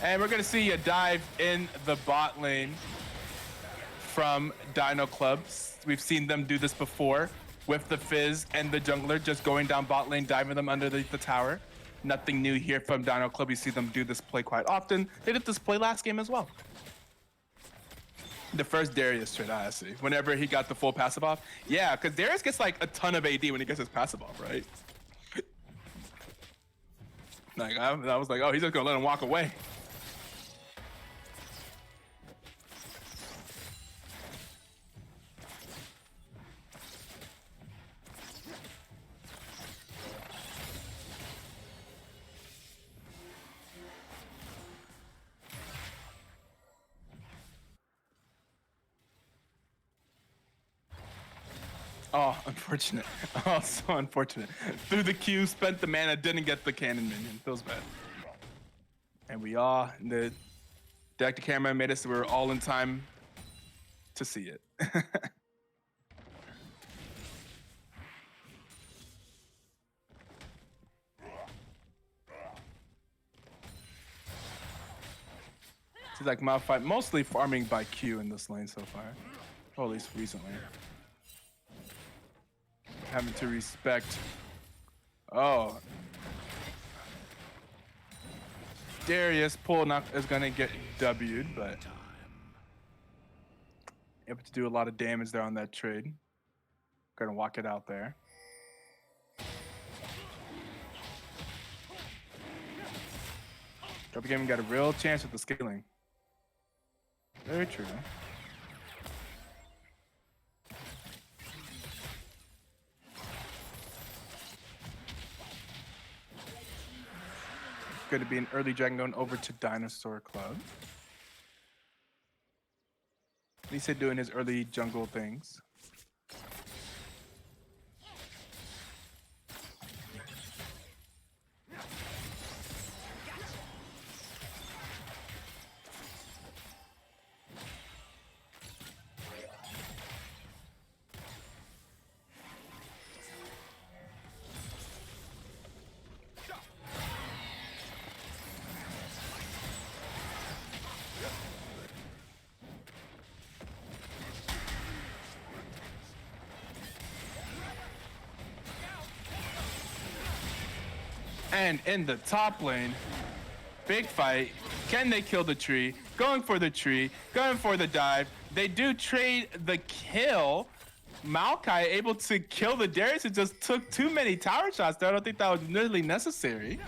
And we're gonna see a dive in the bot lane from Dino Clubs. We've seen them do this before with the Fizz and the jungler just going down bot lane, diving them under the tower. Nothing new here from Dino Club. You see them do this play quite often. They did this play last game as well. The first Darius trade, honestly, whenever he got the full passive off. Yeah, because Darius gets like a ton of AD when he gets his passive off, right? Like, I was like, oh, he's just gonna let him walk away. Oh, unfortunate. Oh, so unfortunate. Threw the Q, spent the mana, didn't get the cannon minion. Feels bad. And the deck to camera made us so we were all in time to see it. Seems like Malphite mostly farming by Q in this lane so far. Or at least recently. Having to respect. Oh. Darius pull knock is gonna get W'd, but able to do a lot of damage there on that trade. Gonna walk it out there. Double Gaming got a real chance with the scaling. Very true. Going to be an early dragon going over to Dinosaur Club. Lisa doing his early jungle things. And in the top lane, big fight. Can they kill the tree? Going for the tree, going for the dive. They do trade the kill. Maokai able to kill the Darius. It just took too many tower shots there. I don't think that was nearly necessary.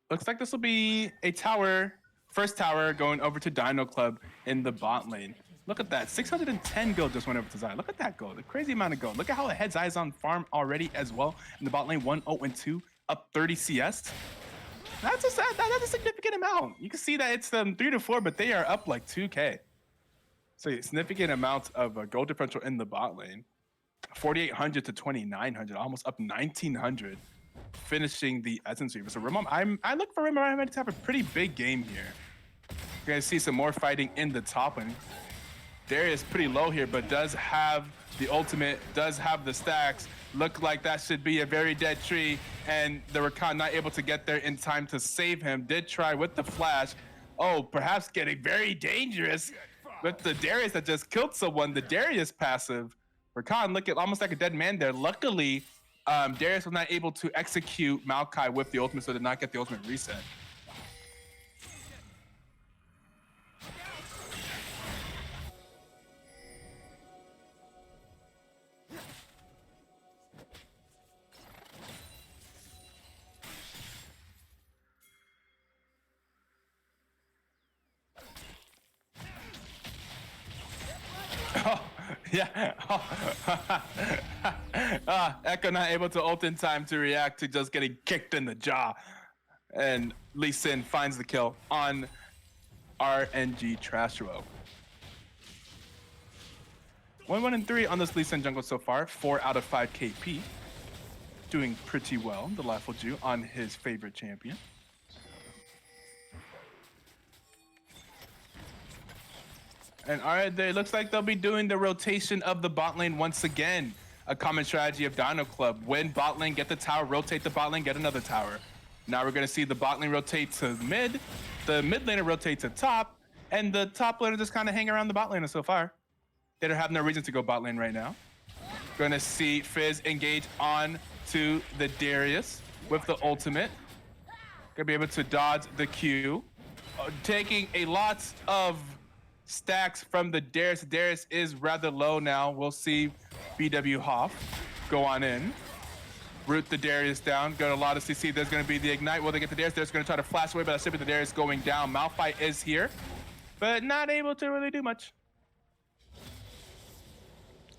Looks like this will be a tower, first tower going over to Dino Club in the bot lane. Look at that, 610 gold just went over to Zai. Look at that gold, a crazy amount of gold. Look at how ahead Zai is on farm already as well. In the bot lane, 1-0-2, up 30 CS. That's a significant amount. You can see that it's 3 to 4, but they are up like 2K. So a significant amount of gold differential in the bot lane. 4,800 to 2,900, almost up 1,900. Finishing the Essence Reaver. So Rimom, I look for Rimom to have a pretty big game here. You're gonna see some more fighting in the top lane. Darius pretty low here, but does have the ultimate, does have the stacks. Look like that should be a very dead tree, and the Rakan not able to get there in time to save him. Did try with the flash. Oh, perhaps getting very dangerous with the Darius that just killed someone. The Darius passive. Rakan looking almost like a dead man there. Luckily, Darius was not able to execute Maokai with the ultimate, so did not get the ultimate reset. Oh, yeah. Echo not able to ult in time to react to just getting kicked in the jaw. And Lee Sin finds the kill on RNG Trashro. 1-1-3 on this Lee Sin jungle so far. 4 out of 5 KP. Doing pretty well, the Lawful Jew, on his favorite champion. And all right, it looks like they'll be doing the rotation of the bot lane once again. A common strategy of Dino Club. Win bot lane, get the tower, rotate the bot lane, get another tower. Now we're gonna see the bot lane rotate to mid, the mid laner rotate to top, and the top laner just kind of hang around the bot laner so far. They don't have no reason to go bot lane right now. Gonna see Fizz engage on to the Darius with the ultimate. Gonna be able to dodge the Q. Taking a lot of stacks from the Darius. Darius is rather low now. We'll see BW Hoff go on in. Root the Darius down. Got a lot of CC. There's going to be the Ignite. Will they get the Darius? They're going to try to flash away, but that should be the Darius going down. Malphite is here, but not able to really do much.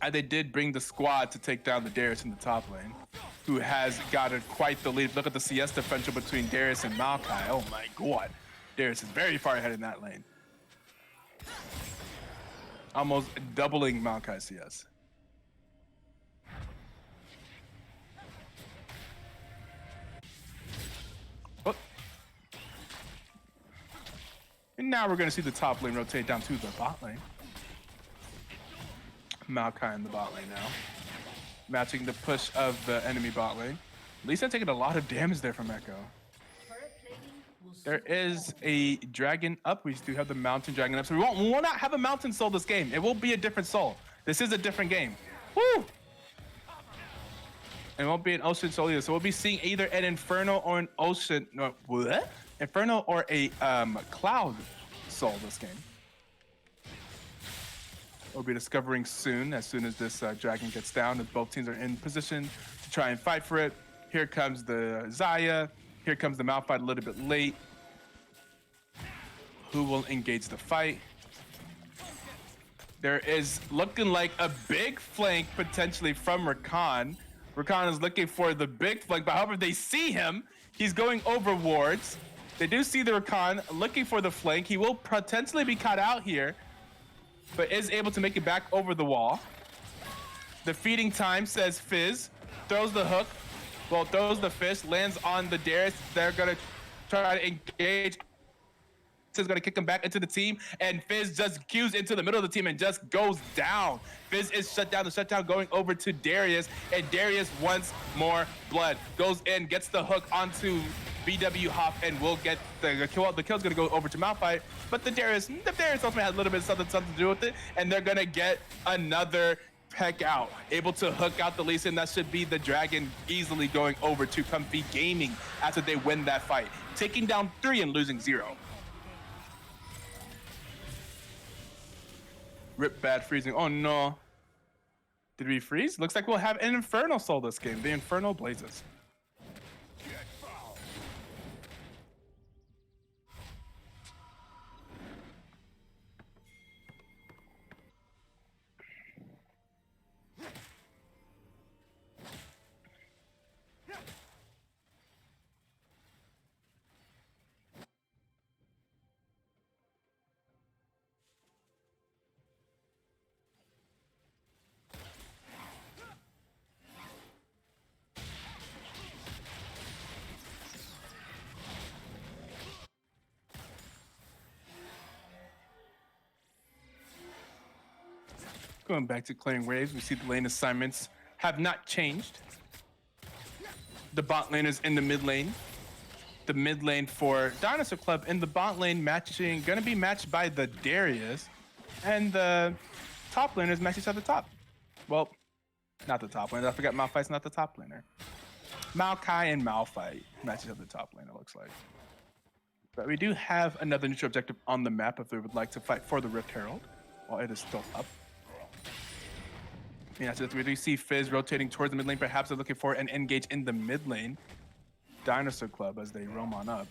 And they did bring the squad to take down the Darius in the top lane, who has gotten quite the lead. Look at the CS differential between Darius and Maokai. Oh my god. Darius is very far ahead in that lane. Almost doubling Maokai's CS. Oh. And now we're going to see the top lane rotate down to the bot lane. Maokai in the bot lane now. Matching the push of the enemy bot lane. Lisa taking a lot of damage there from Echo. There is a dragon up. We do have the mountain dragon up. So we will not have a mountain soul this game. It will be a different soul. This is a different game. Woo! It won't be an ocean soul either. So we'll be seeing either an inferno or an ocean. No, what? Inferno or a cloud soul this game. We'll be discovering soon as this dragon gets down, as both teams are in position to try and fight for it. Here comes the Xayah. Here comes the Malphite a little bit late. Who will engage the fight? There is looking like a big flank potentially from Rakan. Rakan is looking for the big flank, but however they see him, he's going over wards. They do see the Rakan looking for the flank. He will potentially be caught out here, but is able to make it back over the wall. The feeding time, says Fizz. Throws the hook. Well, throws the fish, lands on the Darius. They're gonna try to engage. Fizz is gonna kick him back into the team, and Fizz just queues into the middle of the team and just goes down. Fizz is shut down. The shutdown going over to Darius, and Darius wants more blood. Goes in, gets the hook onto BW Hop, and will get the kill. The kill's gonna go over to Malphite, but the Darius ultimately has a little bit of something to do with it, and they're gonna get another peck out, able to hook out the Lee Sin. That should be the dragon easily going over to Comfy Gaming after they win that fight, taking down 3 and losing 0. Rip bad freezing. Oh no. Did we freeze? Looks like we'll have an Inferno Soul this game. The Infernal Blazes. Going back to clearing waves, we see the lane assignments have not changed. The bot lane is in the mid lane. The mid lane for Dinosaur Club in the bot lane gonna be matched by the Darius, and the top laners match each other top. Well, not the top laner. I forgot Malphite's not the top laner. Maokai and Malphite match each other top lane, it looks like. But we do have another neutral objective on the map if they would like to fight for the Rift Herald while it is still up. Yeah, so we do see Fizz rotating towards the mid lane. Perhaps they're looking for an engage in the mid lane. Dinosaur Club as they roam on up.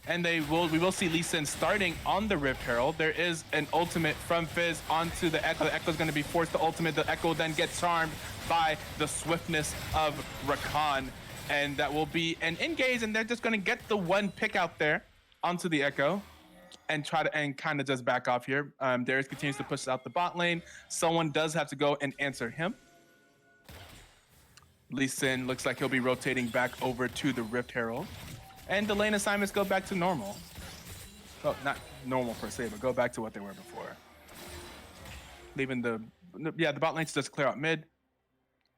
And we will see Lee Sin starting on the Rift Herald. There is an ultimate from Fizz onto the Echo. The Echo's going to be forced to ultimate. The Echo then gets charmed by the swiftness of Rakan. And that will be an engage, and they're just going to get the one pick out there onto the Echo. And try to kind of just back off here. Darius continues to push out the bot lane. Someone does have to go and answer him. Lee Sin looks like he'll be rotating back over to the Rift Herald. And the lane assignments go back to normal. Well, not normal per se, but go back to what they were before. Leaving the bot lane to just clear out mid.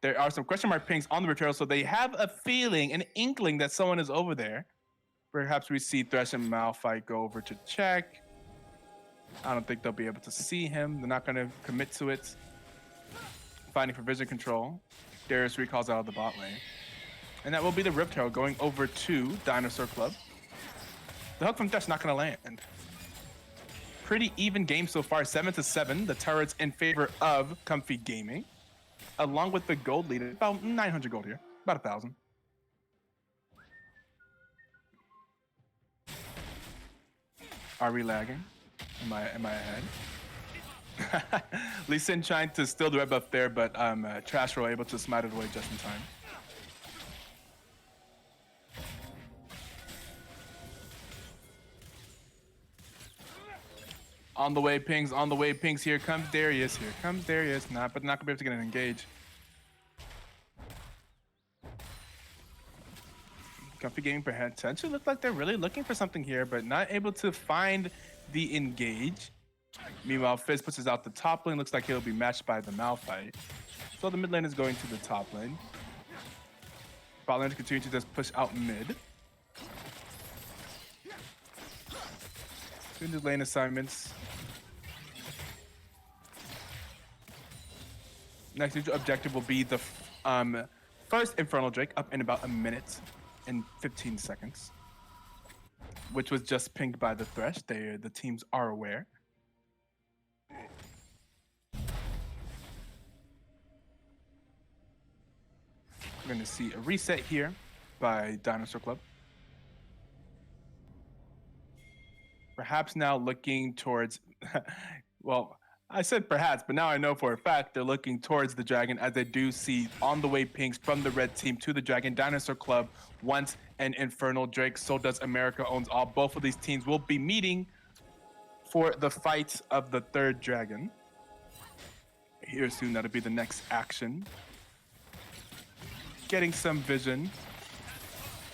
There are some question mark pings on the Rift Herald, so they have a feeling, an inkling that someone is over there. Perhaps we see Thresh and Malphite go over to check. I don't think they'll be able to see him. They're not going to commit to it. Fighting for vision control. Darius recalls out of the bot lane. And that will be the Rift Herald going over to Dinosaur Club. The hook from Thresh not going to land. Pretty even game so far, 7-7. The turret's in favor of Comfy Gaming. Along with the gold lead, about 900 gold here. About 1,000. Are we lagging? Am I ahead? Lee Sin trying to steal the red buff there, but Trash Roll able to smite it away just in time. On the way, pings. On the way, pings. Here comes Darius. Here comes Darius. But not gonna be able to get an engage. Comfy Gaming potentially look like they're really looking for something here, but not able to find the engage. Meanwhile, Fizz pushes out the top lane. Looks like he'll be matched by the Malphite. So the mid lane is going to the top lane. Bot lane continue to just push out mid. Doing the lane assignments. Next objective will be the first Infernal Drake up in about a minute and 15 seconds, which was just pinged by the Thresh. The teams are aware. We're going to see a reset here by Dinosaur Club. Perhaps now looking towards, well, I said perhaps, but now I know for a fact they're looking towards the dragon, as they do see on the way pings from the red team to the dragon. Dinosaur Club wants an Infernal Drake, so does America Owns All. Both of these teams will be meeting for the fight of the third dragon. Here soon, that'll be the next action. Getting some vision,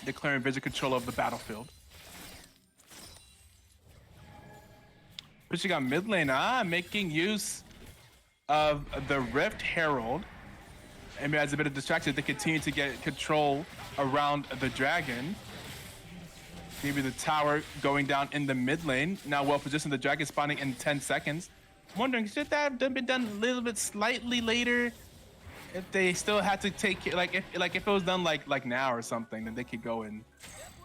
declaring vision control of the battlefield. Pushing on mid lane, making use of the Rift Herald. And as a bit of distraction, they continue to get control around the dragon. Maybe the tower going down in the mid lane. Now well positioned, the dragon spawning in 10 seconds. I'm wondering, should that have been done a little bit slightly later? If they still had to take it, like if it was done like now or something, then they could go in.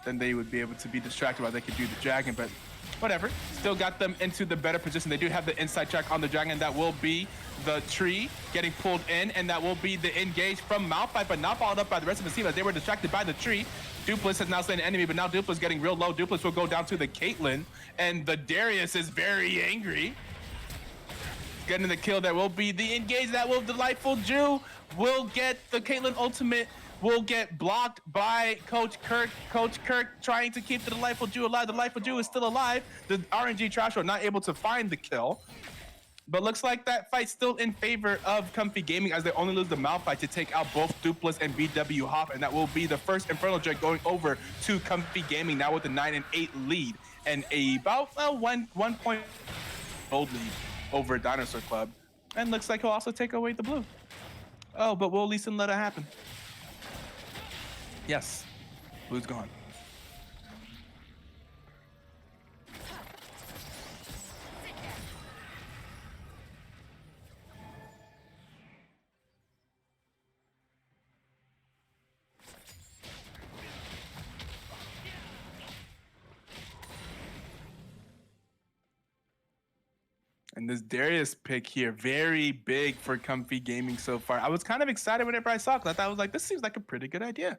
Then they would be able to be distracted while they could do the dragon, but whatever. Still got them into the better position. They do have the inside track on the dragon. That will be the tree getting pulled in, and that will be the engage from Malphite, but not followed up by the rest of the team as they were distracted by the tree. Dupless has now slain an enemy, but now Dupless getting real low. Dupless will go down to the Caitlyn, and the Darius is very angry. Getting the kill. That will be the engage. That will Delightful Jew will get the Caitlyn ultimate. Will get blocked by Coach Kirk. Coach Kirk trying to keep the Delightful Jew alive. The Delightful Jew is still alive. The RNG Trash Roll not able to find the kill. But looks like that fight's still in favor of Comfy Gaming, as they only lose the Malphite to take out both Dupless and BW Hop. And that will be the first Infernal Drake going over to Comfy Gaming, now with a 9-8 lead. And about a 1 point gold lead over Dinosaur Club. And looks like he'll also take away the blue. Oh, but will Lee Sin let it happen? Yes, blue's gone. And this Darius pick here, very big for Comfy Gaming so far. I was kind of excited whenever I saw it, because I thought, I was like, this seems like a pretty good idea.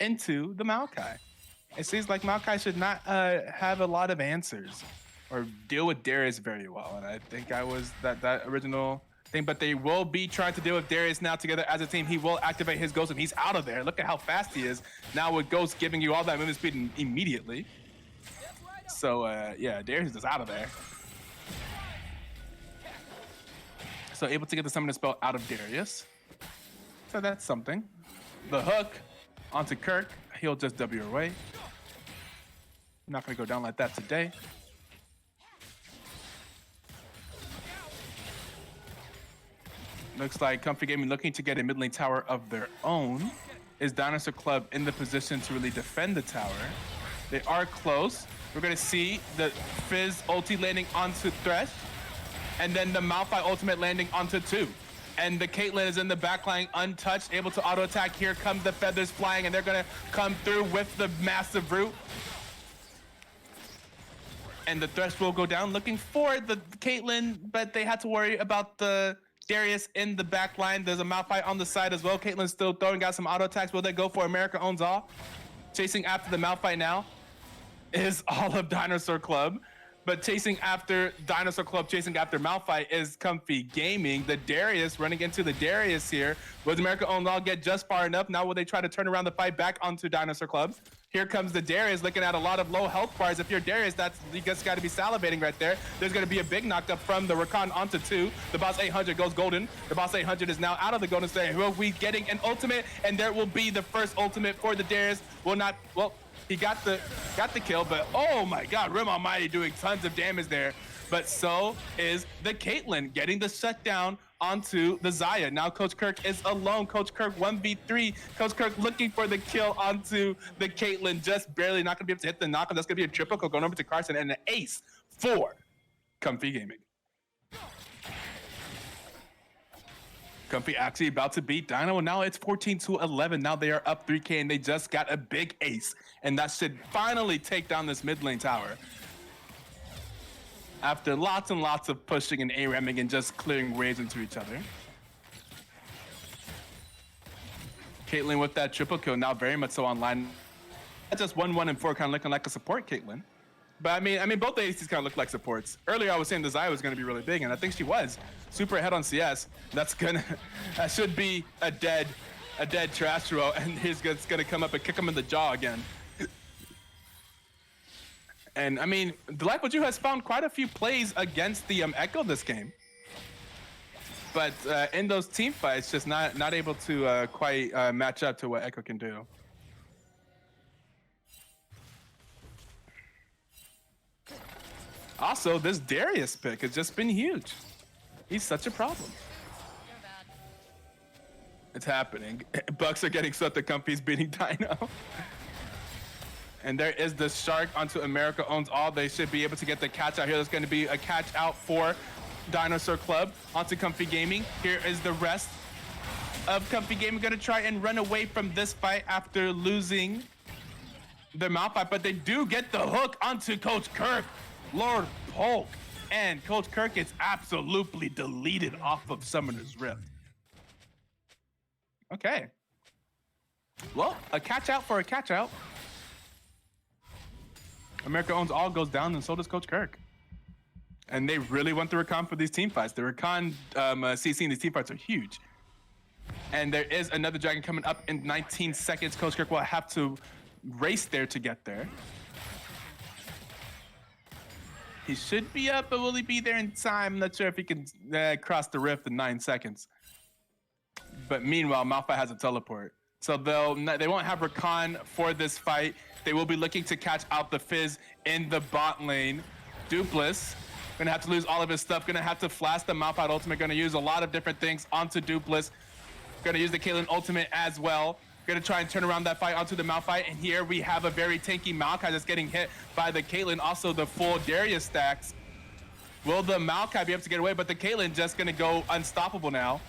Into the Maokai. It seems like Maokai should not have a lot of answers or deal with Darius very well. And I think I was that original thing, but they will be trying to deal with Darius now together as a team. He will activate his Ghost and he's out of there. Look at how fast he is. Now with Ghost giving you all that movement speed immediately. So yeah, Darius is out of there. So able to get the Summoner Spell out of Darius. So that's something. The hook onto Kirk. He'll just W away. Not gonna go down like that today. Looks like Comfy Gaming looking to get a mid lane tower of their own. Is Dinosaur Club in the position to really defend the tower? They are close. We're gonna see the Fizz ulti landing onto Thresh, and then the Malphite ultimate landing onto 2. And the Caitlyn is in the backline untouched, able to auto attack. Here come the feathers flying, and they're gonna come through with the massive root. And the Thresh will go down looking for the Caitlyn, but they had to worry about the Darius in the back line. There's a Malphite on the side as well. Caitlyn's still throwing out some auto attacks. Will they go for America Owns All? Chasing after the Malphite now is all of Dinosaur Club. But chasing after Dinosaur Club, chasing after Malphite is Comfy Gaming. The Darius running into the Darius here. Will America Owns All get just far enough? Now will they try to turn around the fight back onto Dinosaur Club? Here comes the Darius looking at a lot of low health bars. If you're Darius, you just got to be salivating right there. There's going to be a big knockup from the Rakan onto 2. The Boss 800 goes golden. The Boss 800 is now out of the golden state. Will we getting an ultimate? And there will be the first ultimate for the Darius. Will not, well, he got the kill, but oh my God, Rim Almighty doing tons of damage there. But so is the Caitlyn getting the shutdown onto the Xayah. Now Coach Kirk is alone. Coach Kirk 1v3. Coach Kirk looking for the kill onto the Caitlyn. Just barely not going to be able to hit the knockup. That's going to be a triple kill going over to Carson and an ace for Comfy Gaming. Comfy actually about to beat Dino, and now it's 14-11. Now they are up 3K, and they just got a big ace. And that should finally take down this mid lane tower. After lots and lots of pushing and ARAMing and just clearing waves into each other. Caitlyn with that triple kill, now very much so online. That's just 1-1 and 4, kind of looking like a support Caitlyn. But I mean, both the ACs kind of look like supports. Earlier, I was saying the Xayah was going to be really big, and I think she was. Super ahead on CS. That should be a dead trash row, and he's gonna come up and kick him in the jaw again. And I mean, Delightful Jew has found quite a few plays against the Echo this game. But in those team fights, just not able to quite match up to what Echo can do. Also, this Darius pick has just been huge. He's such a problem. It's happening. Bucks are getting swept. The Comfy's beating Dino. And there is the Shark onto America Owns All. They should be able to get the catch out here. There's going to be a catch out for Dinosaur Club onto Comfy Gaming. Here is the rest of Comfy Gaming going to try and run away from this fight after losing their Malphite, but they do get the hook onto Coach Kirk, Lord Polk, and Coach Kirk is absolutely deleted off of Summoner's Rift. Okay. Well, a catch out for a catch out. America Owns All goes down, and so does Coach Kirk. And they really went the Rakan for these team fights. The Rakan CC in these team fights are huge. And there is another dragon coming up in 19 seconds. Coach Kirk will have to race there to get there. He should be up, but will he be there in time? I'm not sure if he can cross the rift in 9 seconds. But meanwhile, Malphite has a teleport. So they won't have Rakan for this fight. They will be looking to catch out the Fizz in the bot lane. Dupless gonna have to lose all of his stuff. Gonna have to flash the Malphite ultimate. Gonna use a lot of different things onto Dupless. Gonna use the Caitlyn ultimate as well. Gonna try and turn around that fight onto the Malphite. And here we have a very tanky Maokai that's getting hit by the Caitlyn. Also the full Darius stacks. Will the Maokai be able to get away? But the Caitlyn just gonna go unstoppable now.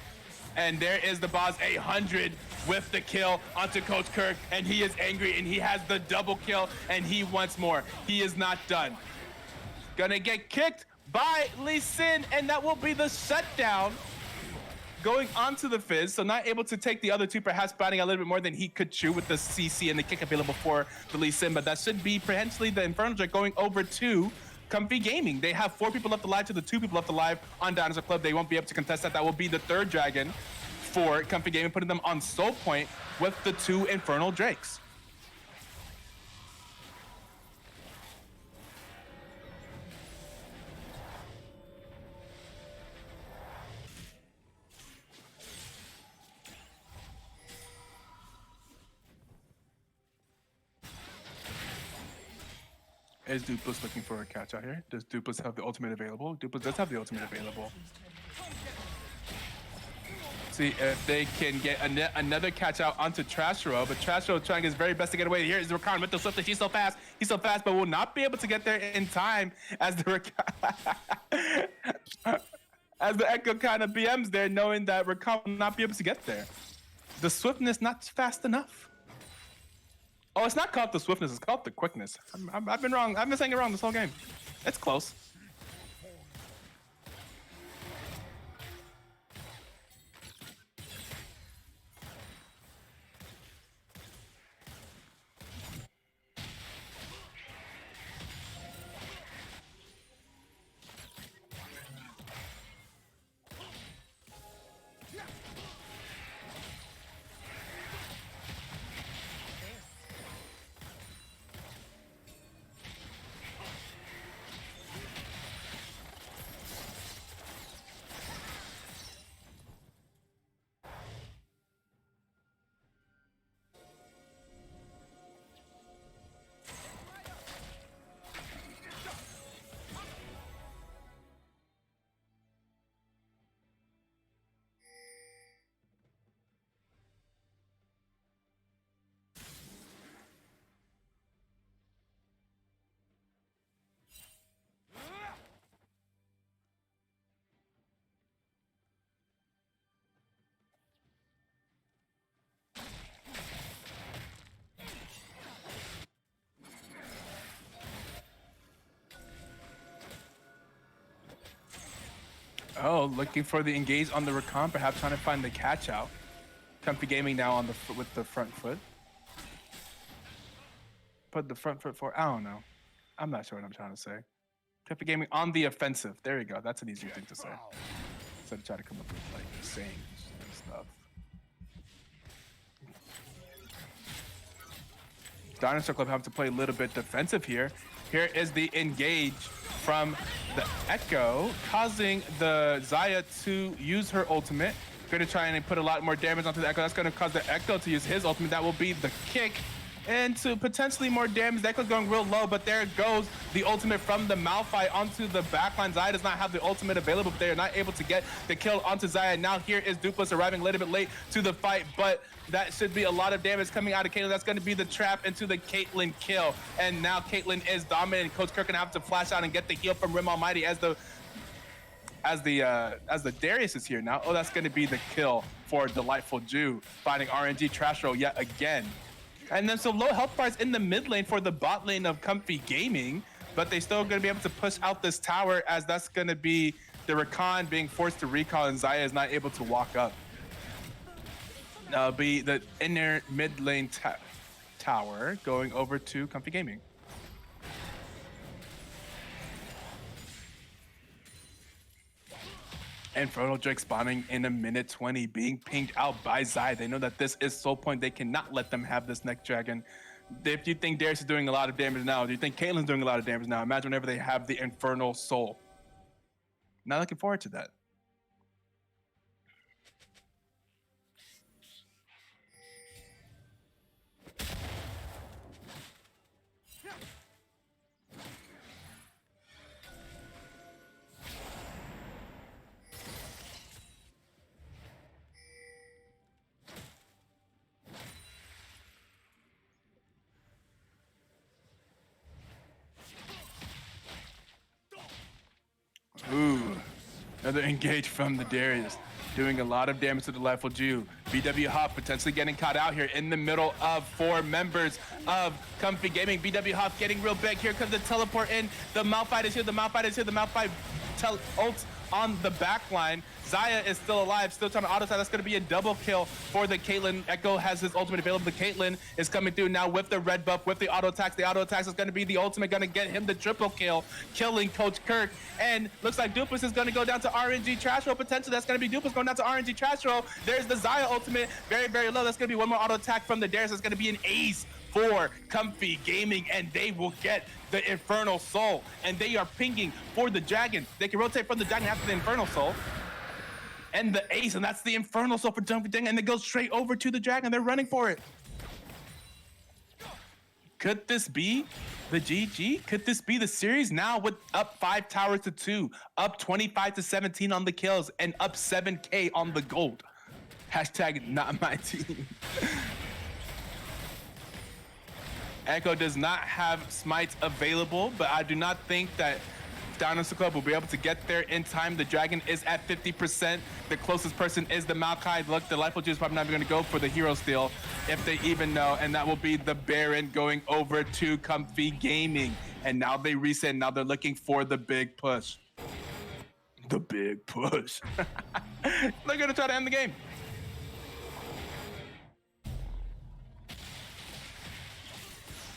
And there is the Boss 800 with the kill onto Coach Kirk, and he is angry, and he has the double kill, and he wants more. He is not done. Gonna get kicked by Lee Sin, and that will be the shutdown going onto the Fizz. So not able to take the other two, perhaps biting a little bit more than he could chew with the CC and the kick available for the Lee Sin, but that should be potentially the Infernal Drake going over to Comfy Gaming. They have 4 people left alive to the 2 people left alive on Dinosaur Club. They won't be able to contest that. That will be the 3rd dragon for Comfy Gaming, putting them on soul point with the 2 Infernal Drakes. Is Dupless looking for a catch out here? Does Dupless have the ultimate available? Dupless does have the ultimate available. See if they can get another catch out onto Trashro, but Trashro trying his very best to get away. Here is Rakan with the swift. He's so fast. He's so fast, but will not be able to get there in time as the as the Echo kind of BMs there, knowing that Rakan will not be able to get there. The swiftness not fast enough. Oh, it's not called the swiftness. It's called the quickness. I've been wrong. I've been saying it wrong this whole game. It's close. Oh, looking for the engage on the Rakan, perhaps trying to find the catch out. Comfy Gaming now on the with the front foot. Put the front foot for, I don't know. I'm not sure what I'm trying to say. Comfy Gaming on the offensive. There you go. That's an easier thing to say. Instead of trying to come up with like sayings and stuff. Dinosaur Club have to play a little bit defensive here. Here is the engage from the Echo, causing the Xayah to use her ultimate. Going to try and put a lot more damage onto the Echo. That's going to cause the Echo to use his ultimate. That will be the kick into potentially more damage. The Echo's going real low, but there goes the ultimate from the Malphite onto the backline. Xayah does not have the ultimate available, but they are not able to get the kill onto Xayah. Now here is Dupless arriving a little bit late to the fight, but that should be a lot of damage coming out of Caitlyn. That's going to be the trap into the Caitlyn kill. And now Caitlyn is dominant. Coach Kirk gonna have to flash out and get the heal from Rim Almighty as the Darius is here now. Oh, that's going to be the kill for Delightful Jew, finding RNG Trashro yet again. And then some low health bars in the mid lane for the bot lane of Comfy Gaming, but they still going to be able to push out this tower, as that's going to be the Rakan being forced to recall and Xayah is not able to walk up. That'll be the inner mid lane tower going over to Comfy Gaming. Inferno Drake spawning in a minute 20, being pinged out by Xayah. They know that this is Soul Point. They cannot let them have this next dragon. If you think Darius is doing a lot of damage now, do you think Caitlyn's doing a lot of damage now? Imagine whenever they have the Infernal Soul. Not looking forward to that. Ooh, another engage from the Darius, doing a lot of damage to the Delightful Jew. BW Hop potentially getting caught out here in the middle of 4 members of Comfy Gaming. BW Hop getting real big. Here comes the teleport in. The Malphite is here. The Malphite is here. The Malphite ults on the back line. Xayah is still alive, still trying to auto attack. That's going to be a double kill for the Caitlyn. Echo has his ultimate available. The Caitlyn is coming through now with the red buff, with the auto attacks. The auto attacks is going to be the ultimate, going to get him the triple kill, killing Coach Kirk. And looks like Dupless is going to go down to RNG Trashro. Potentially, that's going to be Dupless going down to RNG Trashro. There's the Xayah ultimate, very, very low. That's going to be one more auto attack from the Darius. That's going to be an ace for Comfy Gaming, and they will get the Infernal Soul. And they are pinging for the dragon. They can rotate from the dragon after the Infernal Soul. And the ace, and that's the Infernal Soul for Comfy Gaming, and it goes straight over to the dragon. They're running for it. Could this be the GG? Could this be the series now with up 5 towers to 2, up 25 to 17 on the kills, and up 7K on the gold? Hashtag not my team. Echo does not have smites available, but I do not think that Dinosaur Club will be able to get there in time. The dragon is at 50%. The closest person is the Maokai. Look, the Life is probably not going to go for the hero steal if they even know, and that will be the Baron going over to Comfy Gaming. And now they reset. Now they're looking for the big push. The big push. They're going to try to end the game.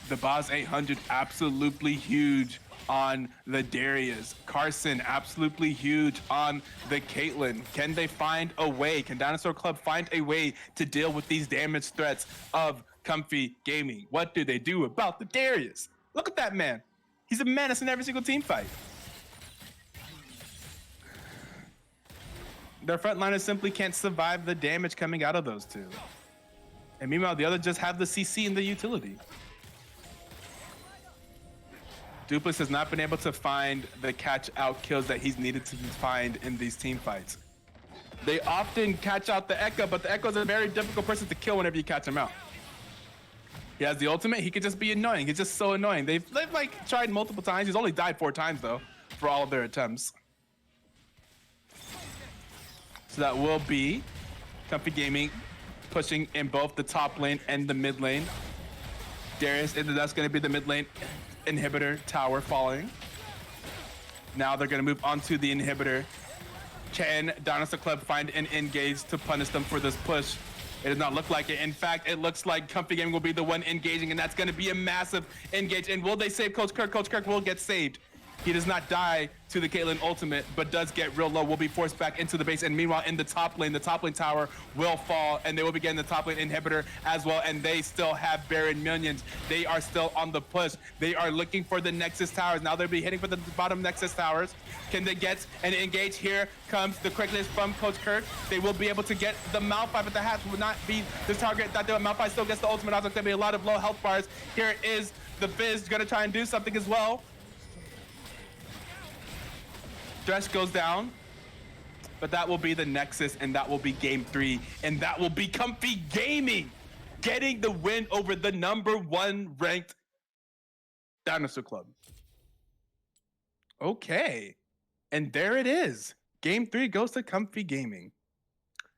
The Boss 800 absolutely huge on the Darius. Carson absolutely huge on the Caitlyn. Can they find a way? Can Dinosaur Club find a way to deal with these damage threats of Comfy Gaming? What do they do about the Darius? Look at that man. He's a menace in every single team fight. Their frontliners simply can't survive the damage coming out of those two. And meanwhile, the other just have the CC and the utility. Duplex has not been able to find the catch out kills that he's needed to find in these team fights. They often catch out the Echo, but the Echo is a very difficult person to kill whenever you catch him out. He has the ultimate, he could just be annoying. He's just so annoying. They've like tried multiple times. He's only died 4 times though, for all of their attempts. So that will be Comfy Gaming pushing in both the top lane and the mid lane. Darius, that's gonna be the mid lane inhibitor tower falling. Now they're gonna move on to the inhibitor. Can Dinosaur Club find an engage to punish them for this push? It does not look like it. In fact, it looks like Comfy Gaming will be the one engaging, and that's gonna be a massive engage. And will they save Coach Kirk? Coach Kirk will get saved. He does not die to the Caitlyn ultimate, but does get real low, will be forced back into the base. And meanwhile, in the top lane tower will fall, and they will be getting the top lane inhibitor as well, and they still have Baron minions. They are still on the push. They are looking for the Nexus towers. Now they'll be hitting for the bottom Nexus towers. Can they get an engage? Here comes the quickness from Coach Kirk. They will be able to get the Malphite, but the hatch will not be the target that Malphite still gets the ultimate. Also, going to be a lot of low health bars. Here is the Fizz going to try and do something as well. Thresh goes down, but that will be the Nexus, and that will be game 3, and that will be Comfy Gaming getting the win over the #1 ranked Dinosaur Club. Okay, and there it is. Game 3 goes to Comfy Gaming.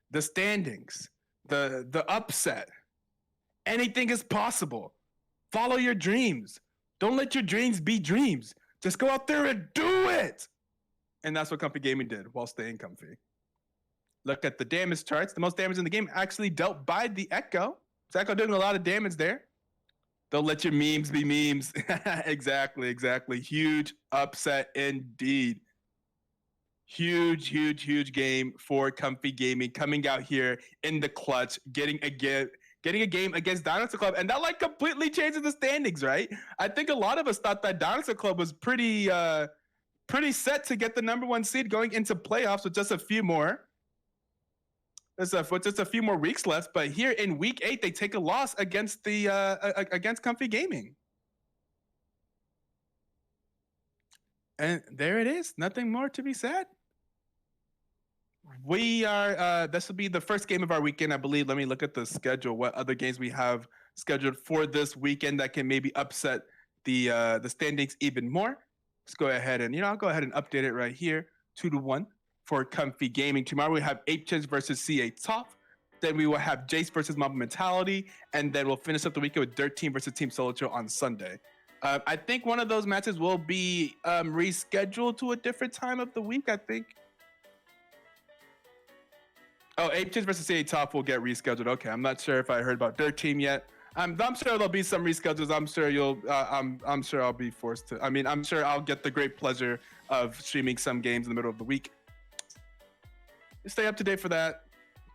The standings, the upset. Anything is possible. Follow your dreams. Don't let your dreams be dreams. Just go out there and do it. And that's what Comfy Gaming did while staying comfy. Look at the damage charts. The most damage in the game actually dealt by the Echo. So Echo doing a lot of damage there. Don't let your memes be memes. Exactly. Huge upset indeed. Huge game for Comfy Gaming coming out here in the clutch, getting a game against Dinosaur Club, and that like completely changes the standings, right? I think a lot of us thought that Dinosaur Club was pretty set to get the #1 seed going into playoffs with just a few more. With just a few more weeks left, but here in week 8, they take a loss against the against Comfy Gaming. And there it is. Nothing more to be said. We are this will be the first game of our weekend, I believe. Let me look at the schedule. What other games we have scheduled for this weekend that can maybe upset the standings even more. Let's go ahead and I'll go ahead and update it right here. 2-1 for Comfy Gaming. Tomorrow we have 8 Chins versus CA Top. Then we will have Jace versus Mamba Mentality, and then we'll finish up the weekend with Dirt Team versus Team Solo Chill on Sunday. I think one of those matches will be rescheduled to a different time of the week, I think. Oh, 8 Chins versus CA Top will get rescheduled. Okay, I'm not sure if I heard about Dirt Team yet. I'm sure there'll be some reschedules. I'm sure I'm sure I'll be forced to. I'm sure I'll get the great pleasure of streaming some games in the middle of the week. Stay up to date for that.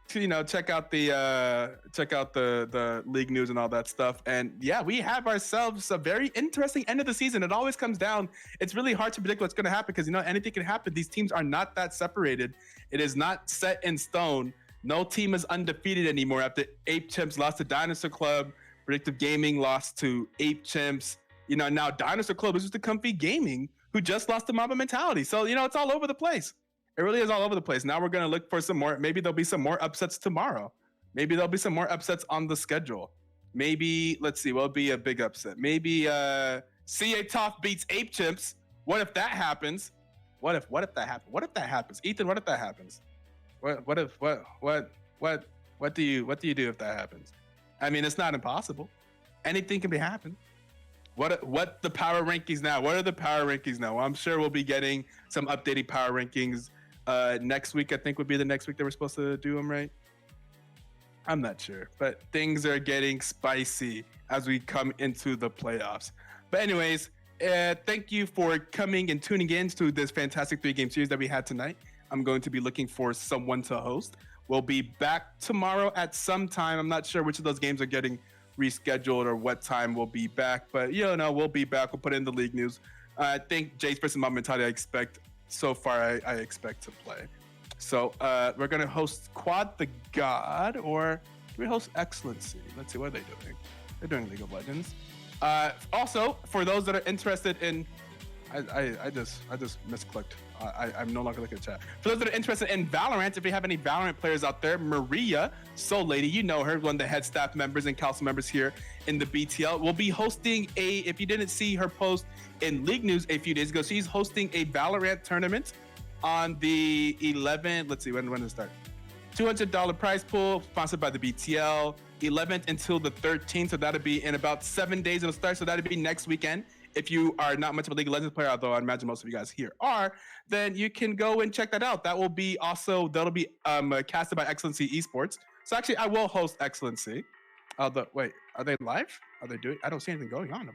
Check out the league news and all that stuff. And yeah, we have ourselves a very interesting end of the season. It always comes down. It's really hard to predict what's going to happen because anything can happen. These teams are not that separated. It is not set in stone. No team is undefeated anymore after Ape Chimps lost to Dinosaur Club. Predictive Gaming lost to Ape Chimps. Now Dinosaur Club is just a Comfy Gaming who just lost to Mamba Mentality. So, it's all over the place. It really is all over the place. Now we're gonna look for some more. Maybe there'll be some more upsets tomorrow. Maybe there'll be some more upsets on the schedule. Maybe let's see, what'll be a big upset? Maybe CA Tough beats Ape Chimps. What if that happens? What if that happens? What if that happens? Ethan, what if that happens? What do you do if that happens? I mean, it's not impossible. Anything can be happen. What the power rankings now? What are the power rankings now? Well, I'm sure we'll be getting some updated power rankings next week. I think would be the next week that we're supposed to do them, right? I'm not sure, but things are getting spicy as we come into the playoffs. But anyways, thank you for coming and tuning in to this fantastic 3-game series that we had tonight. I'm going to be looking for someone to host. We'll be back tomorrow at some time. I'm not sure which of those games are getting rescheduled or what time we'll be back, but we'll be back. We'll put it in the league news. I think Jace versus my mentality I expect to play. So we're gonna host Quad the God, or do we host Excellency? Let's see, what are they doing? They're doing League of Legends. Also, for those that are interested in, I just misclicked. I'm no longer looking at chat. For those that are interested in Valorant, if you have any Valorant players out there, Maria, Soul Lady, you know her, one of the head staff members and council members here in the BTL, will be hosting if you didn't see her post in League News a few days ago, she's hosting a Valorant tournament on the 11th. Let's see, when does it start? $200 prize pool, sponsored by the BTL. 11th until the 13th, so that'll be in about 7 days it'll start, so that'll be next weekend. If you are not much of a League of Legends player, although I imagine most of you guys here are, then you can go and check that out. That'll be casted by Excellency Esports. So actually, I will host Excellency. Wait, are they live? Are they doing? I don't see anything going on.